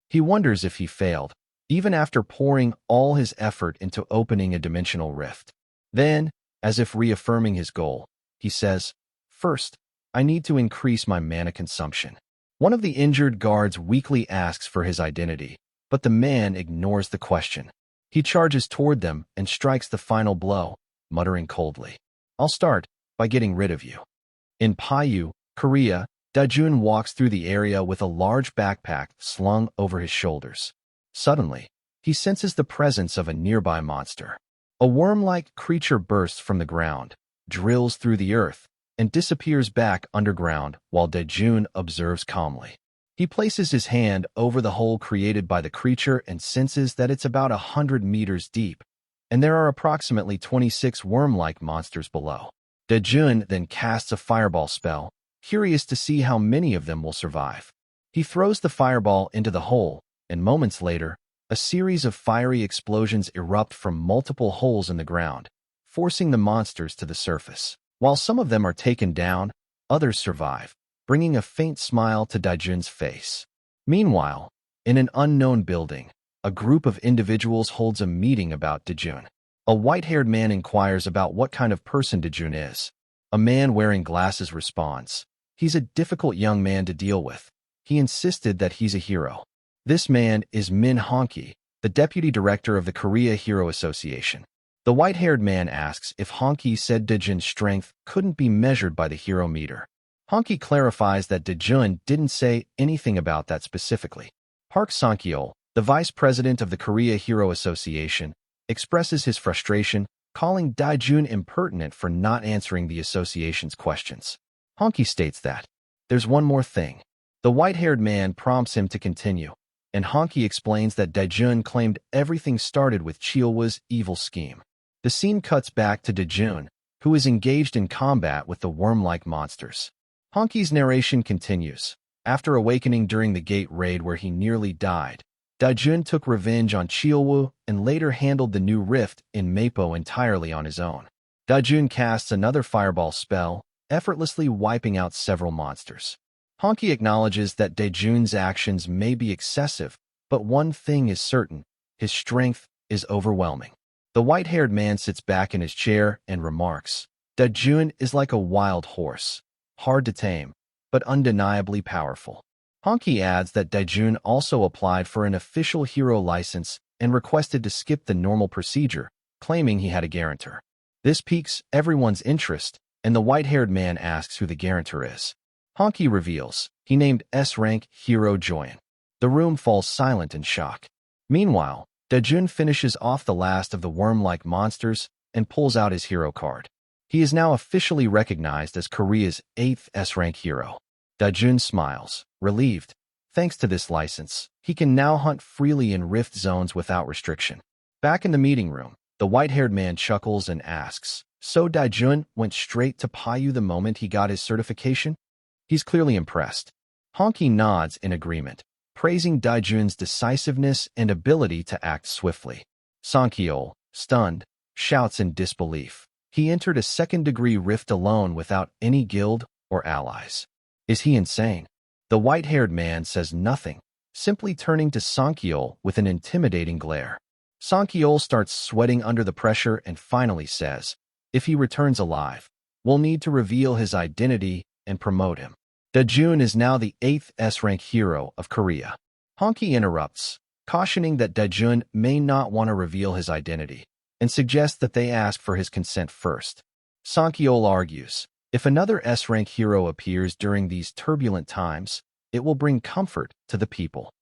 He wonders if he failed, even after pouring all his effort into opening a dimensional rift. Then, as if reaffirming his goal, he says, "First, I need to increase my mana consumption." One of the injured guards weakly asks for his identity, but the man ignores the question. He charges toward them and strikes the final blow, muttering coldly, "I'll start by getting rid of you." In Paju, Korea, Daejun walks through the area with a large backpack slung over his shoulders. Suddenly, he senses the presence of a nearby monster. A worm-like creature bursts from the ground, drills through the earth, and disappears back underground while Daejun observes calmly. He places his hand over the hole created by the creature and senses that it's about 100 meters deep, and there are approximately 26 worm-like monsters below. Daejun then casts a fireball spell, curious to see how many of them will survive. He throws the fireball into the hole, and moments later, a series of fiery explosions erupt from multiple holes in the ground, forcing the monsters to the surface. While some of them are taken down, others survive, bringing a faint smile to Daejun's face. Meanwhile, in an unknown building, a group of individuals holds a meeting about Daejun. A white-haired man inquires about what kind of person Daejun is. A man wearing glasses responds, "He's a difficult young man to deal with. He insisted that he's a hero." This man is Min Honki, the deputy director of the Korea Hero Association. The white-haired man asks if Honki said Daejun's strength couldn't be measured by the hero meter. Honki clarifies that Daejun didn't say anything about that specifically. Park Sang-kyol, the vice president of the Korea Hero Association, expresses his frustration, calling Daejun impertinent for not answering the association's questions. Honki states that, "There's one more thing." The white-haired man prompts him to continue, and Honki explains that Daejun claimed everything started with Chilwa's evil scheme. The scene cuts back to Daejun, who is engaged in combat with the worm-like monsters. Honki's narration continues. After awakening during the gate raid where he nearly died, Daejun took revenge on Chilwa and later handled the new rift in Mappo entirely on his own. Daejun casts another fireball spell, effortlessly wiping out several monsters. Honki acknowledges that Daejun's actions may be excessive, but one thing is certain, his strength is overwhelming. The white-haired man sits back in his chair and remarks, "Daejun is like a wild horse, hard to tame, but undeniably powerful." Honki adds that Daejun also applied for an official hero license and requested to skip the normal procedure, claiming he had a guarantor. This piques everyone's interest, and the white-haired man asks who the guarantor is. Honki reveals he named S-rank Hero Joyan. The room falls silent in shock. Meanwhile, Daejun finishes off the last of the worm-like monsters and pulls out his hero card. He is now officially recognized as Korea's 8th S-rank hero. Daejun smiles, relieved. Thanks to this license, he can now hunt freely in rift zones without restriction. Back in the meeting room, the white-haired man chuckles and asks, "So Daejun went straight to Paju the moment he got his certification?" He's clearly impressed. Honki nods in agreement, praising Daejun's decisiveness and ability to act swiftly. Sang-kyol, stunned, shouts in disbelief. He entered a second-degree rift alone without any guild or allies. Is he insane? The white-haired man says nothing, simply turning to Sang-kyol with an intimidating glare. Sang-kyol starts sweating under the pressure and finally says, "If he returns alive, we'll need to reveal his identity and promote him. Dajun is now the 8th S-rank hero of Korea. Honky interrupts, cautioning that Dajun may not want to reveal his identity, and suggests that they ask for his consent first. Sankyol argues, if another S-rank hero appears during these turbulent times, it will bring comfort to the people.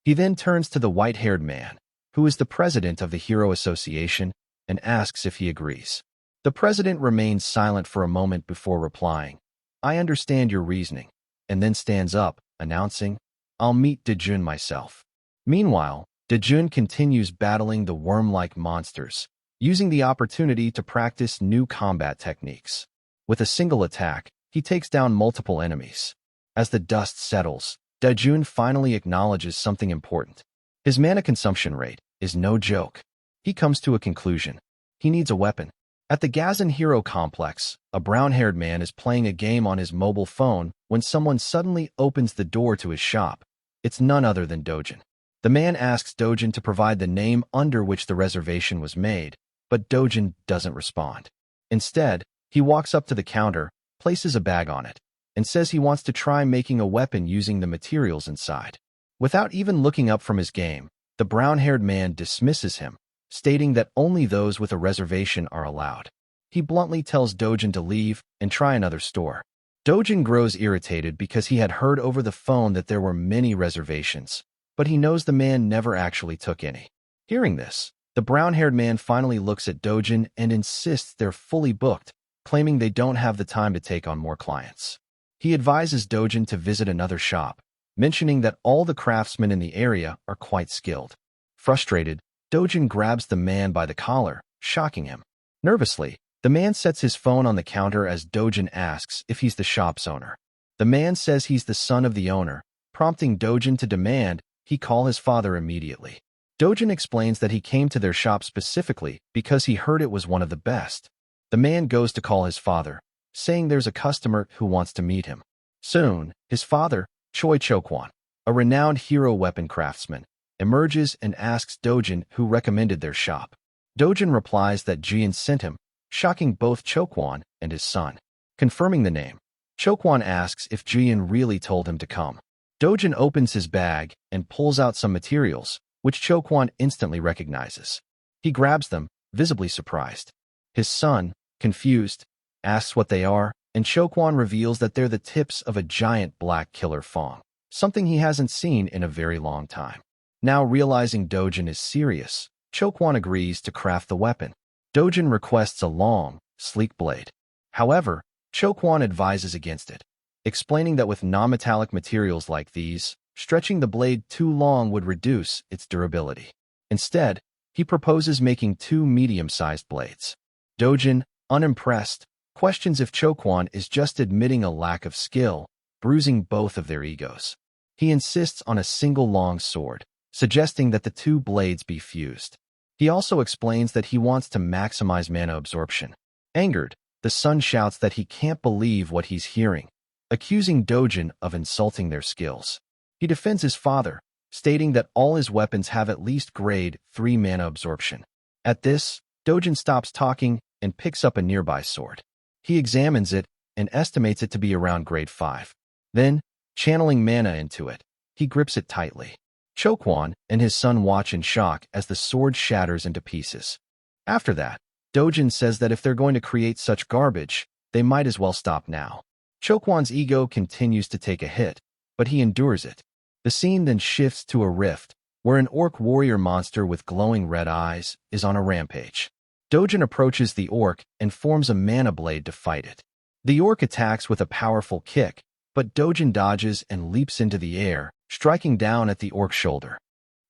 He then turns to the white-haired man, who is the president of the Hero Association, and asks if he agrees. The president remains silent for a moment before replying, I understand your reasoning, and then stands up, announcing, I'll meet Dajun myself. Meanwhile, Dajun continues battling the worm-like monsters, using the opportunity to practice new combat techniques. With a single attack, he takes down multiple enemies. As the dust settles, Dajun finally acknowledges something important. His mana consumption rate is no joke. He comes to a conclusion. He needs a weapon. At the Gazan Hero Complex, a brown-haired man is playing a game on his mobile phone when someone suddenly opens the door to his shop. It's none other than Dojin. The man asks Dojin to provide the name under which the reservation was made, but Dojin doesn't respond. Instead, he walks up to the counter, places a bag on it, and says he wants to try making a weapon using the materials inside. Without even looking up from his game, the brown-haired man dismisses him, stating that only those with a reservation are allowed. He bluntly tells Dojin to leave and try another store. Dojin grows irritated because he had heard over the phone that there were many reservations, but he knows the man never actually took any. Hearing this, the brown-haired man finally looks at Dojin and insists they're fully booked, claiming they don't have the time to take on more clients. He advises Dojin to visit another shop, mentioning that all the craftsmen in the area are quite skilled. Frustrated, Dojin grabs the man by the collar, shocking him. Nervously, the man sets his phone on the counter as Dojin asks if he's the shop's owner. The man says he's the son of the owner, prompting Dojin to demand he call his father immediately. Dojin explains that he came to their shop specifically because he heard it was one of the best. The man goes to call his father, saying there's a customer who wants to meet him. Soon, his father, Choi Chokwon, a renowned hero weapon craftsman, emerges and asks Dojin who recommended their shop. Dojin replies that Jian sent him, shocking both Chokwon and his son. Confirming the name, Chokwon asks if Jian really told him to come. Dojin opens his bag and pulls out some materials, which Chokwon instantly recognizes. He grabs them, visibly surprised. His son, confused, asks what they are, and Chokwon reveals that they're the tips of a giant black killer fong, something he hasn't seen in a very long time. Now realizing Dojin is serious, Chokwon agrees to craft the weapon. Dojin requests a long, sleek blade. However, Chokwon advises against it, explaining that with non-metallic materials like these, stretching the blade too long would reduce its durability. Instead, he proposes making 2 medium-sized blades. Dojin, unimpressed, questions if Chokwon is just admitting a lack of skill, bruising both of their egos. He insists on a single long sword, suggesting that the 2 blades be fused. He also explains that he wants to maximize mana absorption. Angered, the son shouts that he can't believe what he's hearing, accusing Dojin of insulting their skills. He defends his father, stating that all his weapons have at least grade 3 mana absorption. At this, Dojin stops talking and picks up a nearby sword. He examines it and estimates it to be around grade 5. Then, channeling mana into it, he grips it tightly. Chokwon and his son watch in shock as the sword shatters into pieces. After that, Dojin says that if they're going to create such garbage, they might as well stop now. Chokwon's ego continues to take a hit, but he endures it. The scene then shifts to a rift, where an orc warrior monster with glowing red eyes is on a rampage. Dojin approaches the orc and forms a mana blade to fight it. The orc attacks with a powerful kick, but Dojin dodges and leaps into the air, striking down at the orc's shoulder.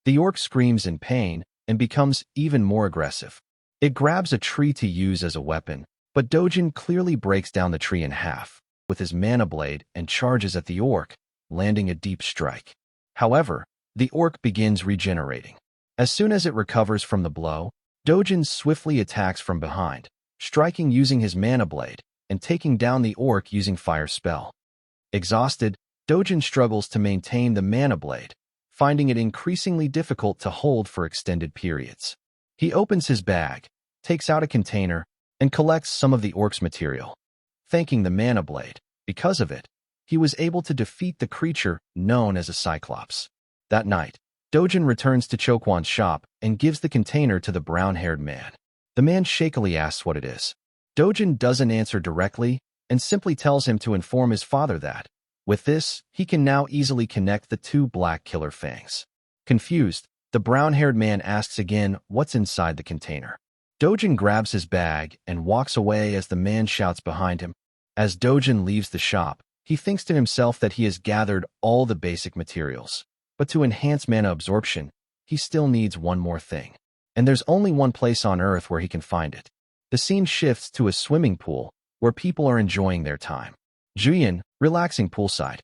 The orc screams in pain and becomes even more aggressive. It grabs a tree to use as a weapon, but Dojin clearly breaks down the tree in half with his mana blade and charges at the orc, landing a deep strike. However, the orc begins regenerating. As soon as it recovers from the blow, Dojin swiftly attacks from behind, striking using his mana blade and taking down the orc using fire spell. Exhausted, Dojin struggles to maintain the mana blade, finding it increasingly difficult to hold for extended periods. He opens his bag, takes out a container, and collects some of the orc's material. Thanking the mana blade, Because of it, he was able to defeat the creature known as a Cyclops. That night, Dojin returns to Chokwon's shop and gives the container to the brown-haired man. The man shakily asks what it is. Dojin doesn't answer directly and simply tells him to inform his father that, with this, he can now easily connect the two black killer fangs. Confused, the brown-haired man asks again what's inside the container. Dojin grabs his bag and walks away as the man shouts behind him. As Dojin leaves the shop, he thinks to himself that he has gathered all the basic materials. But to enhance mana absorption, he still needs one more thing. And there's only one place on Earth where he can find it. The scene shifts to a swimming pool where people are enjoying their time. Juyin, relaxing poolside,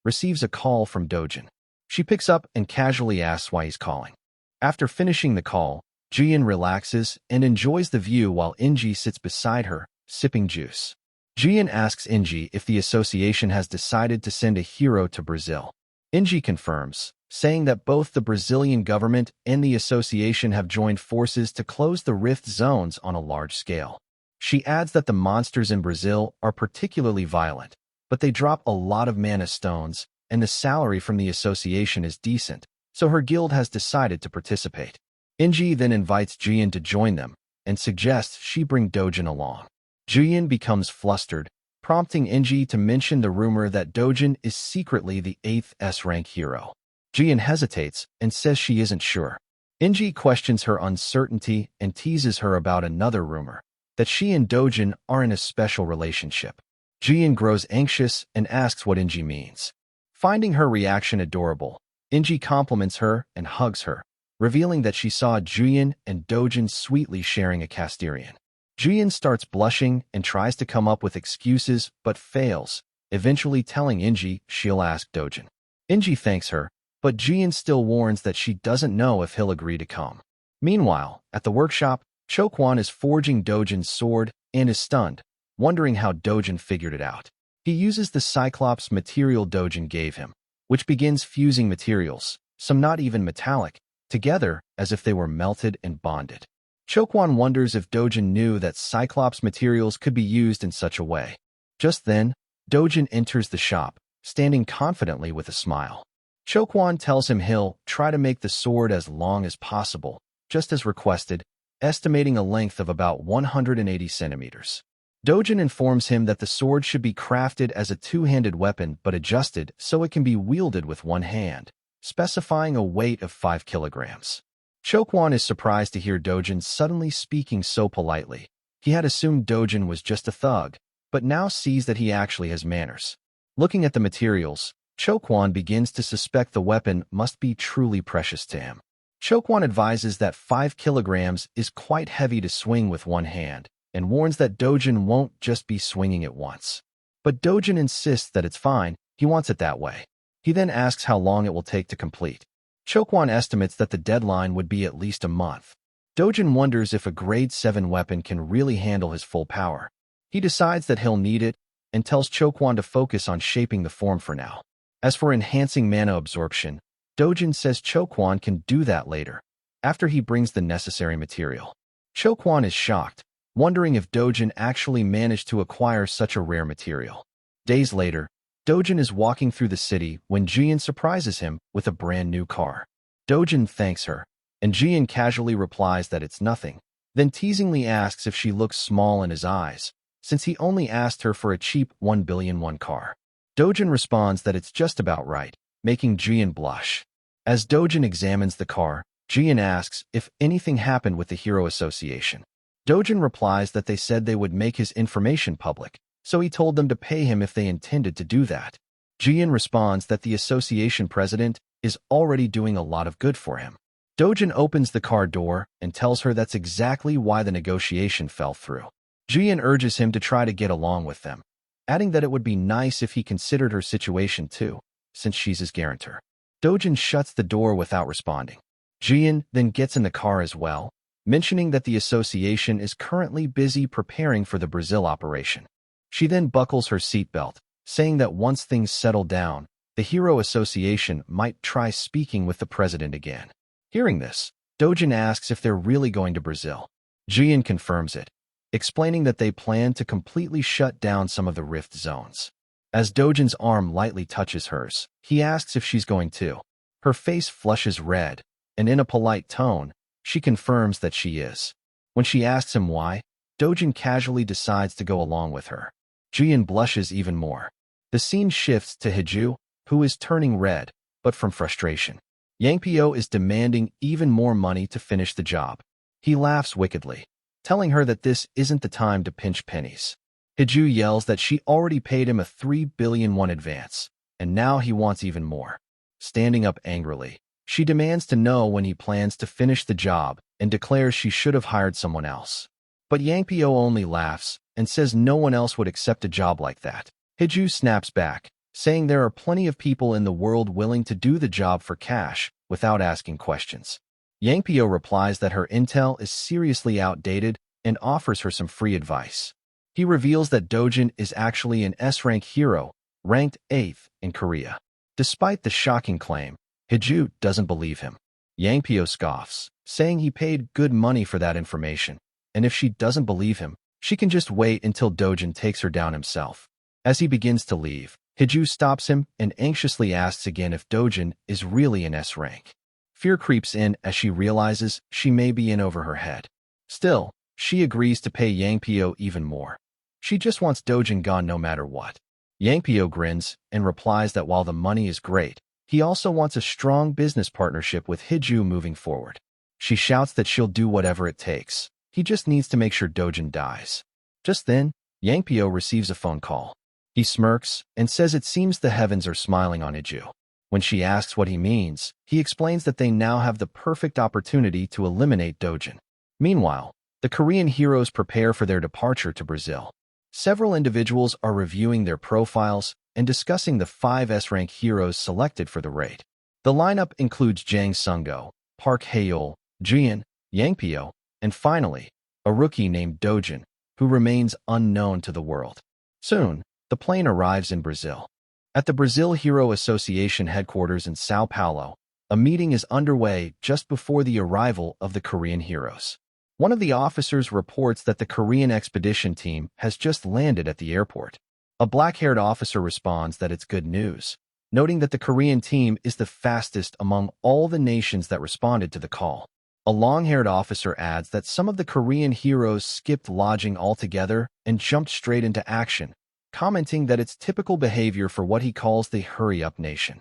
receives a call from Dojin. She picks up and casually asks why he's calling. After finishing the call, Juyin relaxes and enjoys the view while Inji sits beside her, sipping juice. Juyin asks Inji if the association has decided to send a hero to Brazil. Inji confirms, saying that both the Brazilian government and the association have joined forces to close the rift zones on a large scale. She adds that the monsters in Brazil are particularly violent, but they drop a lot of mana stones, and the salary from the association is decent, so her guild has decided to participate. Inji then invites Juyin to join them, and suggests she bring Dojin along. Juyin becomes flustered, prompting Inji to mention the rumor that Dojin is secretly the 8th S-rank hero. Juyin hesitates and says she isn't sure. Inji questions her uncertainty and teases her about another rumor, that she and Dojin are in a special relationship. Juyin grows anxious and asks what Inji means. Finding her reaction adorable, Inji compliments her and hugs her, revealing that she saw Juyin and Dojin sweetly sharing a Casterian. Juyin starts blushing and tries to come up with excuses but fails, eventually telling Inji she'll ask Dojin. Inji thanks her, but Juyin still warns that she doesn't know if he'll agree to come. Meanwhile, at the workshop, Chokwon is forging Dojin's sword and is stunned, wondering how Dojin figured it out. He uses the Cyclops material Dojin gave him, which begins fusing materials, some not even metallic, together as if they were melted and bonded. Chokwon wonders if Dojin knew that Cyclops materials could be used in such a way. Just then, Dojin enters the shop, standing confidently with a smile. Chokwon tells him he'll try to make the sword as long as possible, just as requested, estimating a length of about 180 centimeters. Dojin informs him that the sword should be crafted as a two-handed weapon but adjusted so it can be wielded with one hand, specifying a weight of 5 kilograms. Chokwon is surprised to hear Dojin suddenly speaking so politely. He had assumed Dojin was just a thug, but now sees that he actually has manners. Looking at the materials, Chokwon begins to suspect the weapon must be truly precious to him. Chokwon advises that 5 kilograms is quite heavy to swing with one hand, and warns that Dojin won't just be swinging it once. But Dojin insists that it's fine, he wants it that way. He then asks how long it will take to complete. Chokwon estimates that the deadline would be at least a month. Dojin wonders if a grade 7 weapon can really handle his full power. He decides that he'll need it, and tells Chokwon to focus on shaping the form for now. As for enhancing mana absorption, Dojin says Chokwon can do that later, after he brings the necessary material. Chokwon is shocked, wondering if Dojin actually managed to acquire such a rare material. Days later, Dojin is walking through the city when Jian surprises him with a brand new car. Dojin thanks her, and Jian casually replies that it's nothing, then teasingly asks if she looks small in his eyes, since he only asked her for a cheap 1 billion won car. Dojin responds that it's just about right, making Jian blush. As Dojin examines the car, Jian asks if anything happened with the Hero Association. Dojin replies that they said they would make his information public, so he told them to pay him if they intended to do that. Jian responds that the association president is already doing a lot of good for him. Dojin opens the car door and tells her that's exactly why the negotiation fell through. Jian urges him to try to get along with them, adding that it would be nice if he considered her situation too, since she's his guarantor. Dojin shuts the door without responding. Jian then gets in the car as well, mentioning that the association is currently busy preparing for the Brazil operation. She then buckles her seatbelt, saying that once things settle down, the Hero Association might try speaking with the president again. Hearing this, Dojin asks if they're really going to Brazil. Jian confirms it, explaining that they plan to completely shut down some of the rift zones. As Dojin's arm lightly touches hers, he asks if she's going too. Her face flushes red, and in a polite tone, she confirms that she is. When she asks him why, Dojin casually decides to go along with her. Jian blushes even more. The scene shifts to Hiju, who is turning red, but from frustration. Yangpyo is demanding even more money to finish the job. He laughs wickedly, telling her that this isn't the time to pinch pennies. Hiju yells that she already paid him a 3 billion won advance, and now he wants even more. Standing up angrily, she demands to know when he plans to finish the job and declares she should have hired someone else. But Yangpyo only laughs and says no one else would accept a job like that. Hiju snaps back, saying there are plenty of people in the world willing to do the job for cash without asking questions. Yangpyo replies that her intel is seriously outdated and offers her some free advice. He reveals that Dojin is actually an S-rank hero, ranked 8th in Korea. Despite the shocking claim, Hiju doesn't believe him. Yangpyo scoffs, saying he paid good money for that information, and if she doesn't believe him, she can just wait until Dojin takes her down himself. As he begins to leave, Hiju stops him and anxiously asks again if Dojin is really an S rank. Fear creeps in as she realizes she may be in over her head. Still, she agrees to pay Yangpyo even more. She just wants Dojin gone no matter what. Yangpyo grins and replies that while the money is great, he also wants a strong business partnership with Hiju moving forward. She shouts that she'll do whatever it takes. He just needs to make sure Dojin dies. Just then, Yangpyo receives a phone call. He smirks and says it seems the heavens are smiling on Hiju. When she asks what he means, he explains that they now have the perfect opportunity to eliminate Dojin. Meanwhile, the Korean heroes prepare for their departure to Brazil. Several individuals are reviewing their profiles and discussing the 5 S-rank heroes selected for the raid. The lineup includes Jang Sung-go, Park Hae-yeol, Jian, Yangpyo, and finally, a rookie named Dojin, who remains unknown to the world. Soon, the plane arrives in Brazil. At the Brazil Hero Association headquarters in Sao Paulo, a meeting is underway just before the arrival of the Korean heroes. One of the officers reports that the Korean expedition team has just landed at the airport. A black-haired officer responds that it's good news, noting that the Korean team is the fastest among all the nations that responded to the call. A long-haired officer adds that some of the Korean heroes skipped lodging altogether and jumped straight into action, commenting that it's typical behavior for what he calls the hurry-up nation.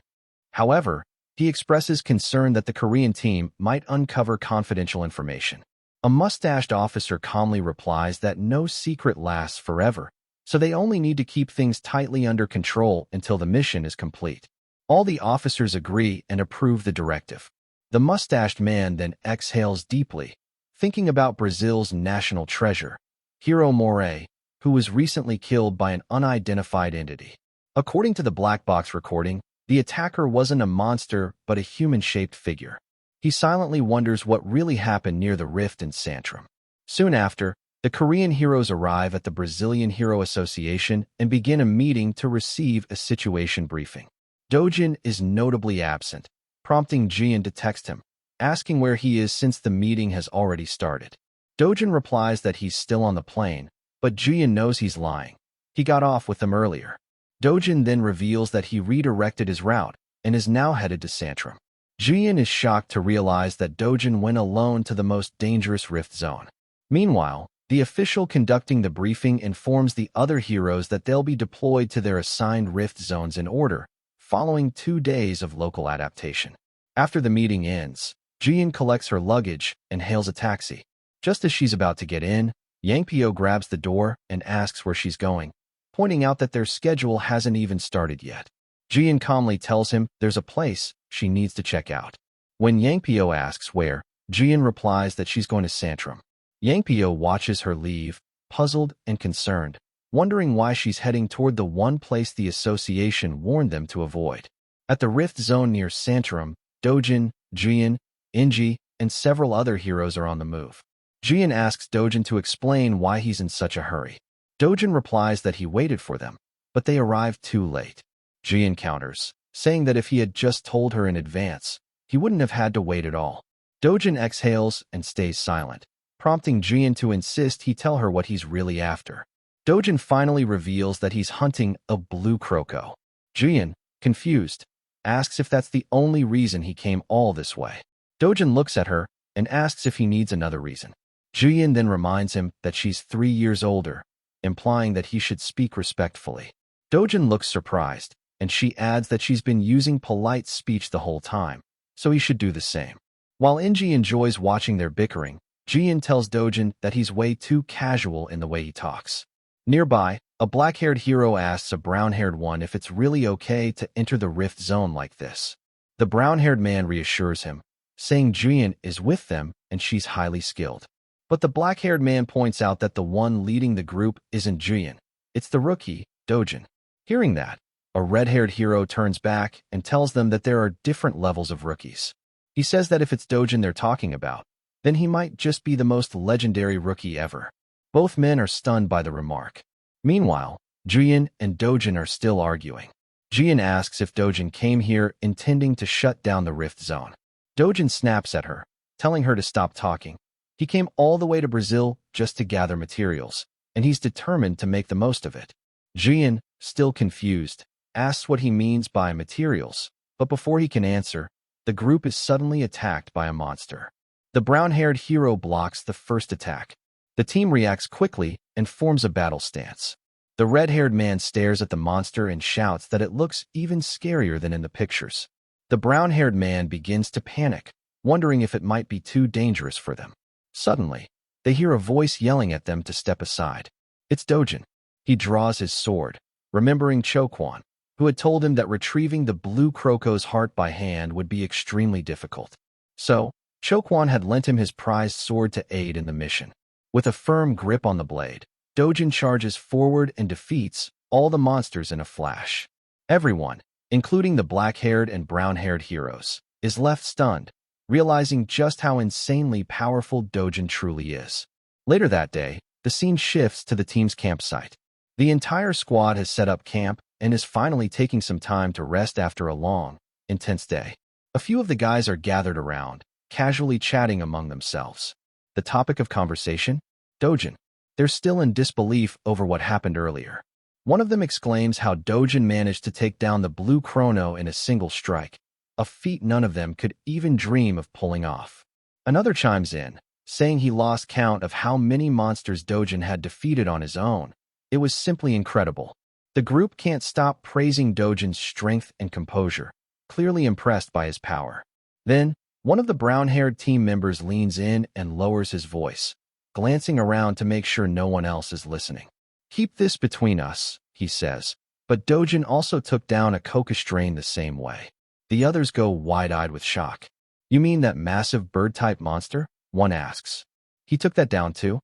However, he expresses concern that the Korean team might uncover confidential information. A mustached officer calmly replies that no secret lasts forever, so they only need to keep things tightly under control until the mission is complete. All the officers agree and approve the directive. The mustached man then exhales deeply, thinking about Brazil's national treasure, Hero Moray, who was recently killed by an unidentified entity. According to the black box recording, the attacker wasn't a monster but a human-shaped figure. He silently wonders what really happened near the rift in Santrum. Soon after, the Korean heroes arrive at the Brazilian Hero Association and begin a meeting to receive a situation briefing. Dojin is notably absent, prompting Jian to text him, asking where he is since the meeting has already started. Dojin replies that he's still on the plane, but Jian knows he's lying. He got off with them earlier. Dojin then reveals that he redirected his route and is now headed to Santrum. Jian is shocked to realize that Dojin went alone to the most dangerous rift zone. Meanwhile, the official conducting the briefing informs the other heroes that they'll be deployed to their assigned rift zones in order, following 2 days of local adaptation. After the meeting ends, Jian collects her luggage and hails a taxi. Just as she's about to get in, Yangpyo grabs the door and asks where she's going, pointing out that their schedule hasn't even started yet. Jian calmly tells him there's a place she needs to check out. When Yangpyo asks where, Jian replies that she's going to Santrum. Yangpyo watches her leave, puzzled and concerned, wondering why she's heading toward the one place the association warned them to avoid. At the rift zone near Santrum, Dojin, Jian, Inji, and several other heroes are on the move. Jian asks Dojin to explain why he's in such a hurry. Dojin replies that he waited for them, but they arrived too late. Jian counters, saying that if he had just told her in advance, he wouldn't have had to wait at all. Dojin exhales and stays silent, prompting Jian to insist he tell her what he's really after. Dojin finally reveals that he's hunting a blue croco. Juyin, confused, asks if that's the only reason he came all this way. Dojin looks at her and asks if he needs another reason. Juyin then reminds him that she's 3 years older, implying that he should speak respectfully. Dojin looks surprised, and she adds that she's been using polite speech the whole time, so he should do the same. While Inji enjoys watching their bickering, Juyin tells Dojin that he's way too casual in the way he talks. Nearby, a black-haired hero asks a brown-haired one if it's really okay to enter the rift zone like this. The brown-haired man reassures him, saying Juyin is with them and she's highly skilled. But the black-haired man points out that the one leading the group isn't Juyin. It's the rookie, Dojin. Hearing that, a red-haired hero turns back and tells them that there are different levels of rookies. He says that if it's Dojin they're talking about, then he might just be the most legendary rookie ever. Both men are stunned by the remark. Meanwhile, Juyin and Dojin are still arguing. Juyin asks if Dojin came here intending to shut down the rift zone. Dojin snaps at her, telling her to stop talking. He came all the way to Brazil just to gather materials, and he's determined to make the most of it. Juyin, still confused, asks what he means by materials, but before he can answer, the group is suddenly attacked by a monster. The brown-haired hero blocks the first attack. The team reacts quickly and forms a battle stance. The red-haired man stares at the monster and shouts that it looks even scarier than in the pictures. The brown-haired man begins to panic, wondering if it might be too dangerous for them. Suddenly, they hear a voice yelling at them to step aside. It's Dojin. He draws his sword, remembering Chokwon, who had told him that retrieving the blue croco's heart by hand would be extremely difficult. So, Chokwon had lent him his prized sword to aid in the mission. With a firm grip on the blade, Dojin charges forward and defeats all the monsters in a flash. Everyone, including the black-haired and brown-haired heroes, is left stunned, realizing just how insanely powerful Dojin truly is. Later that day, the scene shifts to the team's campsite. The entire squad has set up camp and is finally taking some time to rest after a long, intense day. A few of the guys are gathered around, casually chatting among themselves. The topic of conversation? Dojin. They're still in disbelief over what happened earlier. One of them exclaims how Dojin managed to take down the blue chrono in a single strike, a feat none of them could even dream of pulling off. Another chimes in, saying he lost count of how many monsters Dojin had defeated on his own. It was simply incredible. The group can't stop praising Dojin's strength and composure, clearly impressed by his power. Then, one of the brown-haired team members leans in and lowers his voice, glancing around to make sure no one else is listening. "Keep this between us," he says, but Dojin also took down a coca strain the same way. The others go wide-eyed with shock. "You mean that massive bird-type monster?" one asks. "He took that down too?"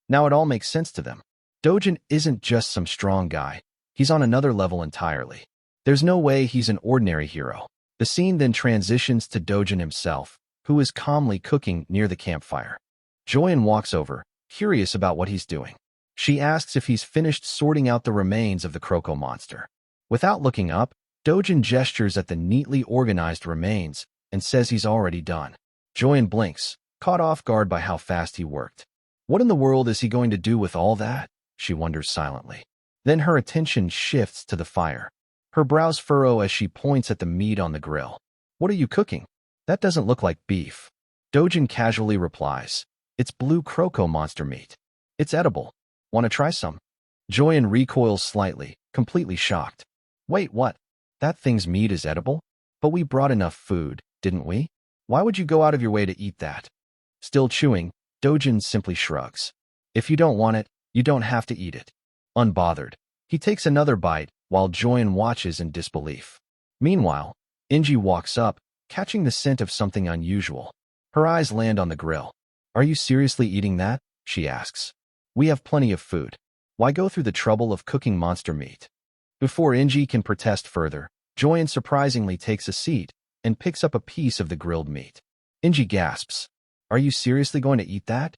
Now it all makes sense to them. Dojin isn't just some strong guy. He's on another level entirely. There's no way he's an ordinary hero. The scene then transitions to Dojin himself, who is calmly cooking near the campfire. Joyen walks over, curious about what he's doing. She asks if he's finished sorting out the remains of the croco monster. Without looking up, Dojin gestures at the neatly organized remains and says he's already done. Joyen blinks, caught off guard by how fast he worked. What in the world is he going to do with all that? She wonders silently. Then her attention shifts to the fire. Her brows furrow as she points at the meat on the grill. "What are you cooking? That doesn't look like beef." Dojin casually replies, "It's blue croco monster meat. It's edible. Want to try some?" Joyen recoils slightly, completely shocked. "Wait, what? That thing's meat is edible? But we brought enough food, didn't we? Why would you go out of your way to eat that?" Still chewing, Dojin simply shrugs. "If you don't want it, you don't have to eat it." Unbothered, he takes another bite while Joyen watches in disbelief. Meanwhile, Inji walks up, catching the scent of something unusual. Her eyes land on the grill. "Are you seriously eating that?" she asks. "We have plenty of food. Why go through the trouble of cooking monster meat?" Before Inji can protest further, Joyen surprisingly takes a seat and picks up a piece of the grilled meat. Inji gasps, "Are you seriously going to eat that?"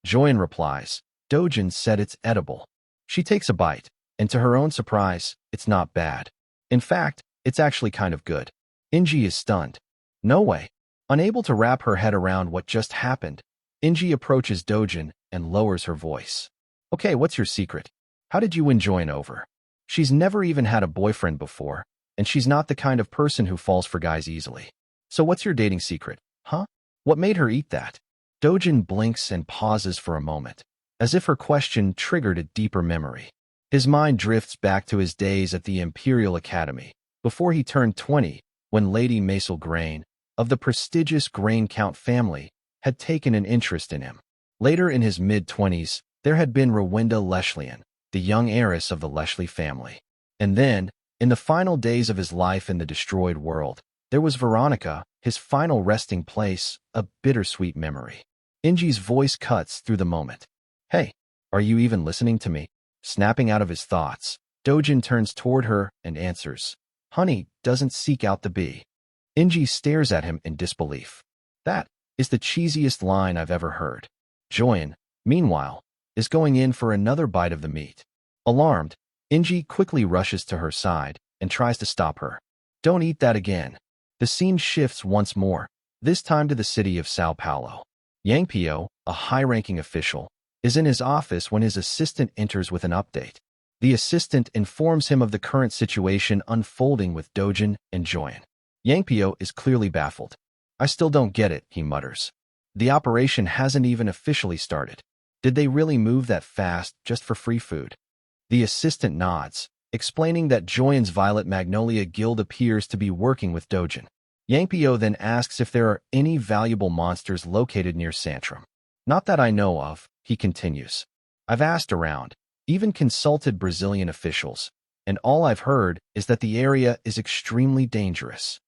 Joyen replies, "Dojin said it's edible." She takes a bite, and to her own surprise, it's not bad. In fact, it's actually kind of good. Inji is stunned. "No way." Unable to wrap her head around what just happened, Inji approaches Dojin and lowers her voice. "Okay, what's your secret? How did you win Joyin over? She's never even had a boyfriend before, and she's not the kind of person who falls for guys easily. So what's your dating secret, huh? What made her eat that? Dojin blinks and pauses for a moment, as if her question triggered a deeper memory. His mind drifts back to his days at the Imperial Academy, before he turned 20, when Lady Maisel Grain, of the prestigious Grain Count family, had taken an interest in him. Later in his mid-20s, there had been Rowenda Leshlian, the young heiress of the Leshley family. And then, in the final days of his life in the destroyed world, there was Veronica, his final resting place, a bittersweet memory. Inji's voice cuts through the moment. Hey, are you even listening to me? Snapping out of his thoughts, Dojin turns toward her and answers, Honey doesn't seek out the bee. Inji stares at him in disbelief. That is the cheesiest line I've ever heard. Joyin, meanwhile, is going in for another bite of the meat. Alarmed, Inji quickly rushes to her side and tries to stop her. Don't eat that again. The scene shifts once more, this time to the city of Sao Paulo. Yang Pio, a high-ranking official, is in his office when his assistant enters with an update. The assistant informs him of the current situation unfolding with Dojin and Joyin. Yang Pio is clearly baffled. I still don't get it, he mutters. The operation hasn't even officially started. Did they really move that fast just for free food? The assistant nods, explaining that Joyin's Violet Magnolia Guild appears to be working with Dojin. Yang Pio then asks if there are any valuable monsters located near Santrum. Not that I know of, he continues. I've asked around, even consulted Brazilian officials, and all I've heard is that the area is extremely dangerous.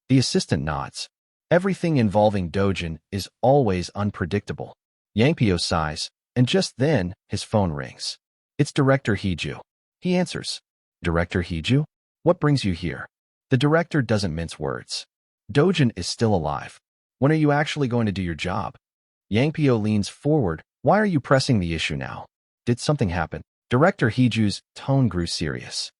The assistant nods. Everything involving Dojin is always unpredictable. Yang Pio sighs, and just then, his phone rings. It's Director Hiju. He answers. Director Hiju? What brings you here? The director doesn't mince words. Dojin is still alive. When are you actually going to do your job? Yang Pio leans forward. Why are you pressing the issue now? Did something happen? Director Hiju's tone grew serious.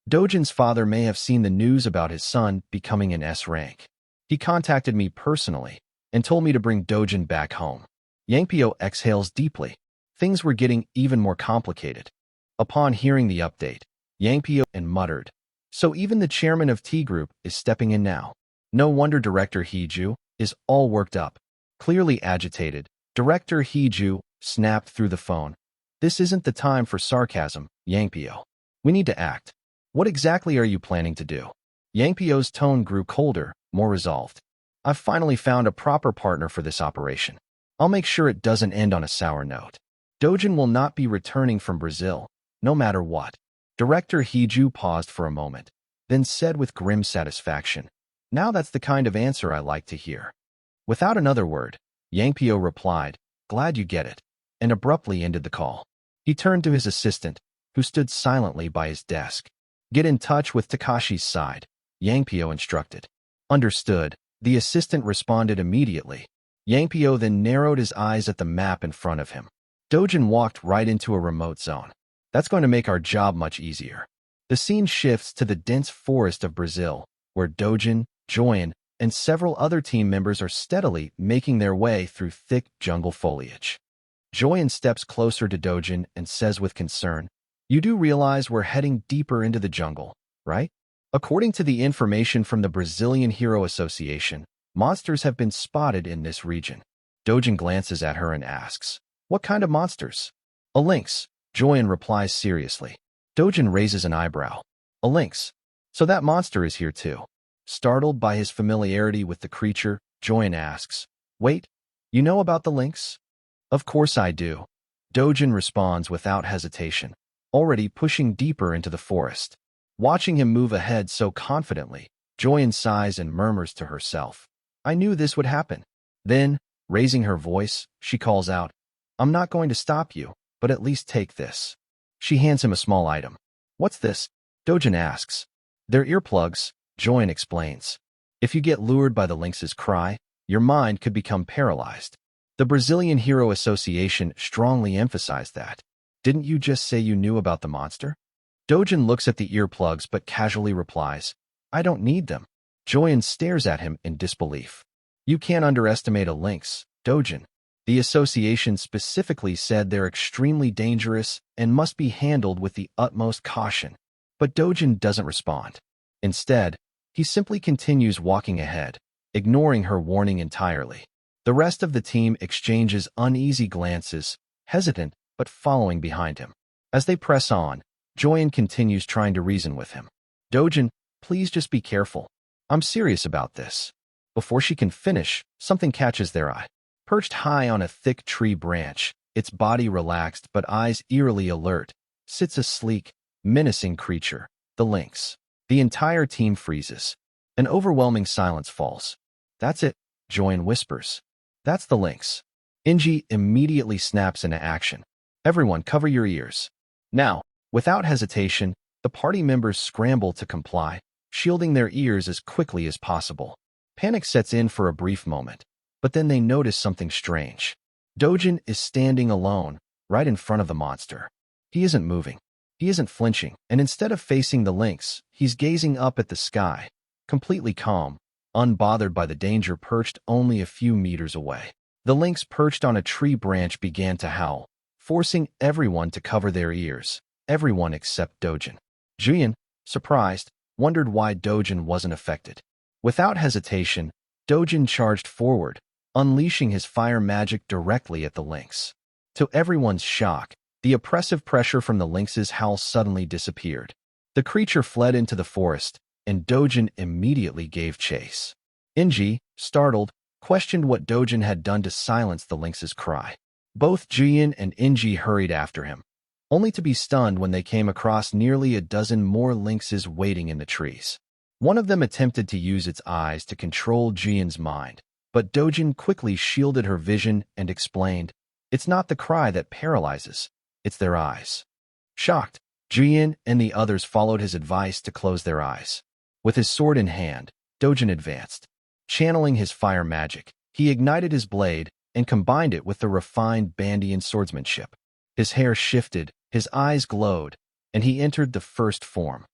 Dojin's father may have seen the news about his son becoming an S rank. He contacted me personally and told me to bring Dojin back home. Yang Pio exhales deeply. Things were getting even more complicated. Upon hearing the update, Yang Pio and muttered, so even the chairman of T Group is stepping in now. No wonder Director Hiju is all worked up. Clearly agitated, Director Hiju snapped through the phone. This isn't the time for sarcasm, Yang Pio. We need to act. What exactly are you planning to do? Yang Pio's tone grew colder, more resolved. I've finally found a proper partner for this operation. I'll make sure it doesn't end on a sour note. Dojin will not be returning from Brazil, no matter what. Director Hiju paused for a moment, then said with grim satisfaction, now that's the kind of answer I like to hear. Without another word, Yang Pio replied, glad you get it, and abruptly ended the call. He turned to his assistant, who stood silently by his desk. Get in touch with Takashi's side, Yang Pio instructed. Understood, the assistant responded immediately. Yang Pio then narrowed his eyes at the map in front of him. Dojin walked right into a remote zone. That's going to make our job much easier. The scene shifts to the dense forest of Brazil, where Dojin, Joyin, and several other team members are steadily making their way through thick jungle foliage. Joyin steps closer to Dojin and says with concern, you do realize we're heading deeper into the jungle, right? According to the information from the Brazilian Hero Association, monsters have been spotted in this region. Dojin glances at her and asks, what kind of monsters? A lynx, Joyin replies seriously. Dojin raises an eyebrow. A lynx. So that monster is here too. Startled by his familiarity with the creature, Joyin asks, wait, you know about the lynx? Of course I do. Dojin responds without hesitation, already pushing deeper into the forest. Watching him move ahead so confidently, Joyin sighs and murmurs to herself, I knew this would happen. Then, raising her voice, she calls out, I'm not going to stop you, but at least take this. She hands him a small item. What's this? Dojin asks. They're earplugs, Joyin explains. If you get lured by the lynx's cry, your mind could become paralyzed. The Brazilian Hero Association strongly emphasized that. Didn't you just say you knew about the monster? Dojin looks at the earplugs but casually replies, I don't need them. Joyin stares at him in disbelief. You can't underestimate a lynx, Dojin. The association specifically said they're extremely dangerous and must be handled with the utmost caution. But Dojin doesn't respond. Instead, he simply continues walking ahead, ignoring her warning entirely. The rest of the team exchanges uneasy glances, hesitant but following behind him. As they press on, Joyen continues trying to reason with him. Dojin, please just be careful. I'm serious about this. Before she can finish, something catches their eye. Perched high on a thick tree branch, its body relaxed but eyes eerily alert, sits a sleek, menacing creature, the lynx. The entire team freezes. An overwhelming silence falls. That's it, Joyen whispers. That's the lynx. Inji immediately snaps into action. Everyone cover your ears. Now, without hesitation, the party members scramble to comply, shielding their ears as quickly as possible. Panic sets in for a brief moment, but then they notice something strange. Dojin is standing alone, right in front of the monster. He isn't moving. He isn't flinching, and instead of facing the lynx, he's gazing up at the sky, completely calm, unbothered by the danger perched only a few meters away. The lynx perched on a tree branch began to howl, forcing everyone to cover their ears, everyone except Dojin. Jian, surprised, wondered why Dojin wasn't affected. Without hesitation, Dojin charged forward, unleashing his fire magic directly at the lynx. To everyone's shock, the oppressive pressure from the lynx's howl suddenly disappeared. The creature fled into the forest, and Dojin immediately gave chase. Inji, startled, questioned what Dojin had done to silence the lynx's cry. Both Jian and Inji hurried after him, only to be stunned when they came across nearly a dozen more lynxes waiting in the trees. One of them attempted to use its eyes to control Jian's mind, but Dojin quickly shielded her vision and explained, "It's not the cry that paralyzes, it's their eyes." Shocked, Jian and the others followed his advice to close their eyes. With his sword in hand, Dojin advanced. Channeling his fire magic, he ignited his blade and combined it with the refined Bandian swordsmanship. His hair shifted, his eyes glowed, and he entered the first form.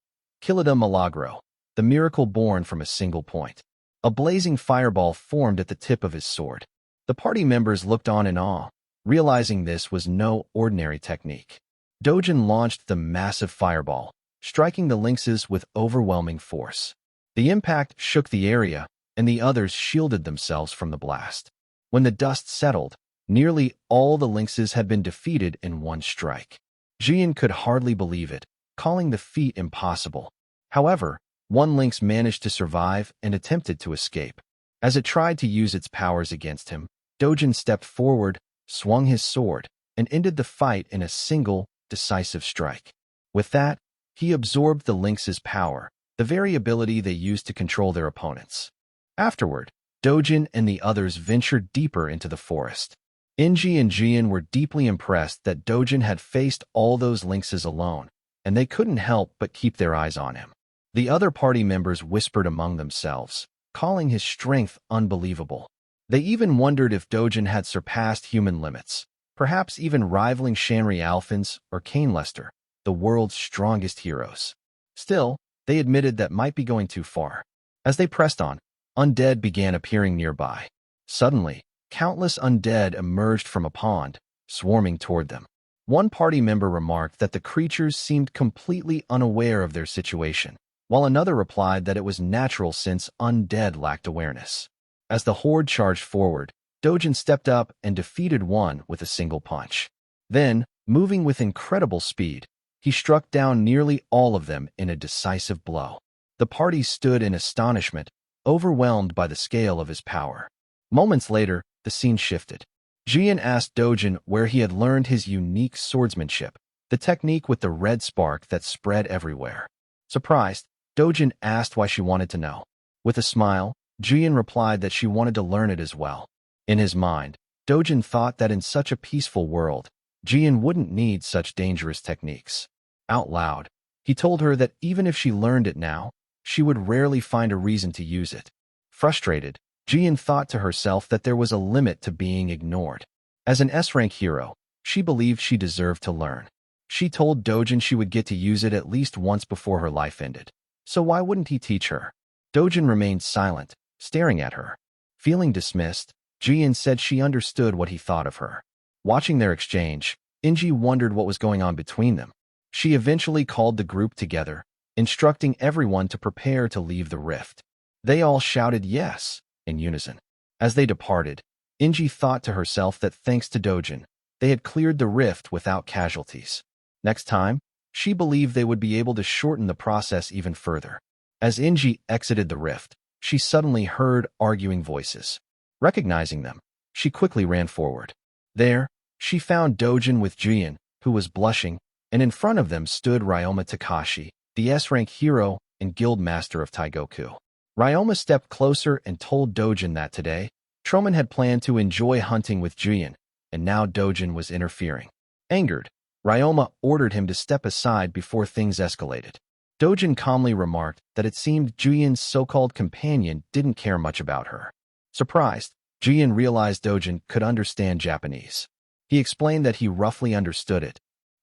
Kilida Milagro, the miracle born from a single point. A blazing fireball formed at the tip of his sword. The party members looked on in awe, realizing this was no ordinary technique. Dojin launched the massive fireball, striking the lynxes with overwhelming force. The impact shook the area, and the others shielded themselves from the blast. When the dust settled, nearly all the lynxes had been defeated in one strike. Jian could hardly believe it, calling the feat impossible. However, one lynx managed to survive and attempted to escape. As it tried to use its powers against him, Dojin stepped forward, swung his sword, and ended the fight in a single, decisive strike. With that, he absorbed the lynx's power, the very ability they used to control their opponents. Afterward, Dojin and the others ventured deeper into the forest. Inji and Jian were deeply impressed that Dojin had faced all those lynxes alone, and they couldn't help but keep their eyes on him. The other party members whispered among themselves, calling his strength unbelievable. They even wondered if Dojin had surpassed human limits, perhaps even rivaling Shanri Alphonse or Kane Lester, the world's strongest heroes. Still, they admitted that might be going too far. As they pressed on, undead began appearing nearby. Suddenly, countless undead emerged from a pond, swarming toward them. One party member remarked that the creatures seemed completely unaware of their situation, while another replied that it was natural since undead lacked awareness. As the horde charged forward, Dojin stepped up and defeated one with a single punch. Then, moving with incredible speed, he struck down nearly all of them in a decisive blow. The party stood in astonishment, overwhelmed by the scale of his power. Moments later, the scene shifted. Jian asked Dojin where he had learned his unique swordsmanship, the technique with the red spark that spread everywhere. Surprised, Dojin asked why she wanted to know. With a smile, Jian replied that she wanted to learn it as well. In his mind, Dojin thought that in such a peaceful world, Jian wouldn't need such dangerous techniques. Out loud, he told her that even if she learned it now, she would rarely find a reason to use it. Frustrated, Jian thought to herself that there was a limit to being ignored. As an S-rank hero, she believed she deserved to learn. She told Dojin she would get to use it at least once before her life ended. So why wouldn't he teach her? Dojin remained silent, staring at her. Feeling dismissed, Jian said she understood what he thought of her. Watching their exchange, Inji wondered what was going on between them. She eventually called the group together, instructing everyone to prepare to leave the rift. They all shouted yes, in unison. As they departed, Inji thought to herself that thanks to Dojin, they had cleared the rift without casualties. Next time, she believed they would be able to shorten the process even further. As Inji exited the rift, she suddenly heard arguing voices. Recognizing them, she quickly ran forward. There, she found Dojin with Jian, who was blushing, and in front of them stood Ryoma Takashi, the S-rank hero and guild master of Taigoku. Ryoma stepped closer and told Dojin that today, Troman had planned to enjoy hunting with Jian, and now Dojin was interfering. Angered, Ryoma ordered him to step aside before things escalated. Dojin calmly remarked that it seemed Jian's so-called companion didn't care much about her. Surprised, Jian realized Dojin could understand Japanese. He explained that he roughly understood it.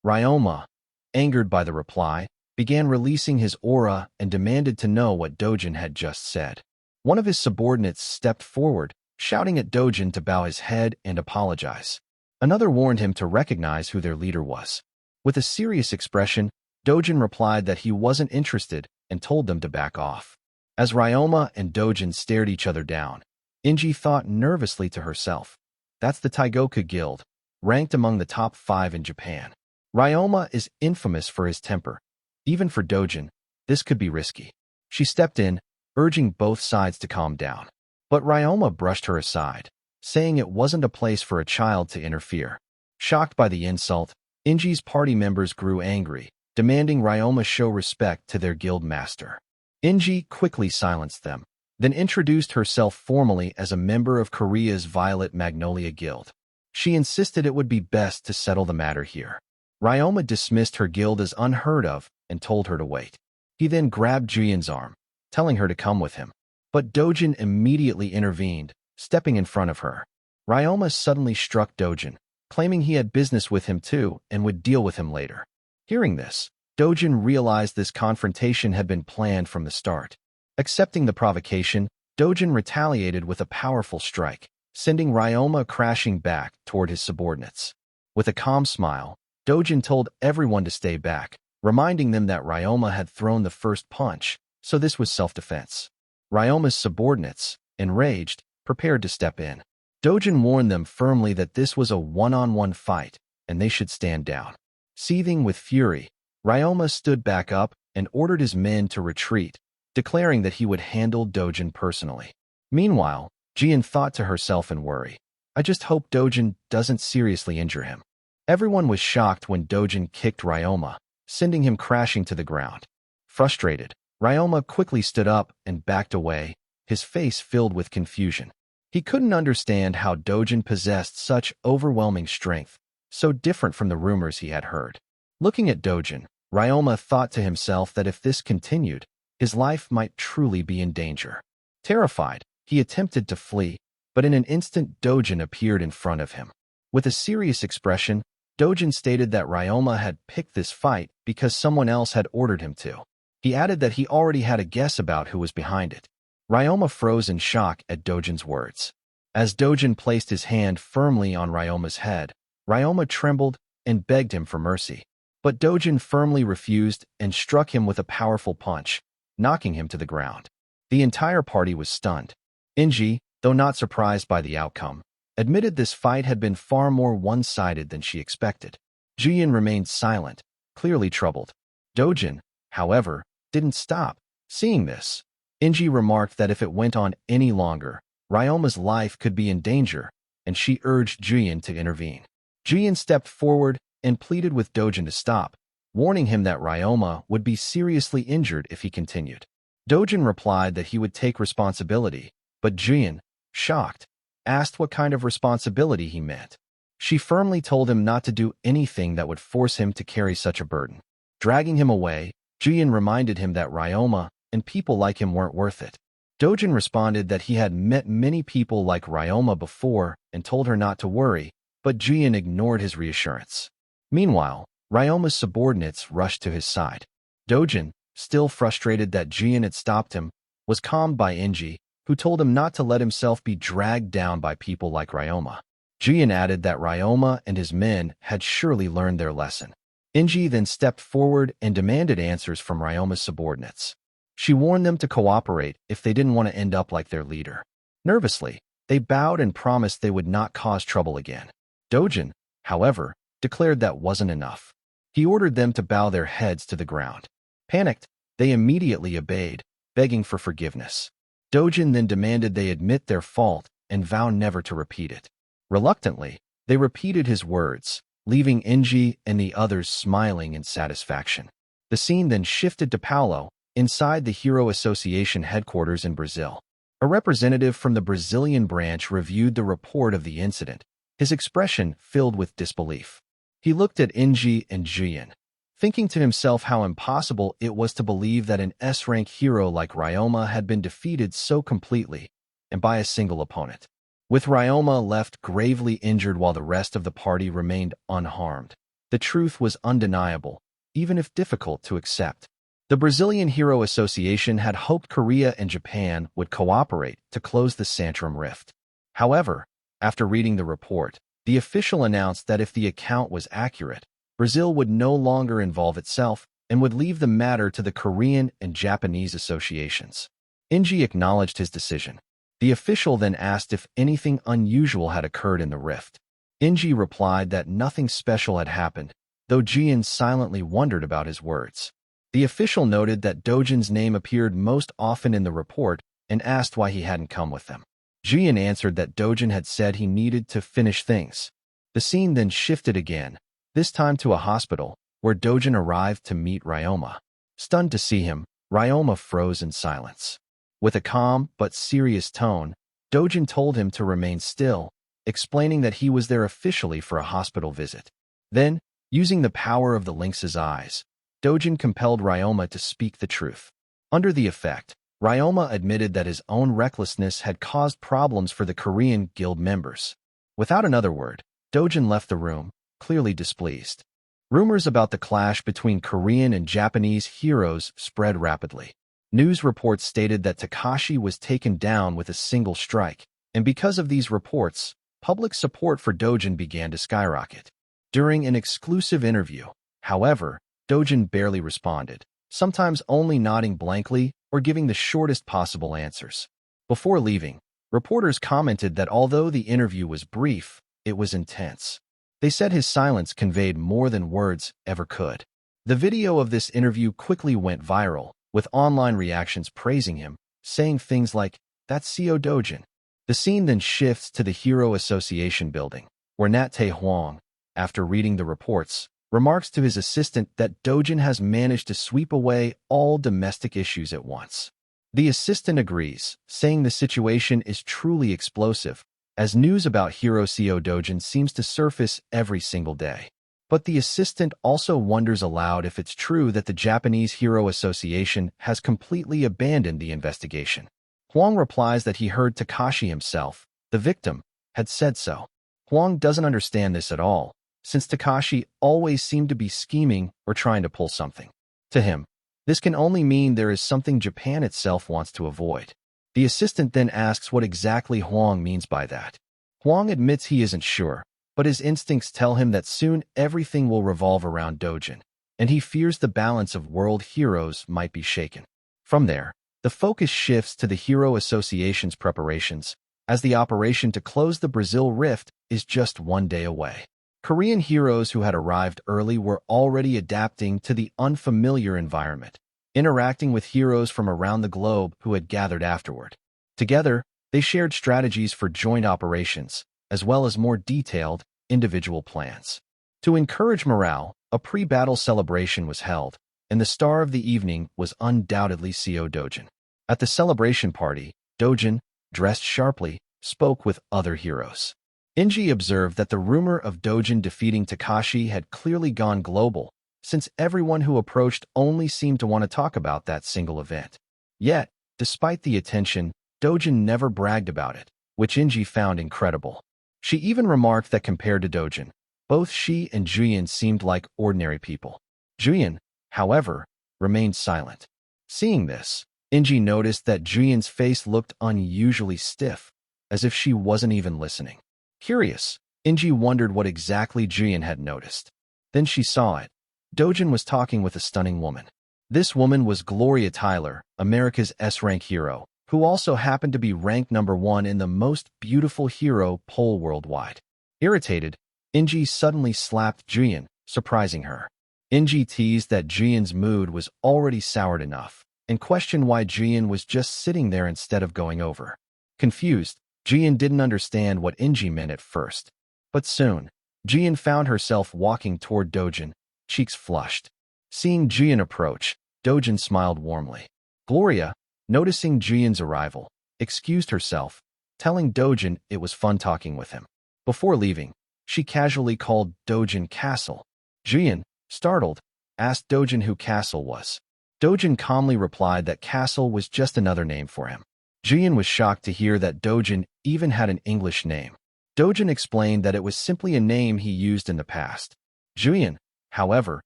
Ryoma, angered by the reply, began releasing his aura and demanded to know what Dojin had just said. One of his subordinates stepped forward, shouting at Dojin to bow his head and apologize. Another warned him to recognize who their leader was. With a serious expression, Dojin replied that he wasn't interested and told them to back off. As Ryoma and Dojin stared each other down, Inji thought nervously to herself, "That's the Taigoku Guild, ranked among the top 5 in Japan. Ryoma is infamous for his temper. Even for Dojin, this could be risky." She stepped in, urging both sides to calm down. But Ryoma brushed her aside, saying it wasn't a place for a child to interfere. Shocked by the insult, Inji's party members grew angry, demanding Ryoma show respect to their guild master. Inji quickly silenced them, then introduced herself formally as a member of Korea's Violet Magnolia Guild. She insisted it would be best to settle the matter here. Ryoma dismissed her guild as unheard of and told her to wait. He then grabbed Jian's arm, telling her to come with him. But Dojin immediately intervened, stepping in front of her. Ryoma suddenly struck Dojin, claiming he had business with him too and would deal with him later. Hearing this, Dojin realized this confrontation had been planned from the start. Accepting the provocation, Dojin retaliated with a powerful strike, sending Ryoma crashing back toward his subordinates. With a calm smile, Dojin told everyone to stay back, reminding them that Ryoma had thrown the first punch, so this was self-defense. Ryoma's subordinates, enraged, prepared to step in. Dojin warned them firmly that this was a one-on-one fight, and they should stand down. Seething with fury, Ryoma stood back up and ordered his men to retreat, declaring that he would handle Dojin personally. Meanwhile, Jian thought to herself in worry, "I just hope Dojin doesn't seriously injure him." Everyone was shocked when Dojin kicked Ryoma, sending him crashing to the ground. Frustrated, Ryoma quickly stood up and backed away, his face filled with confusion. He couldn't understand how Dojin possessed such overwhelming strength, so different from the rumors he had heard. Looking at Dojin, Ryoma thought to himself that if this continued, his life might truly be in danger. Terrified, he attempted to flee, but in an instant Dojin appeared in front of him. With a serious expression, Dojin stated that Ryoma had picked this fight because someone else had ordered him to. He added that he already had a guess about who was behind it. Ryoma froze in shock at Dojin's words. As Dojin placed his hand firmly on Ryoma's head, Ryoma trembled and begged him for mercy. But Dojin firmly refused and struck him with a powerful punch, knocking him to the ground. The entire party was stunned. Inji, though not surprised by the outcome, admitted this fight had been far more one-sided than she expected. Jian remained silent, clearly troubled. Dojin, however, didn't stop. Seeing this, Inji remarked that if it went on any longer, Ryoma's life could be in danger, and she urged Jian to intervene. Jian stepped forward and pleaded with Dojin to stop, warning him that Ryoma would be seriously injured if he continued. Dojin replied that he would take responsibility, but Jian, shocked, asked what kind of responsibility he meant. She firmly told him not to do anything that would force him to carry such a burden. Dragging him away, Jian reminded him that Ryoma and people like him weren't worth it. Dojin responded that he had met many people like Ryoma before and told her not to worry, but Jian ignored his reassurance. Meanwhile, Ryoma's subordinates rushed to his side. Dojin, still frustrated that Jian had stopped him, was calmed by Inji, who who told him not to let himself be dragged down by people like Ryoma. Jian added that Ryoma and his men had surely learned their lesson. Inji then stepped forward and demanded answers from Ryoma's subordinates. She warned them to cooperate if they didn't want to end up like their leader. Nervously, they bowed and promised they would not cause trouble again. Dojin, however, declared that wasn't enough. He ordered them to bow their heads to the ground. Panicked, they immediately obeyed, begging for forgiveness. Dojin then demanded they admit their fault and vow never to repeat it. Reluctantly, they repeated his words, leaving Inji and the others smiling in satisfaction. The scene then shifted to Paulo, inside the Hero Association headquarters in Brazil. A representative from the Brazilian branch reviewed the report of the incident, his expression filled with disbelief. He looked at Inji and Jian, thinking to himself how impossible it was to believe that an S-rank hero like Ryoma had been defeated so completely, and by a single opponent. With Ryoma left gravely injured while the rest of the party remained unharmed. The truth was undeniable, even if difficult to accept. The Brazilian Hero Association had hoped Korea and Japan would cooperate to close the Santrum rift. However, after reading the report, the official announced that if the account was accurate, Brazil would no longer involve itself and would leave the matter to the Korean and Japanese associations. Inji acknowledged his decision. The official then asked if anything unusual had occurred in the rift. Inji replied that nothing special had happened, though Jian silently wondered about his words. The official noted that Dojin's name appeared most often in the report and asked why he hadn't come with them. Jian answered that Dojin had said he needed to finish things. The scene then shifted again, this time to a hospital, where Dojin arrived to meet Ryoma. Stunned to see him, Ryoma froze in silence. With a calm but serious tone, Dojin told him to remain still, explaining that he was there officially for a hospital visit. Then, using the power of the lynx's eyes, Dojin compelled Ryoma to speak the truth. Under the effect, Ryoma admitted that his own recklessness had caused problems for the Korean guild members. Without another word, Dojin left the room, clearly displeased. Rumors about the clash between Korean and Japanese heroes spread rapidly. News reports stated that Takashi was taken down with a single strike, and because of these reports, public support for Dojin began to skyrocket. During an exclusive interview, however, Dojin barely responded, sometimes only nodding blankly or giving the shortest possible answers. Before leaving, reporters commented that although the interview was brief, it was intense. They said his silence conveyed more than words ever could. The video of this interview quickly went viral, with online reactions praising him, saying things like, "That's CO Dojin." The scene then shifts to the Hero Association building, where Nat Tae Hwang, after reading the reports, remarks to his assistant that Dojin has managed to sweep away all domestic issues at once. The assistant agrees, saying the situation is truly explosive, as news about Hero CO Dojin seems to surface every single day. But the assistant also wonders aloud if it's true that the Japanese Hero Association has completely abandoned the investigation. Hwang replies that he heard Takashi himself, the victim, had said so. Hwang doesn't understand this at all, since Takashi always seemed to be scheming or trying to pull something. To him, this can only mean there is something Japan itself wants to avoid. The assistant then asks what exactly Hwang means by that. Hwang admits he isn't sure, but his instincts tell him that soon everything will revolve around Dojin, and he fears the balance of world heroes might be shaken. From there, the focus shifts to the Hero Association's preparations, as the operation to close the Brazil rift is just one day away. Korean heroes who had arrived early were already adapting to the unfamiliar environment, interacting with heroes from around the globe who had gathered afterward. Together, they shared strategies for joint operations, as well as more detailed, individual plans. To encourage morale, a pre-battle celebration was held, and the star of the evening was undoubtedly CO Dojin. At the celebration party, Dojin, dressed sharply, spoke with other heroes. Inji observed that the rumor of Dojin defeating Takashi had clearly gone global, since everyone who approached only seemed to want to talk about that single event. Yet, despite the attention, Dojin never bragged about it, which Inji found incredible. She even remarked that compared to Dojin, both she and Juyin seemed like ordinary people. Juyin, however, remained silent. Seeing this, Inji noticed that Jian's face looked unusually stiff, as if she wasn't even listening. Curious, Inji wondered what exactly Jian had noticed. Then she saw it. Dojin was talking with a stunning woman. This woman was Gloria Tyler, America's S-rank hero, who also happened to be ranked #1 in the most beautiful hero poll worldwide. Irritated, Inji suddenly slapped Jian, surprising her. Inji teased that Jian's mood was already soured enough, and questioned why Jian was just sitting there instead of going over. Confused, Jian didn't understand what Inji meant at first. But soon, Jian found herself walking toward Dojin, cheeks flushed. Seeing Jian approach, Dojin smiled warmly. Gloria, noticing Jian's arrival, excused herself, telling Dojin it was fun talking with him. Before leaving, she casually called Dojin Castle. Jian, startled, asked Dojin who Castle was. Dojin calmly replied that Castle was just another name for him. Jian was shocked to hear that Dojin even had an English name. Dojin explained that it was simply a name he used in the past. Jian, however,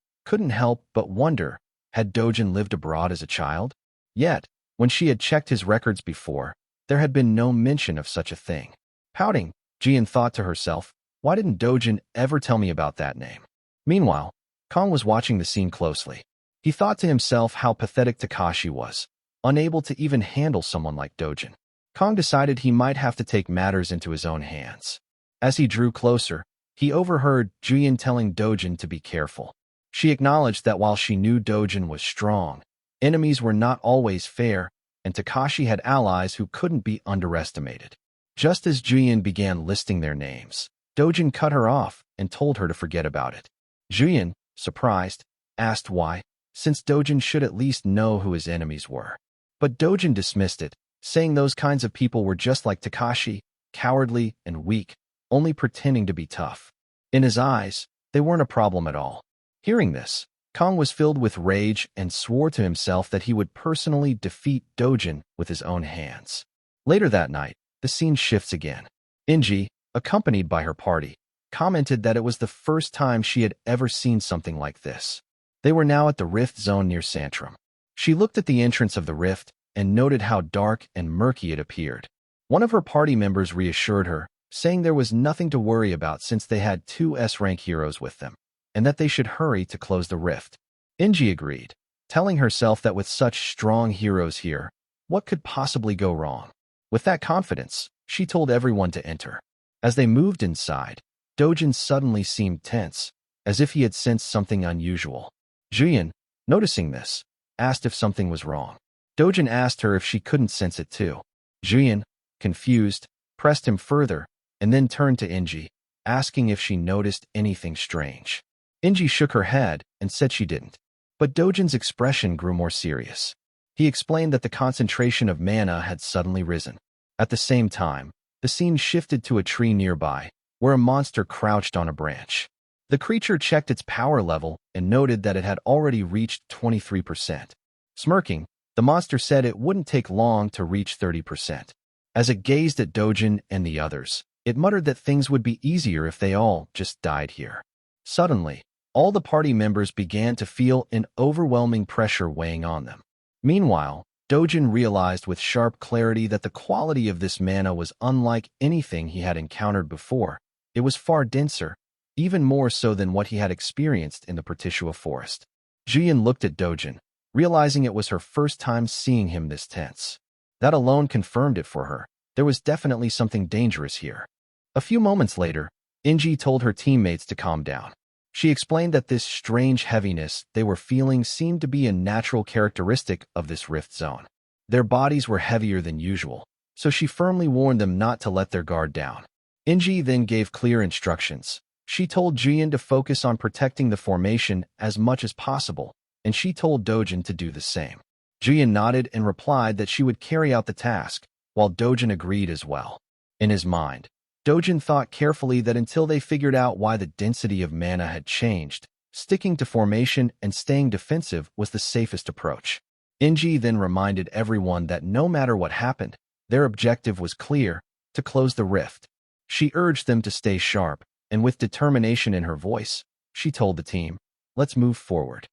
couldn't help but wonder, had Dojin lived abroad as a child? Yet, when she had checked his records before, there had been no mention of such a thing. Pouting, Jian thought to herself, why didn't Dojin ever tell me about that name? Meanwhile, Kong was watching the scene closely. He thought to himself how pathetic Takashi was, unable to even handle someone like Dojin. Kong decided he might have to take matters into his own hands. As he drew closer, he overheard Jian telling Dojin to be careful. She acknowledged that while she knew Dojin was strong, enemies were not always fair, and Takashi had allies who couldn't be underestimated. Just as Jian began listing their names, Dojin cut her off and told her to forget about it. Jian, surprised, asked why, since Dojin should at least know who his enemies were. But Dojin dismissed it, saying those kinds of people were just like Takashi, cowardly and weak, only pretending to be tough. In his eyes, they weren't a problem at all. Hearing this, Kong was filled with rage and swore to himself that he would personally defeat Dojin with his own hands. Later that night, the scene shifts again. Inji, accompanied by her party, commented that it was the first time she had ever seen something like this. They were now at the rift zone near Santrum. She looked at the entrance of the rift and noted how dark and murky it appeared. One of her party members reassured her, saying there was nothing to worry about since they had 2 S-rank heroes with them, and that they should hurry to close the rift. Inji agreed, telling herself that with such strong heroes here, what could possibly go wrong? With that confidence, she told everyone to enter. As they moved inside, Dojin suddenly seemed tense, as if he had sensed something unusual. Jian, noticing this, asked if something was wrong. Dojin asked her if she couldn't sense it too. Jian, confused, pressed him further, and then turned to Inji, asking if she noticed anything strange. Inji shook her head and said she didn't. But Dojin's expression grew more serious. He explained that the concentration of mana had suddenly risen. At the same time, the scene shifted to a tree nearby, where a monster crouched on a branch. The creature checked its power level and noted that it had already reached 23%. Smirking, the monster said it wouldn't take long to reach 30%. As it gazed at Dojin and the others, it muttered that things would be easier if they all just died here. Suddenly, all the party members began to feel an overwhelming pressure weighing on them. Meanwhile, Dojin realized with sharp clarity that the quality of this mana was unlike anything he had encountered before. It was far denser, even more so than what he had experienced in the Perpetua forest. Jian looked at Dojin, realizing it was her first time seeing him this tense. That alone confirmed it for her. There was definitely something dangerous here. A few moments later, Inji told her teammates to calm down. She explained that this strange heaviness they were feeling seemed to be a natural characteristic of this rift zone. Their bodies were heavier than usual, so she firmly warned them not to let their guard down. Inji then gave clear instructions. She told Jian to focus on protecting the formation as much as possible, and she told Dojin to do the same. Jian nodded and replied that she would carry out the task, while Dojin agreed as well. In his mind, Dojin thought carefully that until they figured out why the density of mana had changed, sticking to formation and staying defensive was the safest approach. Inji then reminded everyone that no matter what happened, their objective was clear: to close the rift. She urged them to stay sharp, and with determination in her voice, she told the team, "Let's move forward."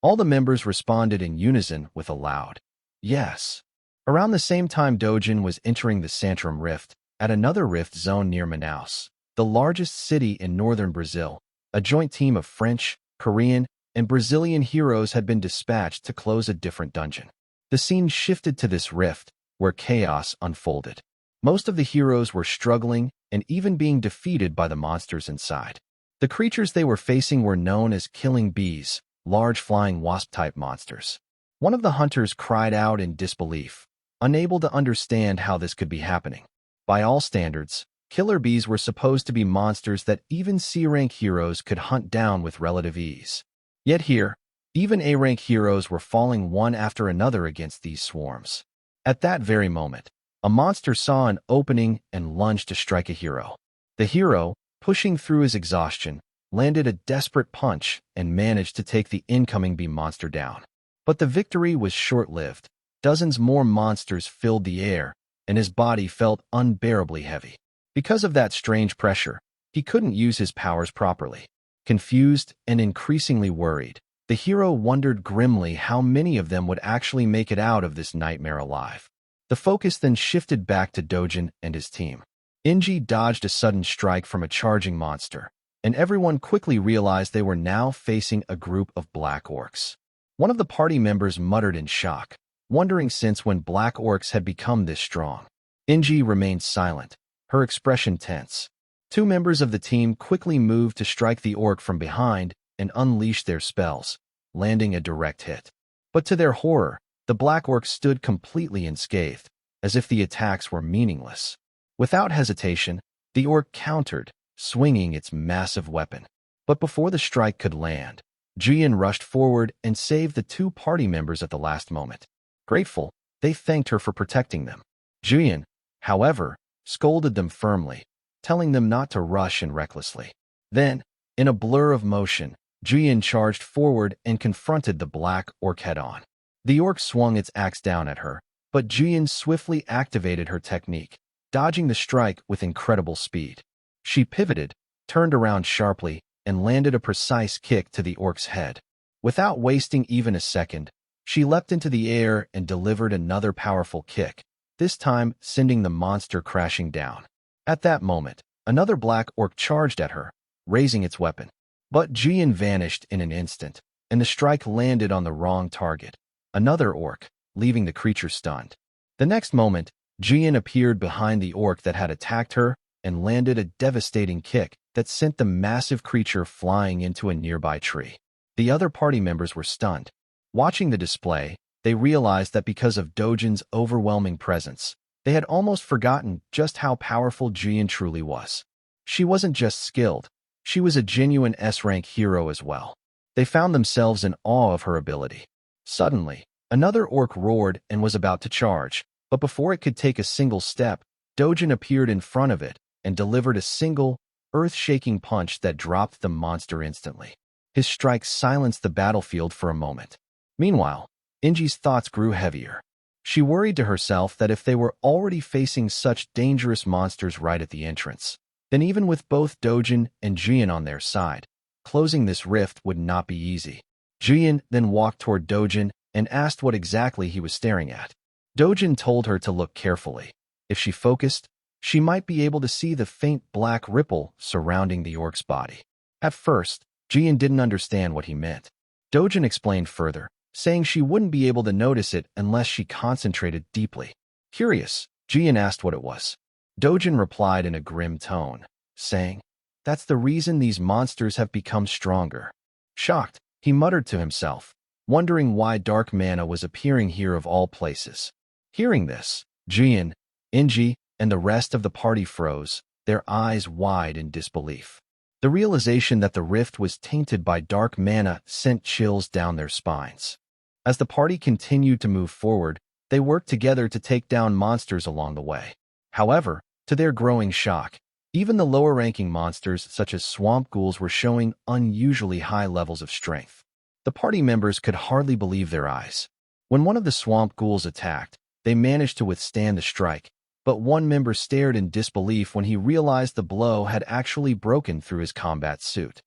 All the members responded in unison with a loud Yes. Around the same time Dojin was entering the Santrum Rift, at another rift zone near Manaus, the largest city in northern Brazil, a joint team of French, Korean, and Brazilian heroes had been dispatched to close a different dungeon. The scene shifted to this rift, where chaos unfolded. Most of the heroes were struggling and even being defeated by the monsters inside. The creatures they were facing were known as killing bees, large flying wasp-type monsters. One of the hunters cried out in disbelief, unable to understand how this could be happening. By all standards, killer bees were supposed to be monsters that even C-rank heroes could hunt down with relative ease. Yet here, even A-rank heroes were falling one after another against these swarms. At that very moment, a monster saw an opening and lunged to strike a hero. The hero, pushing through his exhaustion, landed a desperate punch and managed to take the incoming bee monster down. But the victory was short-lived. Dozens more monsters filled the air, and his body felt unbearably heavy. Because of that strange pressure, he couldn't use his powers properly. Confused and increasingly worried, the hero wondered grimly how many of them would actually make it out of this nightmare alive. The focus then shifted back to Dojin and his team. Inji dodged a sudden strike from a charging monster, and everyone quickly realized they were now facing a group of black orcs. One of the party members muttered in shock, wondering since when black orcs had become this strong. Inji remained silent, her expression tense. Two members of the team quickly moved to strike the orc from behind and unleash their spells, landing a direct hit. But to their horror, the black orc stood completely unscathed, as if the attacks were meaningless. Without hesitation, the orc countered, swinging its massive weapon. But before the strike could land, Jian rushed forward and saved the two party members at the last moment. Grateful, they thanked her for protecting them. Jian, however, scolded them firmly, telling them not to rush in recklessly. Then, in a blur of motion, Jian charged forward and confronted the black orc head-on. The orc swung its axe down at her, but Jian swiftly activated her technique, dodging the strike with incredible speed. She pivoted, turned around sharply, and landed a precise kick to the orc's head. Without wasting even a second, she leapt into the air and delivered another powerful kick, this time sending the monster crashing down. At that moment, another black orc charged at her, raising its weapon. But Jian vanished in an instant, and the strike landed on the wrong target, another orc, leaving the creature stunned. The next moment, Jian appeared behind the orc that had attacked her and landed a devastating kick that sent the massive creature flying into a nearby tree. The other party members were stunned. Watching the display, they realized that because of Dojin's overwhelming presence, they had almost forgotten just how powerful Jian truly was. She wasn't just skilled, she was a genuine S-rank hero as well. They found themselves in awe of her ability. Suddenly, another orc roared and was about to charge, but before it could take a single step, Dojin appeared in front of it and delivered a single, earth-shaking punch that dropped the monster instantly. His strike silenced the battlefield for a moment. Meanwhile, Inji's thoughts grew heavier. She worried to herself that if they were already facing such dangerous monsters right at the entrance, then even with both Dojin and Jian on their side, closing this rift would not be easy. Jian then walked toward Dojin and asked what exactly he was staring at. Dojin told her to look carefully. If she focused, she might be able to see the faint black ripple surrounding the orc's body. At first, Jian didn't understand what he meant. Dojin explained further, saying she wouldn't be able to notice it unless she concentrated deeply. Curious, Jian asked what it was. Dojin replied in a grim tone, saying, "That's the reason these monsters have become stronger." Shocked, he muttered to himself, wondering why dark mana was appearing here of all places. Hearing this, Jian, Inji, and the rest of the party froze, their eyes wide in disbelief. The realization that the rift was tainted by dark mana sent chills down their spines. As the party continued to move forward, they worked together to take down monsters along the way. However, to their growing shock, even the lower-ranking monsters such as swamp ghouls were showing unusually high levels of strength. The party members could hardly believe their eyes. When one of the swamp ghouls attacked, they managed to withstand the strike, but one member stared in disbelief when he realized the blow had actually broken through his combat suit.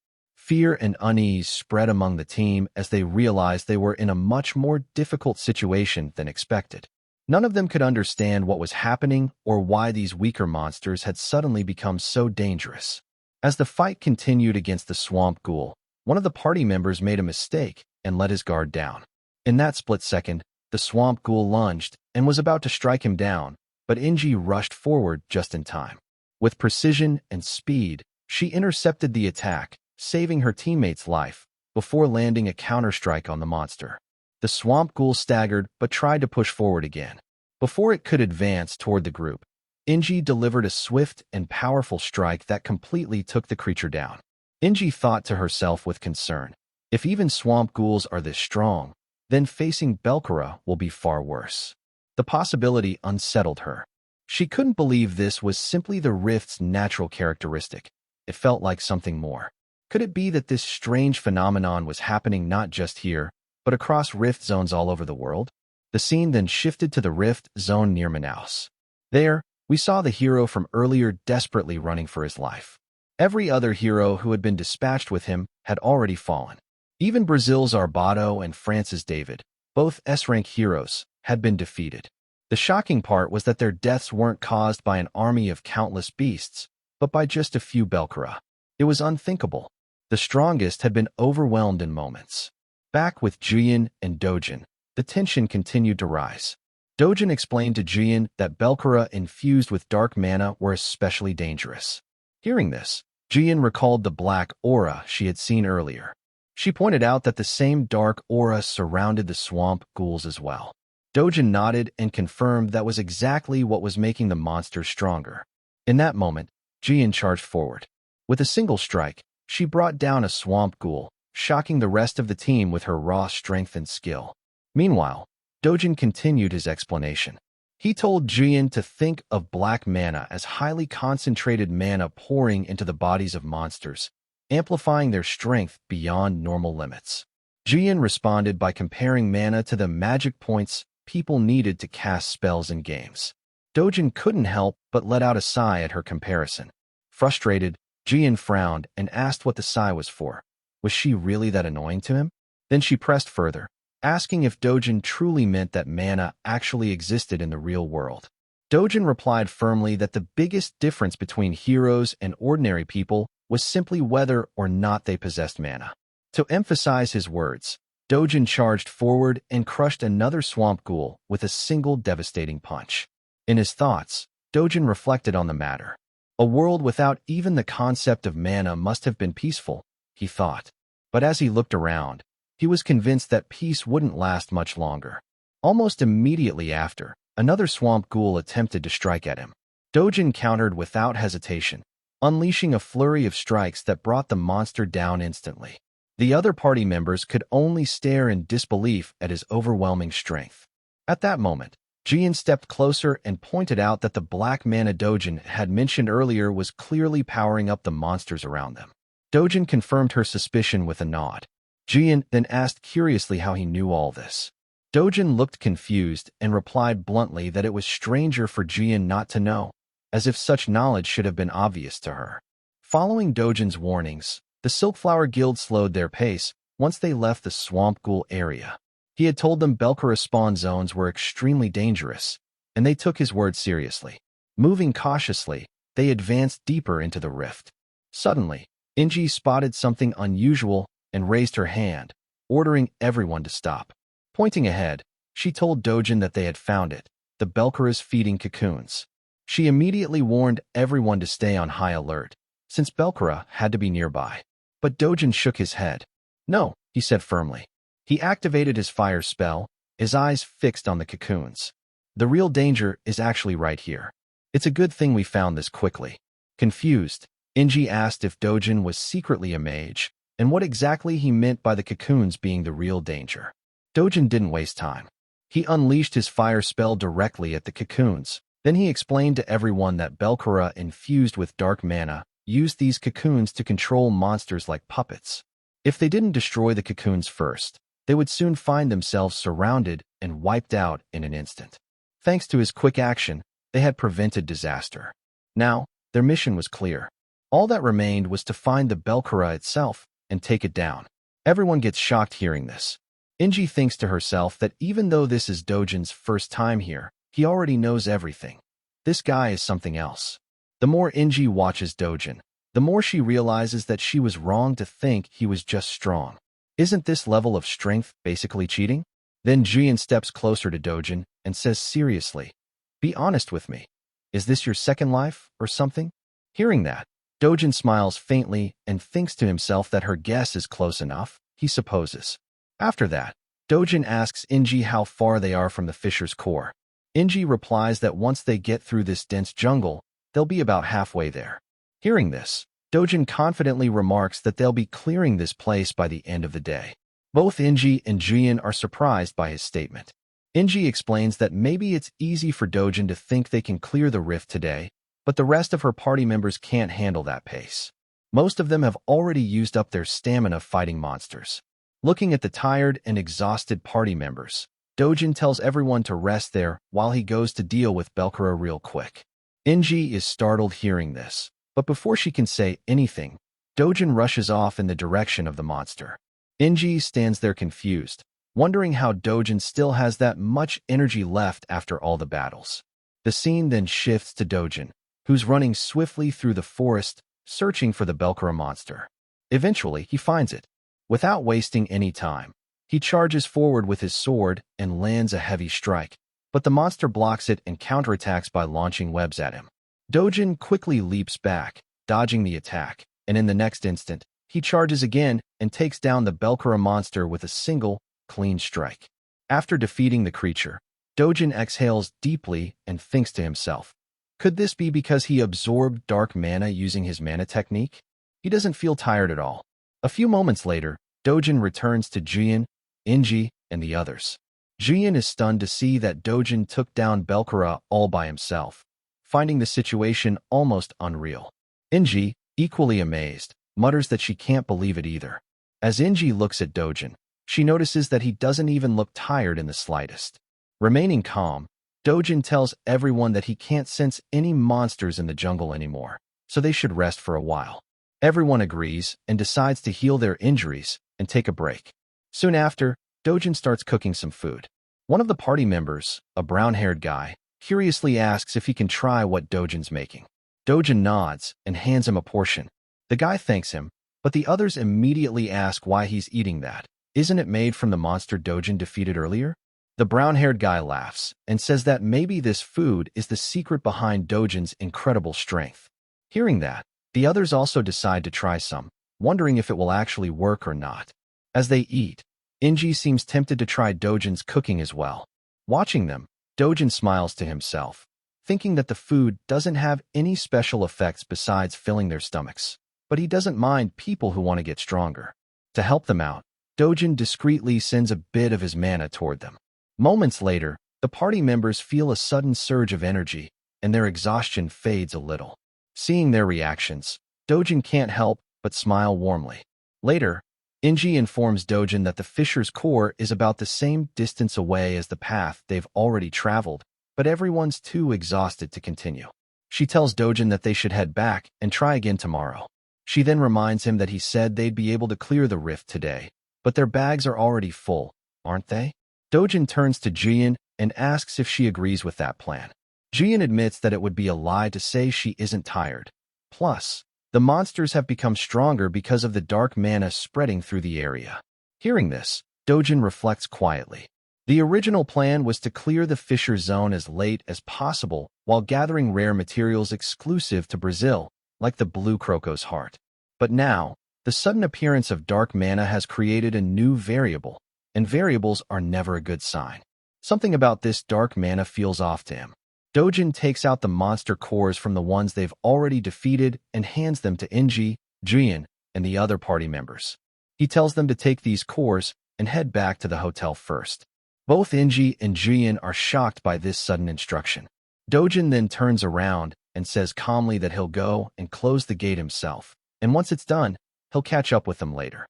Fear and unease spread among the team as they realized they were in a much more difficult situation than expected. None of them could understand what was happening or why these weaker monsters had suddenly become so dangerous. As the fight continued against the swamp ghoul, one of the party members made a mistake and let his guard down. In that split second, the swamp ghoul lunged and was about to strike him down, but Inji rushed forward just in time. With precision and speed, she intercepted the attack, saving her teammate's life, before landing a counterstrike on the monster. The swamp ghoul staggered but tried to push forward again. Before it could advance toward the group, Inji delivered a swift and powerful strike that completely took the creature down. Inji thought to herself with concern, if even swamp ghouls are this strong, then facing Belkara will be far worse. The possibility unsettled her. She couldn't believe this was simply the rift's natural characteristic. It felt like something more. Could it be that this strange phenomenon was happening not just here, but across rift zones all over the world? The scene then shifted to the rift zone near Manaus. There, we saw the hero from earlier desperately running for his life. Every other hero who had been dispatched with him had already fallen. Even Brazil's Arbado and France's David, both S-rank heroes, had been defeated. The shocking part was that their deaths weren't caused by an army of countless beasts, but by just a few Belkara. It was unthinkable. The strongest had been overwhelmed in moments. Back with Jian and Dojin, the tension continued to rise. Dojin explained to Jian that Belkara infused with dark mana were especially dangerous. Hearing this, Jian recalled the black aura she had seen earlier. She pointed out that the same dark aura surrounded the swamp ghouls as well. Dojin nodded and confirmed that was exactly what was making the monsters stronger. In that moment, Jian charged forward. With a single strike, she brought down a swamp ghoul, shocking the rest of the team with her raw strength and skill. Meanwhile, Dojin continued his explanation. He told Jian to think of black mana as highly concentrated mana pouring into the bodies of monsters, amplifying their strength beyond normal limits. Jian responded by comparing mana to the magic points people needed to cast spells in games. Dojin couldn't help but let out a sigh at her comparison. Frustrated, Jian frowned and asked what the sigh was for. Was she really that annoying to him? Then she pressed further, asking if Dojin truly meant that mana actually existed in the real world. Dojin replied firmly that the biggest difference between heroes and ordinary people was simply whether or not they possessed mana. To emphasize his words, Dojin charged forward and crushed another swamp ghoul with a single devastating punch. In his thoughts, Dojin reflected on the matter. A world without even the concept of mana must have been peaceful, he thought. But as he looked around, he was convinced that peace wouldn't last much longer. Almost immediately after, another swamp ghoul attempted to strike at him. Dojin countered without hesitation, unleashing a flurry of strikes that brought the monster down instantly. The other party members could only stare in disbelief at his overwhelming strength. At that moment, Jian stepped closer and pointed out that the black mana Dojin had mentioned earlier was clearly powering up the monsters around them. Dojin confirmed her suspicion with a nod. Jian then asked curiously how he knew all this. Dojin looked confused and replied bluntly that it was stranger for Jian not to know, as if such knowledge should have been obvious to her. Following Dojin's warnings, the Silkflower Guild slowed their pace once they left the swamp ghoul area. He had told them Belkara spawn zones were extremely dangerous, and they took his word seriously. Moving cautiously, they advanced deeper into the rift. Suddenly, Inji spotted something unusual and raised her hand, ordering everyone to stop. Pointing ahead, she told Dojin that they had found it, the Belkara's feeding cocoons. She immediately warned everyone to stay on high alert, since Belkara had to be nearby. But Dojin shook his head. No, he said firmly. He activated his fire spell, his eyes fixed on the cocoons. The real danger is actually right here. It's a good thing we found this quickly. Confused, Inji asked if Dojin was secretly a mage, and what exactly he meant by the cocoons being the real danger. Dojin didn't waste time. He unleashed his fire spell directly at the cocoons. Then he explained to everyone that Belkara, infused with dark mana, used these cocoons to control monsters like puppets. If they didn't destroy the cocoons first, they would soon find themselves surrounded and wiped out in an instant. Thanks to his quick action, they had prevented disaster. Now, their mission was clear. All that remained was to find the Belkara itself and take it down. Everyone gets shocked hearing this. Inji thinks to herself that even though this is Dojin's first time here, he already knows everything. This guy is something else. The more Inji watches Dojin, the more she realizes that she was wrong to think he was just strong. Isn't this level of strength basically cheating? Then Jian steps closer to Dojin and says seriously, "Be honest with me. Is this your second life or something?" Hearing that, Dojin smiles faintly and thinks to himself that her guess is close enough, he supposes. After that, Dojin asks Inji how far they are from the fisher's core. Inji replies that once they get through this dense jungle, they'll be about halfway there. Hearing this, Dojin confidently remarks that they'll be clearing this place by the end of the day. Both Inji and Jian are surprised by his statement. Inji explains that maybe it's easy for Dojin to think they can clear the rift today, but the rest of her party members can't handle that pace. Most of them have already used up their stamina fighting monsters. Looking at the tired and exhausted party members, Dojin tells everyone to rest there while he goes to deal with Belkara real quick. Inji is startled hearing this, but before she can say anything, Dojin rushes off in the direction of the monster. Inji stands there confused, wondering how Dojin still has that much energy left after all the battles. The scene then shifts to Dojin, who's running swiftly through the forest, searching for the Belkara monster. Eventually, he finds it. Without wasting any time, he charges forward with his sword and lands a heavy strike, but the monster blocks it and counterattacks by launching webs at him. Dojin quickly leaps back, dodging the attack, and in the next instant, he charges again and takes down the Belkara monster with a single, clean strike. After defeating the creature, Dojin exhales deeply and thinks to himself, could this be because he absorbed dark mana using his mana technique? He doesn't feel tired at all. A few moments later, Dojin returns to Jian, Inji, and the others. Jian is stunned to see that Dojin took down Belkara all by himself, finding the situation almost unreal. Inji, equally amazed, mutters that she can't believe it either. As Inji looks at Dojin, she notices that he doesn't even look tired in the slightest. Remaining calm, Dojin tells everyone that he can't sense any monsters in the jungle anymore, so they should rest for a while. Everyone agrees and decides to heal their injuries and take a break. Soon after, Dojin starts cooking some food. One of the party members, a brown-haired guy, curiously asks if he can try what Dojin's making. Dojin nods and hands him a portion. The guy thanks him, but the others immediately ask why he's eating that. Isn't it made from the monster Dojin defeated earlier? The brown-haired guy laughs and says that maybe this food is the secret behind Dojin's incredible strength. Hearing that, the others also decide to try some, wondering if it will actually work or not. As they eat, Inji seems tempted to try Dojin's cooking as well. Watching them, Dojin smiles to himself, thinking that the food doesn't have any special effects besides filling their stomachs. But he doesn't mind people who want to get stronger. To help them out, Dojin discreetly sends a bit of his mana toward them. Moments later, the party members feel a sudden surge of energy, and their exhaustion fades a little. Seeing their reactions, Dojin can't help but smile warmly. Later, Inji informs Dojin that the fisher's core is about the same distance away as the path they've already traveled, but everyone's too exhausted to continue. She tells Dojin that they should head back and try again tomorrow. She then reminds him that he said they'd be able to clear the rift today, but their bags are already full, aren't they? Dojin turns to Jian and asks if she agrees with that plan. Jian admits that it would be a lie to say she isn't tired. Plus, the monsters have become stronger because of the dark mana spreading through the area. Hearing this, Dojin reflects quietly. The original plan was to clear the Fisher Zone as late as possible while gathering rare materials exclusive to Brazil, like the blue Croco's heart. But now, the sudden appearance of dark mana has created a new variable, and variables are never a good sign. Something about this dark mana feels off to him. Dojin takes out the monster cores from the ones they've already defeated and hands them to Inji, Jian, and the other party members. He tells them to take these cores and head back to the hotel first. Both Inji and Jian are shocked by this sudden instruction. Dojin then turns around and says calmly that he'll go and close the gate himself, and once it's done, he'll catch up with them later.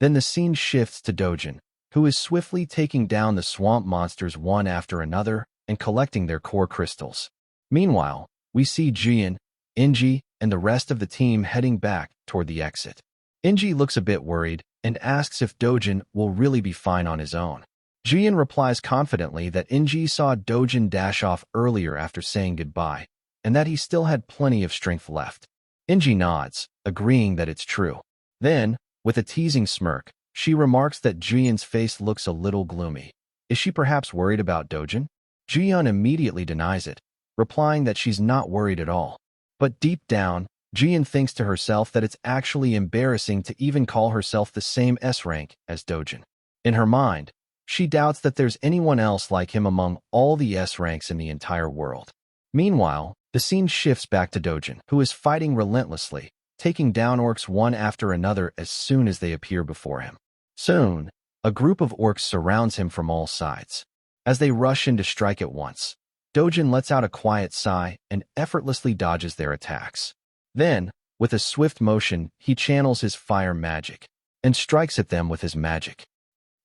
Then the scene shifts to Dojin, who is swiftly taking down the swamp monsters one after another and collecting their core crystals. Meanwhile, we see Jian, Inji, and the rest of the team heading back toward the exit. Inji looks a bit worried and asks if Dojin will really be fine on his own. Jian replies confidently that Inji saw Dojin dash off earlier after saying goodbye, and that he still had plenty of strength left. Inji nods, agreeing that it's true. Then, with a teasing smirk, she remarks that Jian's face looks a little gloomy. Is she perhaps worried about Dojin? Jian immediately denies it, replying that she's not worried at all. But deep down, Jian thinks to herself that it's actually embarrassing to even call herself the same S-rank as Dojin. In her mind, she doubts that there's anyone else like him among all the S-ranks in the entire world. Meanwhile, the scene shifts back to Dojin, who is fighting relentlessly, taking down orcs one after another as soon as they appear before him. Soon, a group of orcs surrounds him from all sides. As they rush in to strike at once, Dojin lets out a quiet sigh and effortlessly dodges their attacks. Then, with a swift motion, he channels his fire magic and strikes at them with his magic.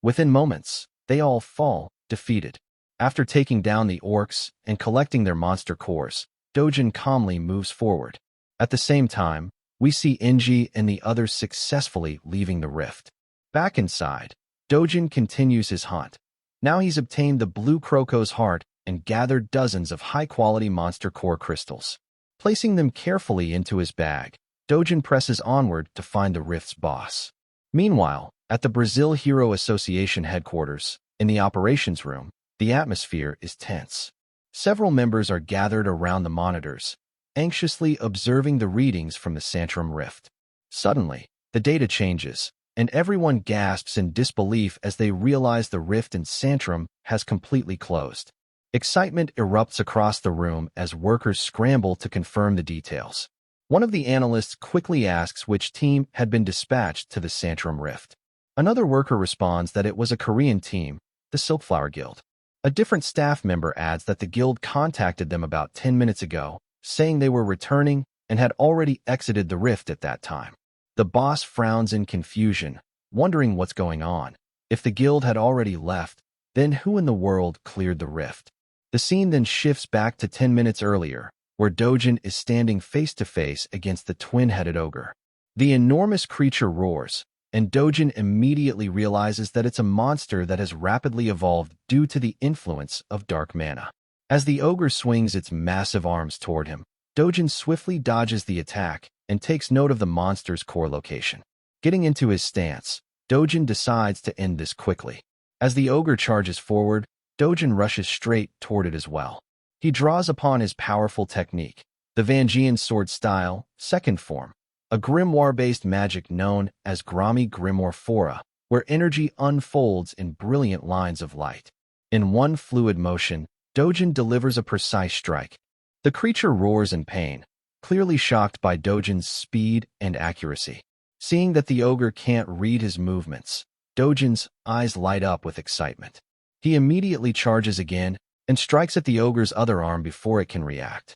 Within moments, they all fall, defeated. After taking down the orcs and collecting their monster cores, Dojin calmly moves forward. At the same time, we see Inji and the others successfully leaving the rift. Back inside, Dojin continues his hunt. Now he's obtained the Blue Croco's heart and gathered dozens of high-quality monster core crystals. Placing them carefully into his bag, Dojin presses onward to find the rift's boss. Meanwhile, at the Brazil Hero Association headquarters, in the operations room, the atmosphere is tense. Several members are gathered around the monitors, anxiously observing the readings from the Santrum rift. Suddenly, the data changes, and everyone gasps in disbelief as they realize the rift in Santrum has completely closed. Excitement erupts across the room as workers scramble to confirm the details. One of the analysts quickly asks which team had been dispatched to the Santrum rift. Another worker responds that it was a Korean team, the Silkflower Guild. A different staff member adds that the guild contacted them about 10 minutes ago, saying they were returning and had already exited the rift at that time. The boss frowns in confusion, wondering what's going on. If the guild had already left, then who in the world cleared the rift? The scene then shifts back to 10 minutes earlier, where Dojin is standing face-to-face against the twin-headed ogre. The enormous creature roars, and Dojin immediately realizes that it's a monster that has rapidly evolved due to the influence of dark mana. As the ogre swings its massive arms toward him, Dojin swiftly dodges the attack and takes note of the monster's core location. Getting into his stance, Dojin decides to end this quickly. As the ogre charges forward, Dojin rushes straight toward it as well. He draws upon his powerful technique, the Vangean sword style, second form, a grimoire-based magic known as Grami Grimoire Fora, where energy unfolds in brilliant lines of light. In one fluid motion, Dojin delivers a precise strike. The creature roars in pain, clearly shocked by Dojin's speed and accuracy. Seeing that the ogre can't read his movements, Dojin's eyes light up with excitement. He immediately charges again and strikes at the ogre's other arm before it can react.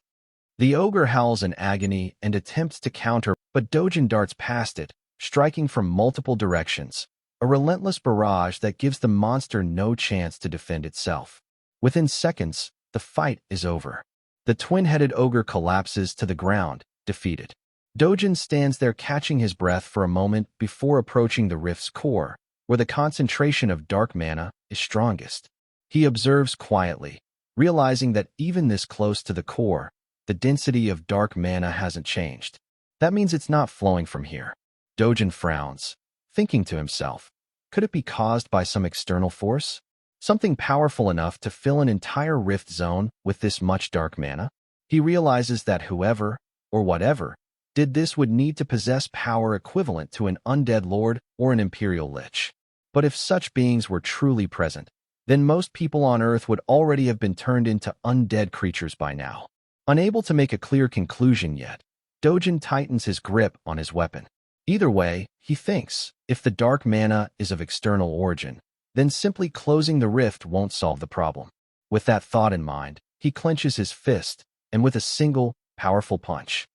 The ogre howls in agony and attempts to counter, but Dojin darts past it, striking from multiple directions, a relentless barrage that gives the monster no chance to defend itself. Within seconds, the fight is over. The twin-headed ogre collapses to the ground, defeated. Dojin stands there catching his breath for a moment before approaching the rift's core, where the concentration of dark mana is strongest. He observes quietly, realizing that even this close to the core, the density of dark mana hasn't changed. That means it's not flowing from here. Dojin frowns, thinking to himself, could it be caused by some external force? Something powerful enough to fill an entire rift zone with this much dark mana? He realizes that whoever, or whatever, did this would need to possess power equivalent to an undead lord or an imperial lich. But if such beings were truly present, then most people on Earth would already have been turned into undead creatures by now. Unable to make a clear conclusion yet, Dojin tightens his grip on his weapon. Either way, he thinks, if the dark mana is of external origin, then simply closing the rift won't solve the problem. With that thought in mind, he clenches his fist, and with a single, powerful punch,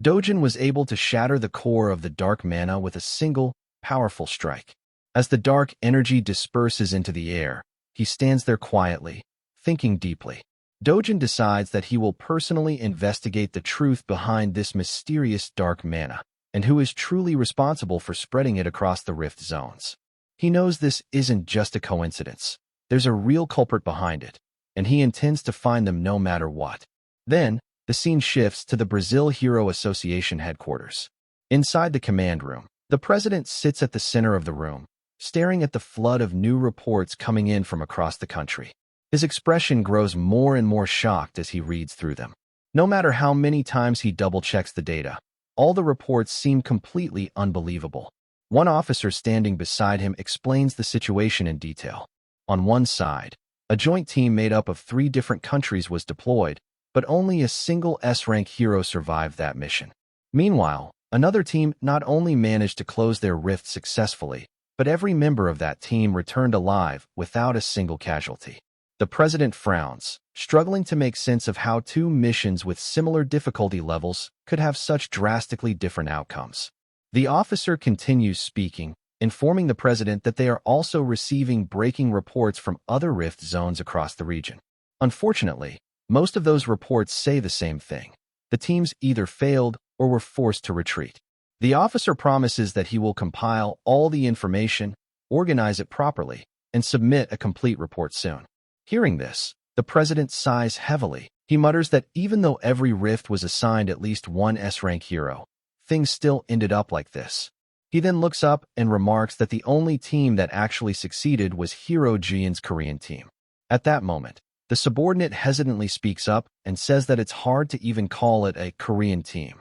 Dojin was able to shatter the core of the dark mana with a single, powerful strike. As the dark energy disperses into the air, he stands there quietly, thinking deeply. Dojin decides that he will personally investigate the truth behind this mysterious dark mana. and who is truly responsible for spreading it across the rift zones. He knows this isn't just a coincidence. There's a real culprit behind it, and he intends to find them no matter what. Then, the scene shifts to the Brazil Hero Association headquarters. Inside the command room, the president sits at the center of the room, staring at the flood of new reports coming in from across the country. His expression grows more and more shocked as he reads through them. No matter how many times he double-checks the data, all the reports seem completely unbelievable. One officer standing beside him explains the situation in detail. On one side, a joint team made up of 3 different countries was deployed, but only a single S-rank hero survived that mission. Meanwhile, another team not only managed to close their rift successfully, but every member of that team returned alive without a single casualty. The president frowns, struggling to make sense of how 2 missions with similar difficulty levels could have such drastically different outcomes. The officer continues speaking, informing the president that they are also receiving breaking reports from other rift zones across the region. Unfortunately, most of those reports say the same thing. The teams either failed or were forced to retreat. The officer promises that he will compile all the information, organize it properly, and submit a complete report soon. Hearing this, the president sighs heavily. He mutters that even though every rift was assigned at least 1 S-rank hero, things still ended up like this. He then looks up and remarks that the only team that actually succeeded was Hero Jian's Korean team. At that moment, the subordinate hesitantly speaks up and says that it's hard to even call it a Korean team.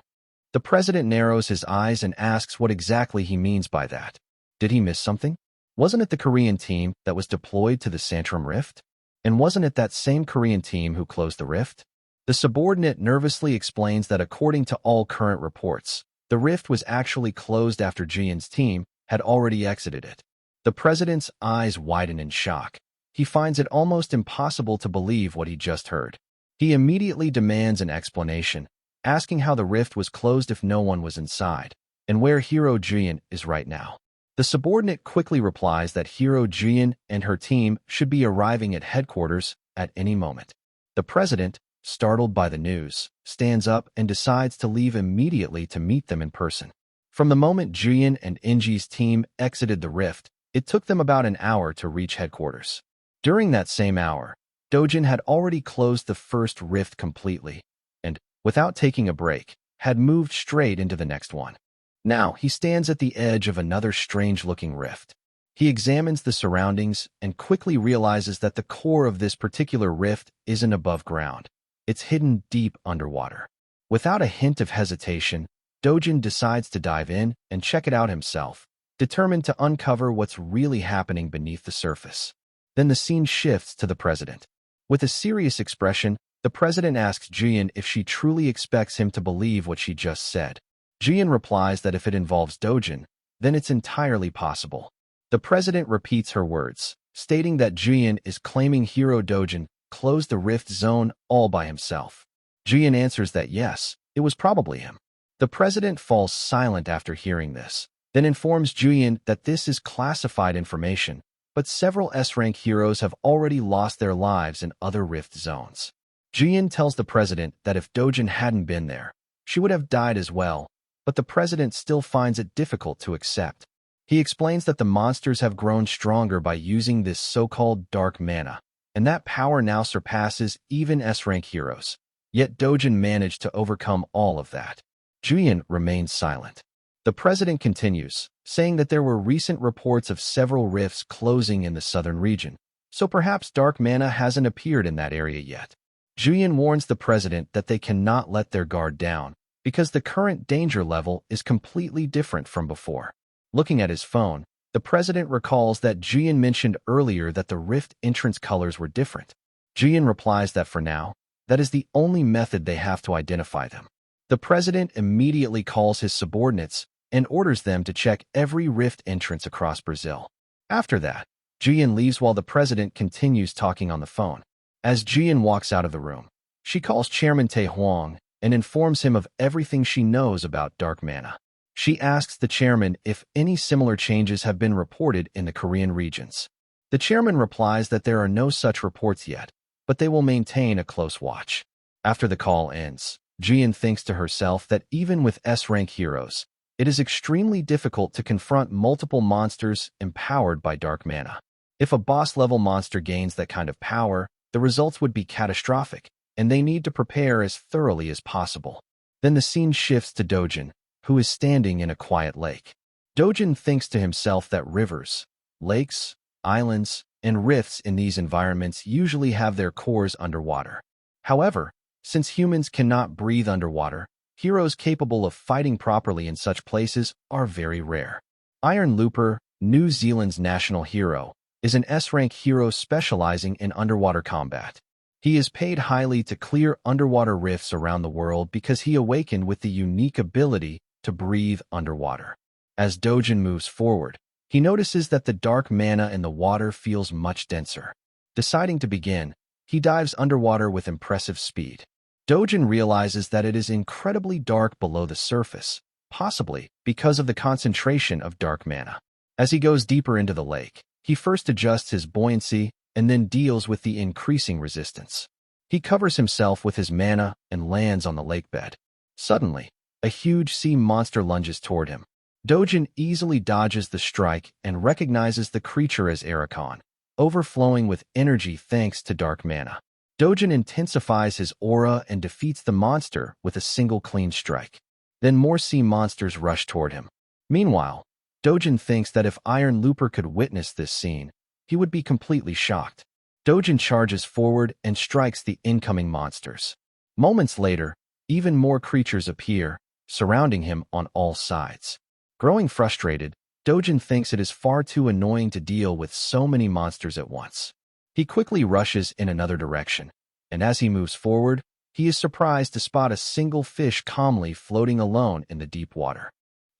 The president narrows his eyes and asks what exactly he means by that. Did he miss something? Wasn't it the Korean team that was deployed to the Santrum Rift? And wasn't it that same Korean team who closed the rift? The subordinate nervously explains that according to all current reports, the rift was actually closed after Jian's team had already exited it. The president's eyes widen in shock. He finds it almost impossible to believe what he just heard. He immediately demands an explanation, asking how the rift was closed if no one was inside, and where Hero Jian is right now. The subordinate quickly replies that Hero Jian and her team should be arriving at headquarters at any moment. The president, startled by the news, stands up and decides to leave immediately to meet them in person. From the moment Jian and Inji's team exited the rift, it took them about an hour to reach headquarters. During that same hour, Dojin had already closed the first rift completely, and, without taking a break, had moved straight into the next one. Now, he stands at the edge of another strange-looking rift. He examines the surroundings and quickly realizes that the core of this particular rift isn't above ground. It's hidden deep underwater. Without a hint of hesitation, Dojin decides to dive in and check it out himself, determined to uncover what's really happening beneath the surface. Then the scene shifts to the president. With a serious expression, the president asks Jian if she truly expects him to believe what she just said. Jian replies that if it involves Dojin, then it's entirely possible. The president repeats her words, stating that Jian is claiming Hero Dojin closed the rift zone all by himself. Jian answers that yes, it was probably him. The president falls silent after hearing this, then informs Jian that this is classified information, but several S-rank heroes have already lost their lives in other rift zones. Jian tells the president that if Dojin hadn't been there, she would have died as well, but the president still finds it difficult to accept. He explains that the monsters have grown stronger by using this so-called dark mana, and that power now surpasses even S-rank heroes. Yet Dojin managed to overcome all of that. Jian remains silent. The president continues, saying that there were recent reports of several rifts closing in the southern region, so perhaps dark mana hasn't appeared in that area yet. Jian warns the president that they cannot let their guard down, because the current danger level is completely different from before. Looking at his phone, the president recalls that Jian mentioned earlier that the rift entrance colors were different. Jian replies that for now, that is the only method they have to identify them. The president immediately calls his subordinates and orders them to check every rift entrance across Brazil. After that, Jian leaves while the president continues talking on the phone. As Jian walks out of the room, she calls Chairman Tae Huang and informs him of everything she knows about dark mana. She asks the chairman if any similar changes have been reported in the Korean regions. The chairman replies that there are no such reports yet, but they will maintain a close watch. After the call ends, Jian thinks to herself that even with S-rank heroes, It is extremely difficult to confront multiple monsters empowered by dark mana. If a boss-level monster gains that kind of power, the results would be catastrophic, and they need to prepare as thoroughly as possible. Then the scene shifts to Dojin, who is standing in a quiet lake. Dojin thinks to himself that rivers, lakes, islands, and rifts in these environments usually have their cores underwater. However, since humans cannot breathe underwater, heroes capable of fighting properly in such places are very rare. Iron Looper, New Zealand's national hero, is an S-rank hero specializing in underwater combat. He is paid highly to clear underwater rifts around the world because he awakened with the unique ability to breathe underwater. As Dojin moves forward, he notices that the dark mana in the water feels much denser. Deciding to begin, he dives underwater with impressive speed. Dojin realizes that it is incredibly dark below the surface, possibly because of the concentration of dark mana. As he goes deeper into the lake, he first adjusts his buoyancy and then deals with the increasing resistance. He covers himself with his mana and lands on the lake bed. Suddenly, a huge sea monster lunges toward him. Dojin easily dodges the strike and recognizes the creature as Ericon, overflowing with energy thanks to dark mana. Dojin intensifies his aura and defeats the monster with a single clean strike. Then more sea monsters rush toward him. Meanwhile, Dojin thinks that if Iron Looper could witness this scene, he would be completely shocked. Dojin charges forward and strikes the incoming monsters. Moments later, even more creatures appear, surrounding him on all sides. Growing frustrated, Dojin thinks it is far too annoying to deal with so many monsters at once. He quickly rushes in another direction, and as he moves forward, he is surprised to spot a single fish calmly floating alone in the deep water.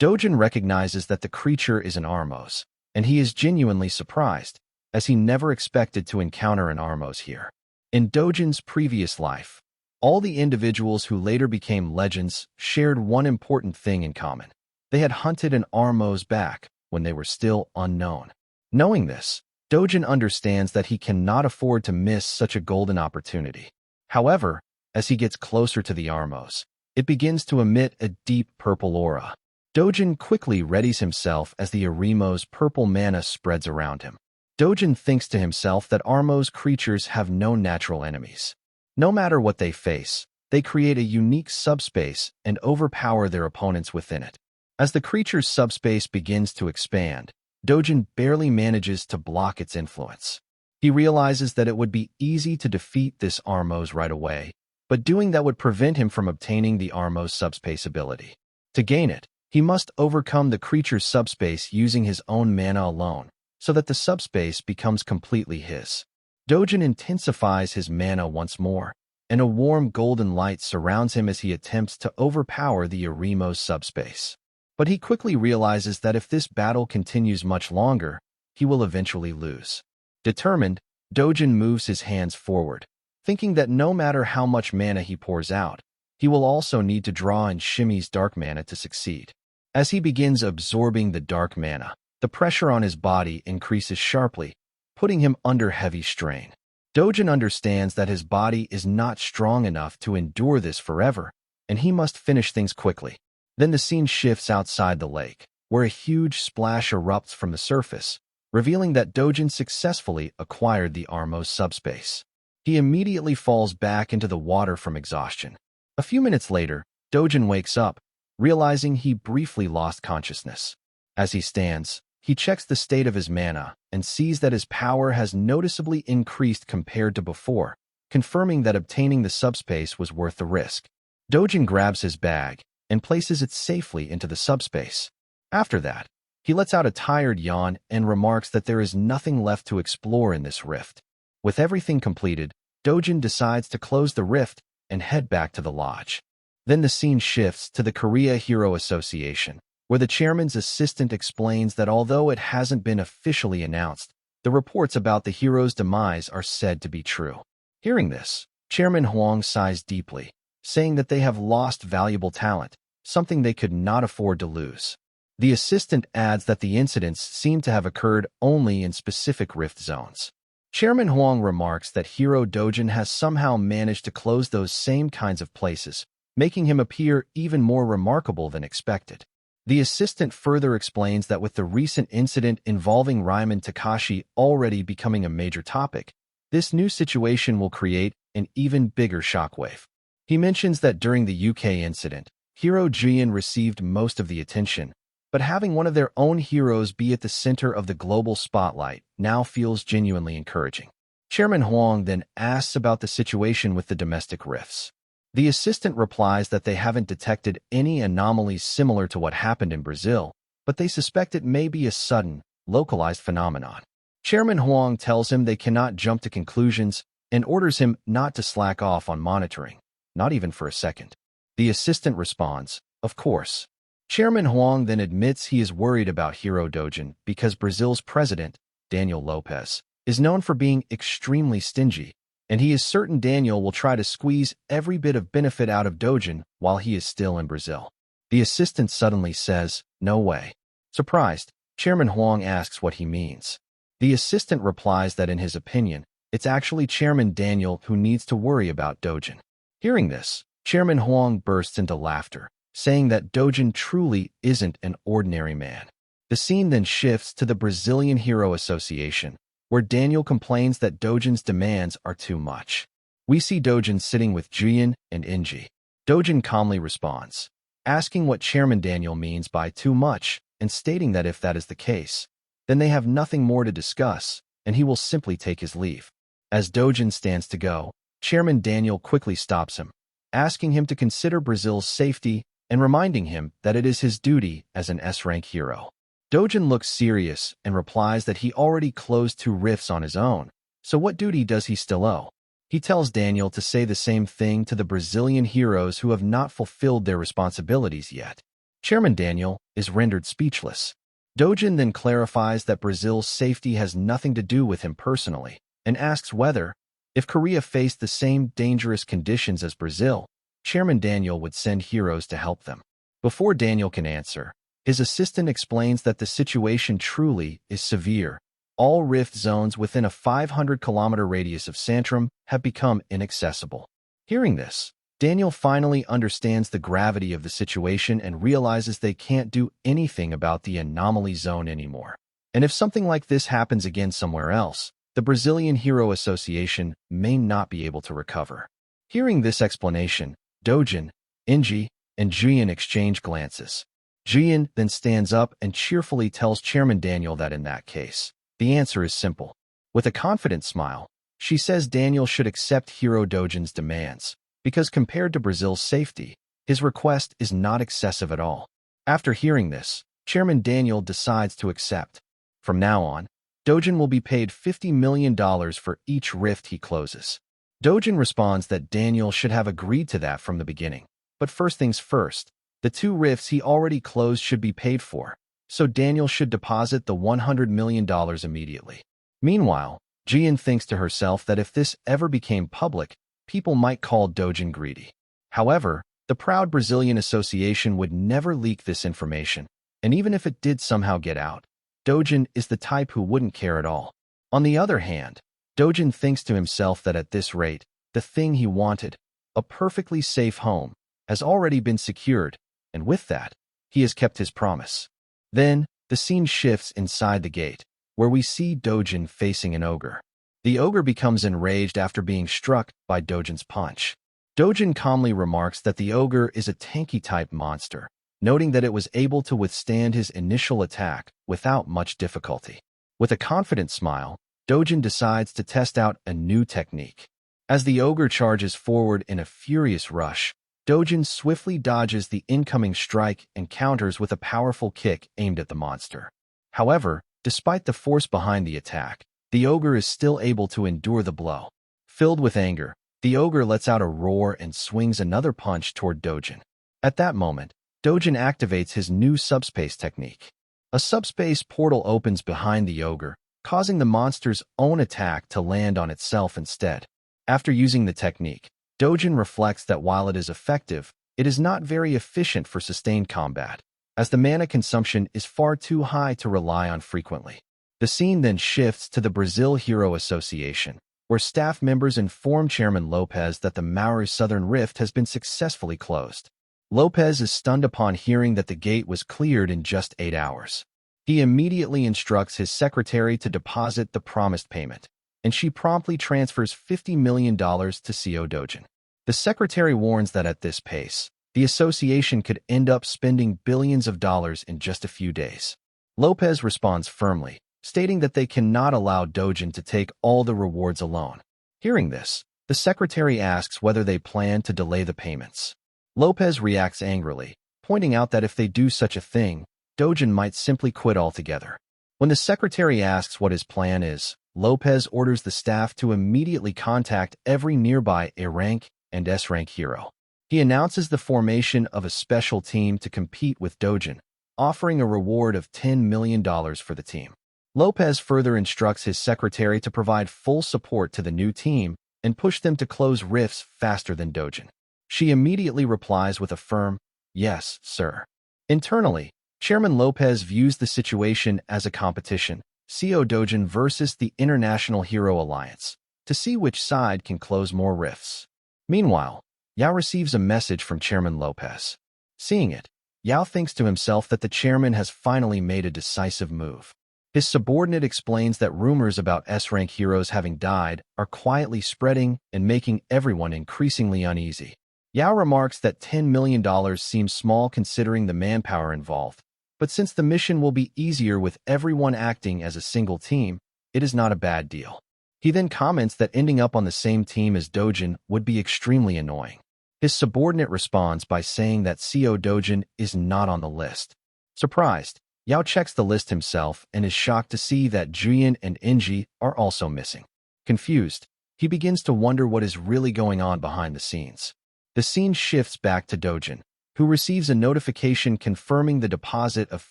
Dojin recognizes that the creature is an Armos, and he is genuinely surprised, as he never expected to encounter an Armos here. In Dojin's previous life, all the individuals who later became legends shared one important thing in common. They had hunted an Armos back when they were still unknown. Knowing this, Dojin understands that he cannot afford to miss such a golden opportunity. However, as he gets closer to the Armos, it begins to emit a deep purple aura. Dojin quickly readies himself as the Armos' purple mana spreads around him. Dojin thinks to himself that Armos creatures have no natural enemies. No matter what they face, they create a unique subspace and overpower their opponents within it. As the creature's subspace begins to expand, Dojin barely manages to block its influence. He realizes that it would be easy to defeat this Armos right away, but doing that would prevent him from obtaining the Armos subspace ability. To gain it, he must overcome the creature's subspace using his own mana alone, so that the subspace becomes completely his. Dojin intensifies his mana once more, and a warm golden light surrounds him as he attempts to overpower the Armos subspace. But he quickly realizes that if this battle continues much longer, he will eventually lose. Determined, Dojin moves his hands forward, thinking that no matter how much mana he pours out, he will also need to draw in Shimmy's dark mana to succeed. As he begins absorbing the dark mana, the pressure on his body increases sharply, putting him under heavy strain. Dojin understands that his body is not strong enough to endure this forever, and he must finish things quickly. Then the scene shifts outside the lake, where a huge splash erupts from the surface, revealing that Dojin successfully acquired the Armos subspace. He immediately falls back into the water from exhaustion. A few minutes later, Dojin wakes up, realizing he briefly lost consciousness. As he stands, he checks the state of his mana and sees that his power has noticeably increased compared to before, confirming that obtaining the subspace was worth the risk. Dojin grabs his bag and places it safely into the subspace. After that, he lets out a tired yawn and remarks that there is nothing left to explore in this rift. With everything completed, Dojin decides to close the rift and head back to the lodge. Then the scene shifts to the Korea Hero Association, where the chairman's assistant explains that although it hasn't been officially announced, the reports about the hero's demise are said to be true. Hearing this, Chairman Huang sighs deeply, saying that they have lost valuable talent, something they could not afford to lose. The assistant adds that the incidents seem to have occurred only in specific rift zones. Chairman Huang remarks that Hero Dojin has somehow managed to close those same kinds of places, making him appear even more remarkable than expected. The assistant further explains that with the recent incident involving Ryman Takashi already becoming a major topic, this new situation will create an even bigger shockwave. He mentions that during the UK incident, hero Jian received most of the attention, but having one of their own heroes be at the center of the global spotlight now feels genuinely encouraging. Chairman Huang then asks about the situation with the domestic rifts. The assistant replies that they haven't detected any anomalies similar to what happened in Brazil, but they suspect it may be a sudden, localized phenomenon. Chairman Huang tells him they cannot jump to conclusions and orders him not to slack off on monitoring, not even for a second. The assistant responds, "Of course." Chairman Huang then admits he is worried about Hero Dojin because Brazil's president, Daniel Lopez, is known for being extremely stingy, and he is certain Daniel will try to squeeze every bit of benefit out of Dojin while he is still in Brazil. The assistant suddenly says, "No way." Surprised, Chairman Huang asks what he means. The assistant replies that in his opinion, it's actually Chairman Daniel who needs to worry about Dojin. Hearing this, Chairman Huang bursts into laughter, saying that Dojin truly isn't an ordinary man. The scene then shifts to the Brazilian Hero Association, where Daniel complains that Dojin's demands are too much. We see Dojin sitting with Jian and Inji. Dojin calmly responds, asking what Chairman Daniel means by too much and stating that if that is the case, then they have nothing more to discuss and he will simply take his leave. As Dojin stands to go, Chairman Daniel quickly stops him, asking him to consider Brazil's safety and reminding him that it is his duty as an S-rank hero. Dojin looks serious and replies that he already closed 2 rifts on his own, so what duty does he still owe? He tells Daniel to say the same thing to the Brazilian heroes who have not fulfilled their responsibilities yet. Chairman Daniel is rendered speechless. Dojin then clarifies that Brazil's safety has nothing to do with him personally, and asks whether, if Korea faced the same dangerous conditions as Brazil, Chairman Daniel would send heroes to help them. Before Daniel can answer, his assistant explains that the situation truly is severe. All rift zones within a 500-kilometer radius of Santrum have become inaccessible. Hearing this, Daniel finally understands the gravity of the situation and realizes they can't do anything about the anomaly zone anymore. And if something like this happens again somewhere else, the Brazilian Hero Association may not be able to recover. Hearing this explanation, Dojin, Inji, and Jian exchange glances. Jian then stands up and cheerfully tells Chairman Daniel that in that case, the answer is simple. With a confident smile, she says Daniel should accept Hero Dojin's demands, because compared to Brazil's safety, his request is not excessive at all. After hearing this, Chairman Daniel decides to accept. From now on, Dojin will be paid $50 million for each rift he closes. Dojin responds that Daniel should have agreed to that from the beginning. But first things first, the 2 rifts he already closed should be paid for, so Daniel should deposit the $100 million immediately. Meanwhile, Jian thinks to herself that if this ever became public, people might call Dojin greedy. However, the proud Brazilian Association would never leak this information, and even if it did somehow get out, Dojin is the type who wouldn't care at all. On the other hand, Dojin thinks to himself that at this rate, the thing he wanted, a perfectly safe home, has already been secured, and with that, he has kept his promise. Then, the scene shifts inside the gate, where we see Dojin facing an ogre. The ogre becomes enraged after being struck by Dojin's punch. Dojin calmly remarks that the ogre is a tanky-type monster, noting that it was able to withstand his initial attack without much difficulty. With a confident smile, Dojin decides to test out a new technique. As the ogre charges forward in a furious rush, Dojin swiftly dodges the incoming strike and counters with a powerful kick aimed at the monster. However, despite the force behind the attack, the ogre is still able to endure the blow. Filled with anger, the ogre lets out a roar and swings another punch toward Dojin. At that moment, Dojin activates his new subspace technique. A subspace portal opens behind the ogre, causing the monster's own attack to land on itself instead. After using the technique, Dojin reflects that while it is effective, it is not very efficient for sustained combat, as the mana consumption is far too high to rely on frequently. The scene then shifts to the Brazil Hero Association, where staff members inform Chairman Lopez that the Maurer's Southern Rift has been successfully closed. Lopez is stunned upon hearing that the gate was cleared in just 8 hours. He immediately instructs his secretary to deposit the promised payment, and she promptly transfers $50 million to Co. Dojin. The secretary warns that at this pace, the association could end up spending billions of dollars in just a few days. Lopez responds firmly, stating that they cannot allow Dojin to take all the rewards alone. Hearing this, the secretary asks whether they plan to delay the payments. Lopez reacts angrily, pointing out that if they do such a thing, Dojin might simply quit altogether. When the secretary asks what his plan is, Lopez orders the staff to immediately contact every nearby A-rank and S-rank hero. He announces the formation of a special team to compete with Dojin, offering a reward of $10 million for the team. Lopez further instructs his secretary to provide full support to the new team and push them to close rifts faster than Dojin. She immediately replies with a firm, "Yes, sir." Internally, Chairman Lopez views the situation as a competition, Co. Dojin versus the International Hero Alliance, to see which side can close more rifts. Meanwhile, Yao receives a message from Chairman Lopez. Seeing it, Yao thinks to himself that the chairman has finally made a decisive move. His subordinate explains that rumors about S-rank heroes having died are quietly spreading and making everyone increasingly uneasy. Yao remarks that $10 million seems small considering the manpower involved, but since the mission will be easier with everyone acting as a single team, it is not a bad deal. He then comments that ending up on the same team as Dojin would be extremely annoying. His subordinate responds by saying that Co. Dojin is not on the list. Surprised, Yao checks the list himself and is shocked to see that Juyin and Inji are also missing. Confused, he begins to wonder what is really going on behind the scenes. The scene shifts back to Dojin, who receives a notification confirming the deposit of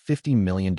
$50 million.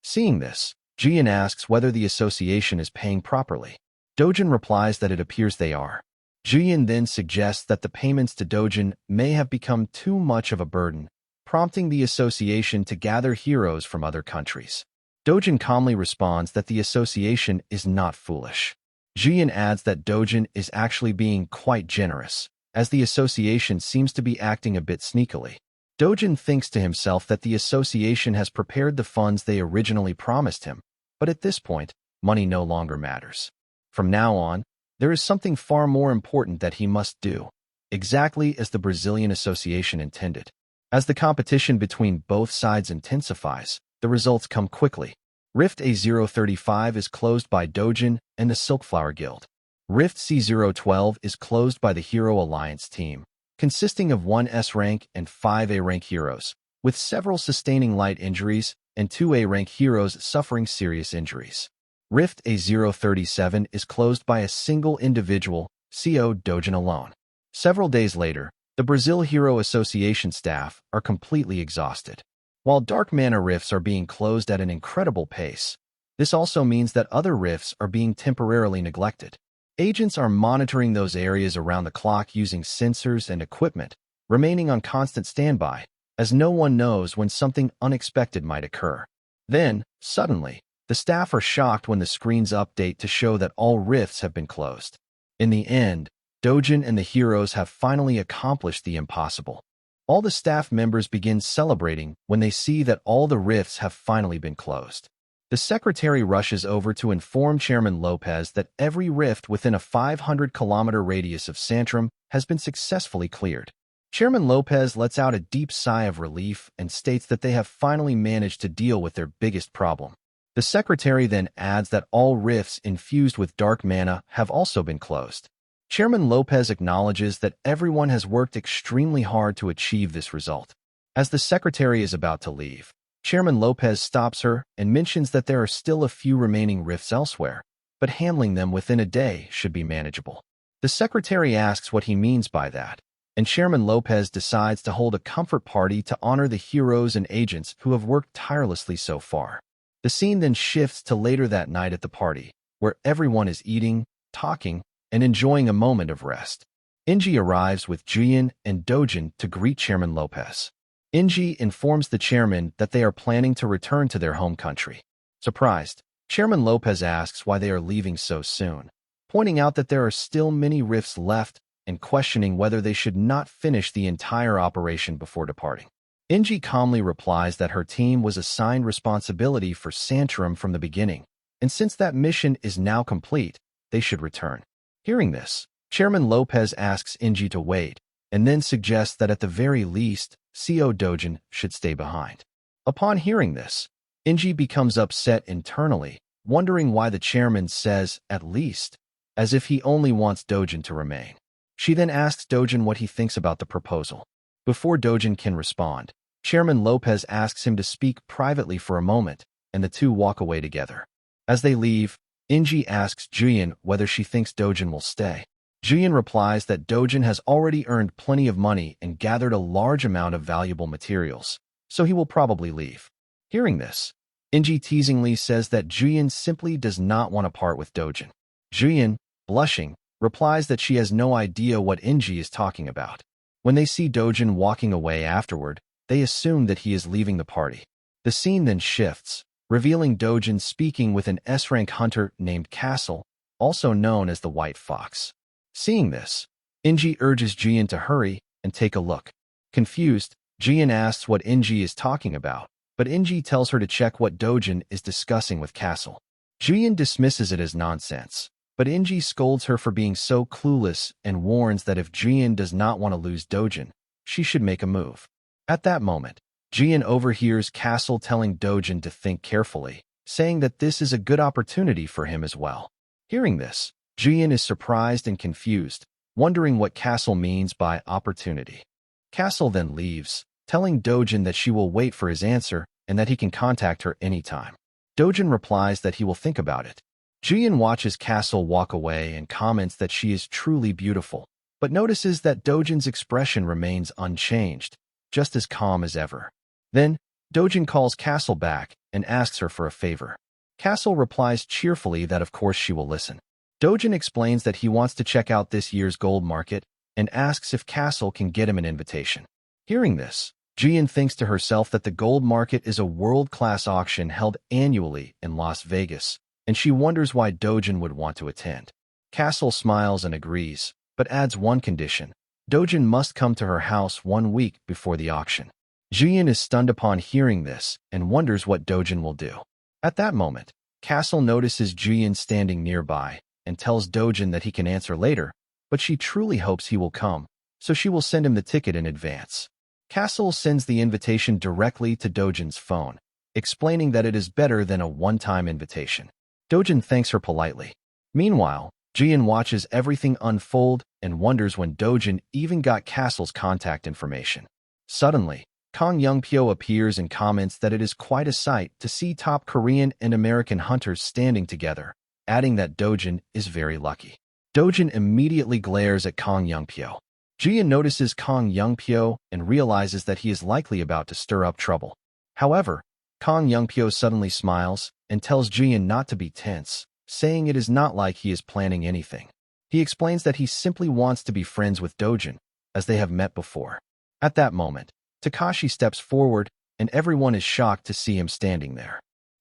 Seeing this, Juyin asks whether the association is paying properly. Dojin replies that it appears they are. Juyin then suggests that the payments to Dojin may have become too much of a burden, prompting the association to gather heroes from other countries. Dojin calmly responds that the association is not foolish. Juyin adds that Dojin is actually being quite generous, as the association seems to be acting a bit sneakily. Dojin thinks to himself that the association has prepared the funds they originally promised him, but at this point, money no longer matters. From now on, there is something far more important that he must do, exactly as the Brazilian Association intended. As the competition between both sides intensifies, the results come quickly. Rift A035 is closed by Dojin and the Silkflower Guild. Rift C012 is closed by the Hero Alliance team, consisting of 1 S-rank and 5 A-rank heroes, with several sustaining light injuries and 2 A-rank heroes suffering serious injuries. Rift A037 is closed by a single individual, Co. Dojin alone. Several days later, the Brazil Hero Association staff are completely exhausted. While dark mana rifts are being closed at an incredible pace, this also means that other rifts are being temporarily neglected. Agents are monitoring those areas around the clock using sensors and equipment, remaining on constant standby, as no one knows when something unexpected might occur. Then, suddenly, the staff are shocked when the screens update to show that all rifts have been closed. In the end, Dojin and the heroes have finally accomplished the impossible. All the staff members begin celebrating when they see that all the rifts have finally been closed. The secretary rushes over to inform Chairman Lopez that every rift within a 500-kilometer radius of Santrum has been successfully cleared. Chairman Lopez lets out a deep sigh of relief and states that they have finally managed to deal with their biggest problem. The secretary then adds that all rifts infused with dark mana have also been closed. Chairman Lopez acknowledges that everyone has worked extremely hard to achieve this result. As the secretary is about to leave, Chairman Lopez stops her and mentions that there are still a few remaining rifts elsewhere, but handling them within a day should be manageable. The secretary asks what he means by that, and Chairman Lopez decides to hold a comfort party to honor the heroes and agents who have worked tirelessly so far. The scene then shifts to later that night at the party, where everyone is eating, talking, and enjoying a moment of rest. Inji arrives with Juyin and Dojin to greet Chairman Lopez. Inji informs the chairman that they are planning to return to their home country. Surprised, Chairman Lopez asks why they are leaving so soon, pointing out that there are still many rifts left and questioning whether they should not finish the entire operation before departing. Inji calmly replies that her team was assigned responsibility for Santorum from the beginning, and since that mission is now complete, they should return. Hearing this, Chairman Lopez asks Inji to wait, and then suggests that at the very least, CO Dojin should stay behind. Upon hearing this, Inji becomes upset internally, wondering why the chairman says, at least, as if he only wants Dojin to remain. She then asks Dojin what he thinks about the proposal. Before Dojin can respond, Chairman Lopez asks him to speak privately for a moment, and the two walk away together. As they leave, Inji asks Juyin whether she thinks Dojin will stay. Juyin replies that Dojin has already earned plenty of money and gathered a large amount of valuable materials, so he will probably leave. Hearing this, Inji teasingly says that Juyin simply does not want to part with Dojin. Juyin, blushing, replies that she has no idea what Inji is talking about. When they see Dojin walking away afterward, they assume that he is leaving the party. The scene then shifts, revealing Dojin speaking with an S-rank hunter named Castle, also known as the White Fox. Seeing this, Inji urges Jian to hurry and take a look. Confused, Jian asks what Inji is talking about, but Inji tells her to check what Dojin is discussing with Castle. Jian dismisses it as nonsense, but Inji scolds her for being so clueless and warns that if Jian does not want to lose Dojin, she should make a move. At that moment, Jian overhears Castle telling Dojin to think carefully, saying that this is a good opportunity for him as well. Hearing this, Jian is surprised and confused, wondering what Castle means by opportunity. Castle then leaves, telling Dojin that she will wait for his answer and that he can contact her anytime. Dojin replies that he will think about it. Jian watches Castle walk away and comments that she is truly beautiful, but notices that Dojin's expression remains unchanged, just as calm as ever. Then, Dojin calls Castle back and asks her for a favor. Castle replies cheerfully that of course she will listen. Dojin explains that he wants to check out this year's gold market and asks if Castle can get him an invitation. Hearing this, Jian thinks to herself that the gold market is a world-class auction held annually in Las Vegas, and she wonders why Dojin would want to attend. Castle smiles and agrees, but adds one condition. Dojin must come to her house 1 week before the auction. Jian is stunned upon hearing this and wonders what Dojin will do. At that moment, Castle notices Jian standing nearby and tells Dojin that he can answer later, but she truly hopes he will come, so she will send him the ticket in advance. Castle sends the invitation directly to Dojin's phone, explaining that it is better than a one-time invitation. Dojin thanks her politely. Meanwhile, Jian watches everything unfold and wonders when Dojin even got Castle's contact information. Suddenly, Kang Youngpyo appears and comments that it is quite a sight to see top Korean and American hunters standing together, adding that Dojin is very lucky. Dojin immediately glares at Kang Youngpyo. Jian notices Kang Youngpyo and realizes that he is likely about to stir up trouble. However, Kang Youngpyo suddenly smiles and tells Jian not to be tense, saying it is not like he is planning anything. He explains that he simply wants to be friends with Dojin, as they have met before. At that moment, Takashi steps forward, and everyone is shocked to see him standing there.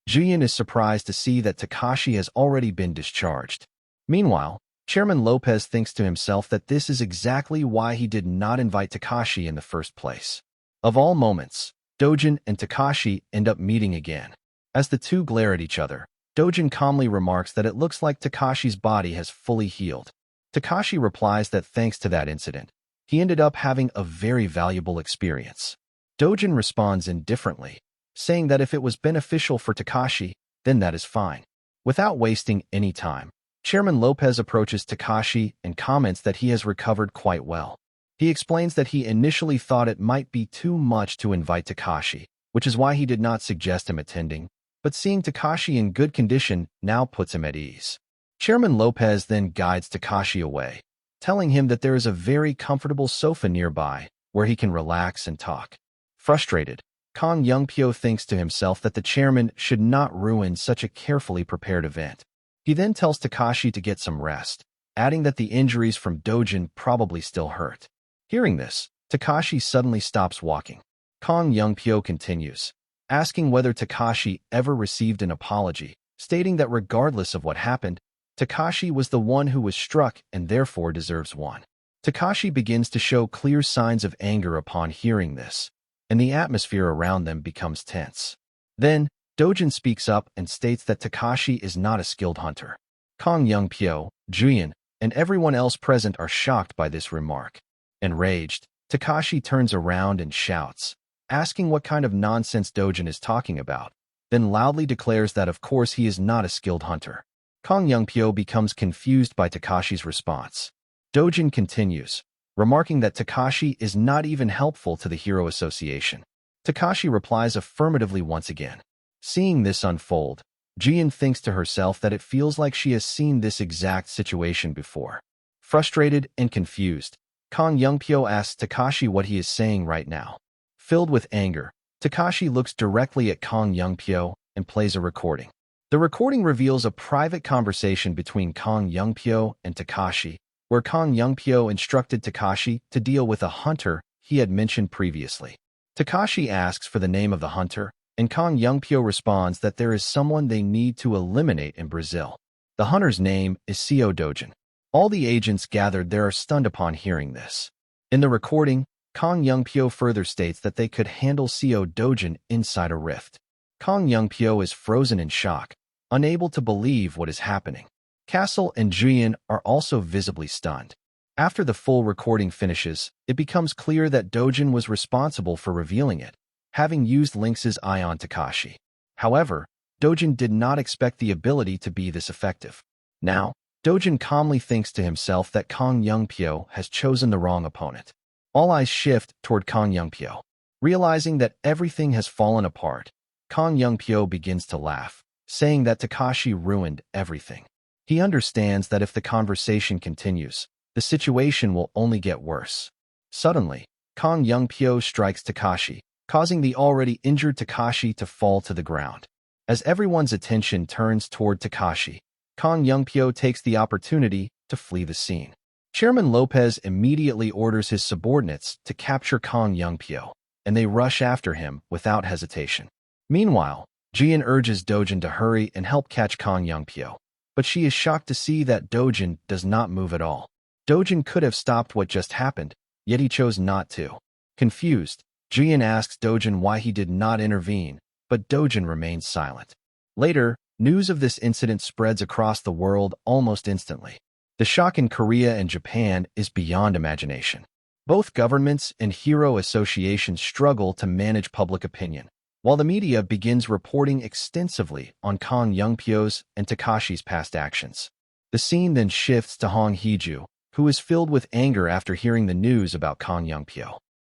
Jian is surprised to see that Takashi has already been discharged. Meanwhile, Chairman Lopez thinks to himself that this is exactly why he did not invite Takashi in the first place. Of all moments, Dojin and Takashi end up meeting again. As the two glare at each other, Dojin calmly remarks that it looks like Takashi's body has fully healed. Takashi replies that thanks to that incident, he ended up having a very valuable experience. Dojin responds indifferently, saying that if it was beneficial for Takashi, then that is fine. Without wasting any time, Chairman Lopez approaches Takashi and comments that he has recovered quite well. He explains that he initially thought it might be too much to invite Takashi, which is why he did not suggest him attending, but seeing Takashi in good condition now puts him at ease. Chairman Lopez then guides Takashi away, telling him that there is a very comfortable sofa nearby where he can relax and talk. Frustrated, Kang Youngpyo thinks to himself that the chairman should not ruin such a carefully prepared event. He then tells Takashi to get some rest, adding that the injuries from Dojin probably still hurt. Hearing this, Takashi suddenly stops walking. Kang Youngpyo continues, asking whether Takashi ever received an apology, stating that regardless of what happened, Takashi was the one who was struck and therefore deserves one. Takashi begins to show clear signs of anger upon hearing this, and the atmosphere around them becomes tense. Then, Dojin speaks up and states that Takashi is not a skilled hunter. Kong Young-pyo, Juyin, and everyone else present are shocked by this remark. Enraged, Takashi turns around and shouts, asking what kind of nonsense Dojin is talking about, then loudly declares that of course he is not a skilled hunter. Kong Young-pyo becomes confused by Takashi's response. Dojin continues, remarking that Takashi is not even helpful to the Hero Association. Takashi replies affirmatively once again. Seeing this unfold, Jian thinks to herself that it feels like she has seen this exact situation before. Frustrated and confused, Kong Young-pyo asks Takashi what he is saying right now. Filled with anger, Takashi looks directly at Kong Young-pyo and plays a recording. The recording reveals a private conversation between Kong Young-pyo and Takashi, where Kong Young-pyo instructed Takashi to deal with a hunter he had mentioned previously. Takashi asks for the name of the hunter, and Kong Young-pyo responds that there is someone they need to eliminate in Brazil. The hunter's name is Seo Dojin. All the agents gathered there are stunned upon hearing this. In the recording, Kong Young-pyo further states that they could handle Seo Dojin inside a rift. Kong Young-pyo is frozen in shock, unable to believe what is happening. Castle and Juyin are also visibly stunned. After the full recording finishes, it becomes clear that Dojin was responsible for revealing it, having used Lynx's eye on Takashi. However, Dojin did not expect the ability to be this effective. Now, Dojin calmly thinks to himself that Kong Young-pyo has chosen the wrong opponent. All eyes shift toward Kong Young-pyo. Realizing that everything has fallen apart, Kong Young-pyo begins to laugh, saying that Takashi ruined everything. He understands that if the conversation continues, the situation will only get worse. Suddenly, Kong Young-pyo strikes Takashi, causing the already injured Takashi to fall to the ground. As everyone's attention turns toward Takashi, Kong Young-pyo takes the opportunity to flee the scene. Chairman Lopez immediately orders his subordinates to capture Kong Young-pyo, and they rush after him without hesitation. Meanwhile, Jian urges Dojin to hurry and help catch Kong Young-pyo, but she is shocked to see that Dojin does not move at all. Dojin could have stopped what just happened, yet he chose not to. Confused, Jian asks Dojin why he did not intervene, but Dojin remains silent. Later, news of this incident spreads across the world almost instantly. The shock in Korea and Japan is beyond imagination. Both governments and hero associations struggle to manage public opinion, while the media begins reporting extensively on Kong Young-pyo's and Takashi's past actions. The scene then shifts to Hong Hee-ju, who is filled with anger after hearing the news about Kong Young-pyo.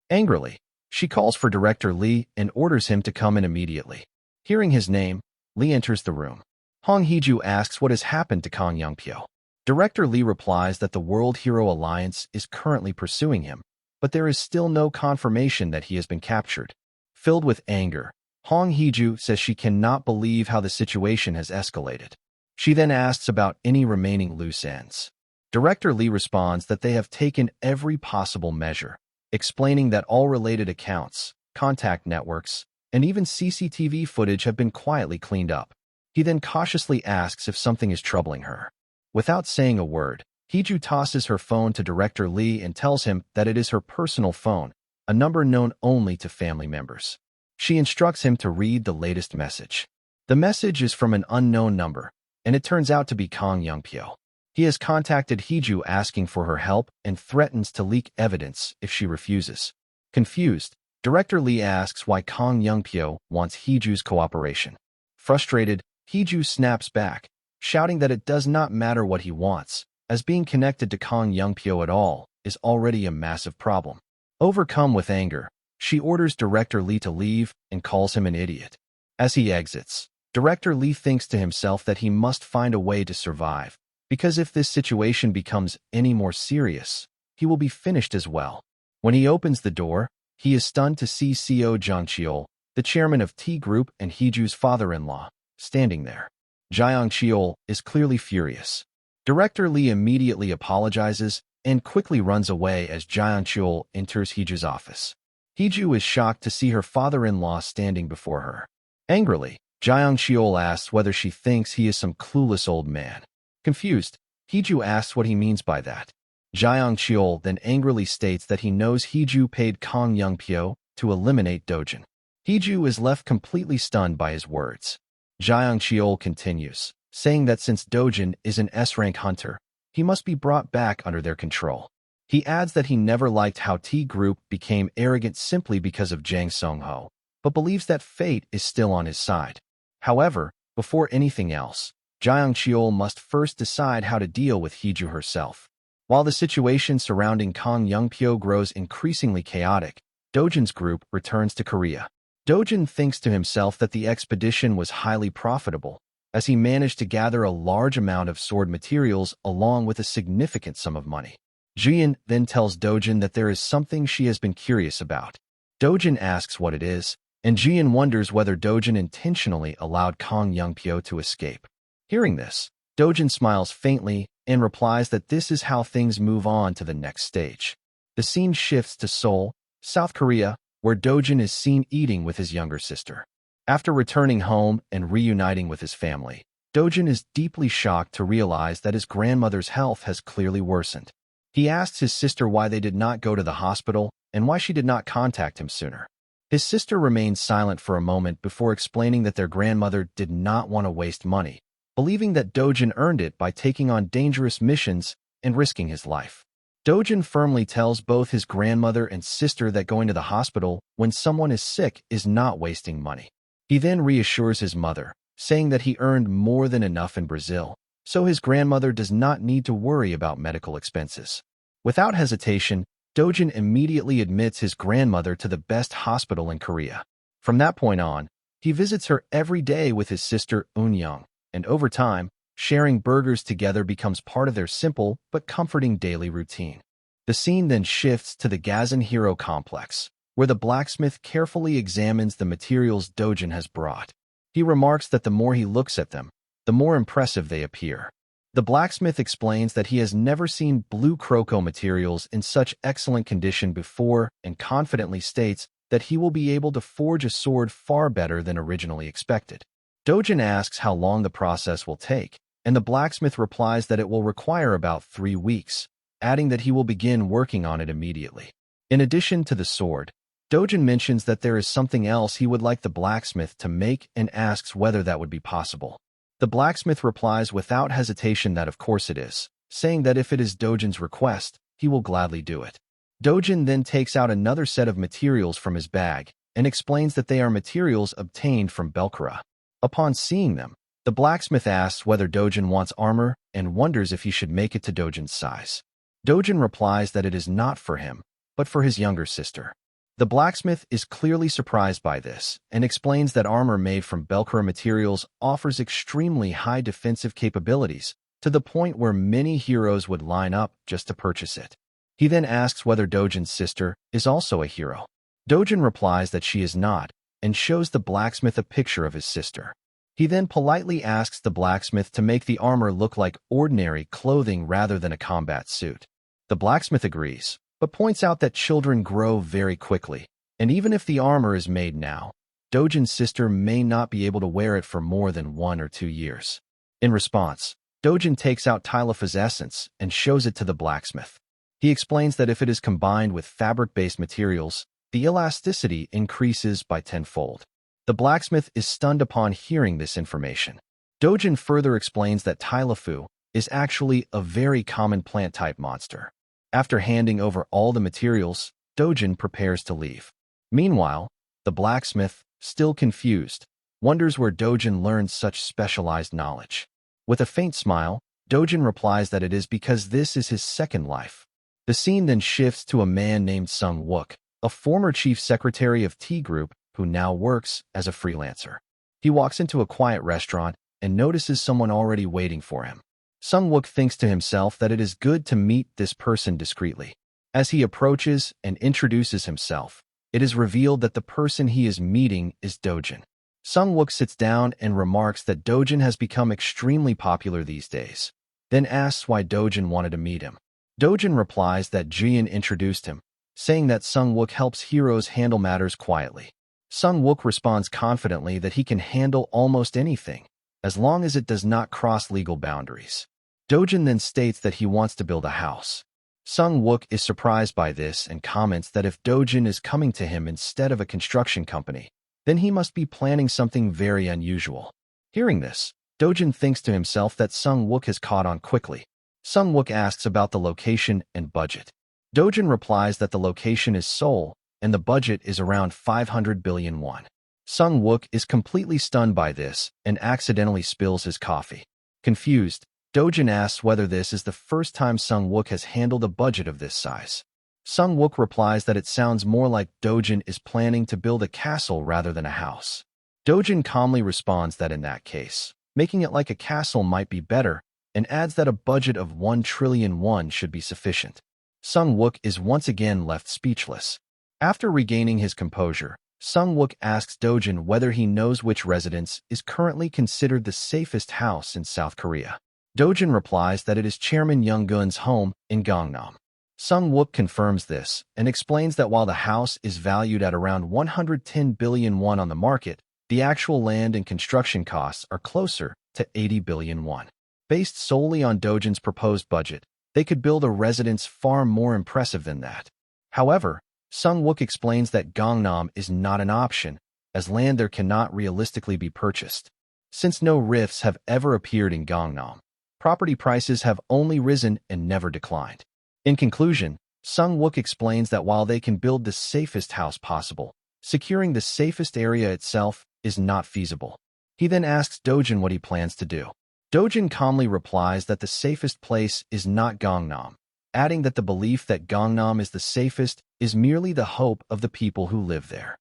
Angrily, she calls for Director Lee and orders him to come in immediately. Hearing his name, Lee enters the room. Hong Hee-ju asks what has happened to Kong Young-pyo. Director Lee replies that the World Hero Alliance is currently pursuing him, but there is still no confirmation that he has been captured. Filled with anger, Hong Hee-ju says she cannot believe how the situation has escalated. She then asks about any remaining loose ends. Director Lee responds that they have taken every possible measure, explaining that all related accounts, contact networks, and even CCTV footage have been quietly cleaned up. He then cautiously asks if something is troubling her. Without saying a word, Hee-ju tosses her phone to Director Lee and tells him that it is her personal phone, a number known only to family members. She instructs him to read the latest message. The message is from an unknown number, and it turns out to be Kong Young-pyo. He has contacted Hee-ju asking for her help and threatens to leak evidence if she refuses. Confused, Director Lee asks why Kong Young-pyo wants Hee-ju's cooperation. Frustrated, Hee-ju snaps back, shouting that it does not matter what he wants, as being connected to Kong Young-pyo at all is already a massive problem. Overcome with anger, she orders Director Lee to leave and calls him an idiot. As he exits, Director Lee thinks to himself that he must find a way to survive, because if this situation becomes any more serious, he will be finished as well. When he opens the door, he is stunned to see Seo Jang-cheol, the chairman of T Group and Hee-ju's father-in-law, standing there. Jang-cheol is clearly furious. Director Lee immediately apologizes and quickly runs away as Jang-cheol enters Hee-ju's office. Hee-ju is shocked to see her father-in-law standing before her. Angrily, Jang-cheol asks whether she thinks he is some clueless old man. Confused, Hee-ju asks what he means by that. Jiang Cheol then angrily states that he knows Heju paid Kang Youngpyo to eliminate Dojin. Heju is left completely stunned by his words. Jiang Cheol continues, saying that since Dojin is an S-rank hunter, he must be brought back under their control. He adds that he never liked how T Group became arrogant simply because of Jang Sung-ho, but believes that fate is still on his side. However, before anything else, Jiang Cheol must first decide how to deal with Heju herself. While the situation surrounding Kang Youngpyo grows increasingly chaotic, Dojin's group returns to Korea. Dojin thinks to himself that the expedition was highly profitable, as he managed to gather a large amount of sword materials along with a significant sum of money. Jian then tells Dojin that there is something she has been curious about. Dojin asks what it is, and Jian wonders whether Dojin intentionally allowed Kang Youngpyo to escape. Hearing this, Dojin smiles faintly and replies that this is how things move on to the next stage. The scene shifts to Seoul, South Korea, where Dojin is seen eating with his younger sister. After returning home and reuniting with his family, Dojin is deeply shocked to realize that his grandmother's health has clearly worsened. He asks his sister why they did not go to the hospital and why she did not contact him sooner. His sister remains silent for a moment before explaining that their grandmother did not want to waste money, believing that Dojin earned it by taking on dangerous missions and risking his life. Dojin firmly tells both his grandmother and sister that going to the hospital when someone is sick is not wasting money. He then reassures his mother, saying that he earned more than enough in Brazil, so his grandmother does not need to worry about medical expenses. Without hesitation, Dojin immediately admits his grandmother to the best hospital in Korea. From that point on, he visits her every day with his sister Eun-young, and over time, sharing burgers together becomes part of their simple but comforting daily routine. The scene then shifts to the Gazan Hero Complex, where the blacksmith carefully examines the materials Dojin has brought. He remarks that the more he looks at them, the more impressive they appear. The blacksmith explains that he has never seen blue croco materials in such excellent condition before and confidently states that he will be able to forge a sword far better than originally expected. Dojin asks how long the process will take, and the blacksmith replies that it will require about 3 weeks, adding that he will begin working on it immediately. In addition to the sword, Dojin mentions that there is something else he would like the blacksmith to make and asks whether that would be possible. The blacksmith replies without hesitation that of course it is, saying that if it is Dojin's request, he will gladly do it. Dojin then takes out another set of materials from his bag and explains that they are materials obtained from Belkara. Upon seeing them, the blacksmith asks whether Dojin wants armor and wonders if he should make it to Dojin's size. Dojin replies that it is not for him, but for his younger sister. The blacksmith is clearly surprised by this and explains that armor made from Belkara materials offers extremely high defensive capabilities to the point where many heroes would line up just to purchase it. He then asks whether Dojin's sister is also a hero. Dojin replies that she is not and shows the blacksmith a picture of his sister. He then politely asks the blacksmith to make the armor look like ordinary clothing rather than a combat suit. The blacksmith agrees, but points out that children grow very quickly, and even if the armor is made now, Dojin's sister may not be able to wear it for more than 1 or 2 years. In response, Dojin takes out Tylepha's essence and shows it to the blacksmith. He explains that if it is combined with fabric-based materials, the elasticity increases by 10-fold. The blacksmith is stunned upon hearing this information. Dojin further explains that Tylephu is actually a very common plant-type monster. After handing over all the materials, Dojin prepares to leave. Meanwhile, the blacksmith, still confused, wonders where Dojin learned such specialized knowledge. With a faint smile, Dojin replies that it is because this is his second life. The scene then shifts to a man named Sung Wook, a former chief secretary of T Group who now works as a freelancer. He walks into a quiet restaurant and notices someone already waiting for him. Sung Wook thinks to himself that it is good to meet this person discreetly. As he approaches and introduces himself, it is revealed that the person he is meeting is Dojin. Sung Wook sits down and remarks that Dojin has become extremely popular these days, then asks why Dojin wanted to meet him. Dojin replies that Jian introduced him, saying that Sung Wook helps heroes handle matters quietly. Sung Wook responds confidently that he can handle almost anything, as long as it does not cross legal boundaries. Dojin then states that he wants to build a house. Sung Wook is surprised by this and comments that if Dojin is coming to him instead of a construction company, then he must be planning something very unusual. Hearing this, Dojin thinks to himself that Sung Wook has caught on quickly. Sung Wook asks about the location and budget. Dojin replies that the location is Seoul and the budget is around 500 billion won. Sung Wook is completely stunned by this and accidentally spills his coffee. Confused, Dojin asks whether this is the first time Sung Wook has handled a budget of this size. Sung Wook replies that it sounds more like Dojin is planning to build a castle rather than a house. Dojin calmly responds that in that case, making it like a castle might be better, and adds that a budget of 1 trillion won should be sufficient. Sung Wook is once again left speechless. After regaining his composure, Sung Wook asks Dojin whether he knows which residence is currently considered the safest house in South Korea. Dojin replies that it is Chairman Young-gun's home in Gangnam. Sung Wook confirms this and explains that while the house is valued at around 110 billion won on the market, the actual land and construction costs are closer to 80 billion won. Based solely on Dojin's proposed budget, they could build a residence far more impressive than that. However, Sung Wook explains that Gangnam is not an option, as land there cannot realistically be purchased. Since no rifts have ever appeared in Gangnam, property prices have only risen and never declined. In conclusion, Sung Wook explains that while they can build the safest house possible, securing the safest area itself is not feasible. He then asks Dojin what he plans to do. Dojin calmly replies that the safest place is not Gangnam, adding that the belief that Gangnam is the safest is merely the hope of the people who live there.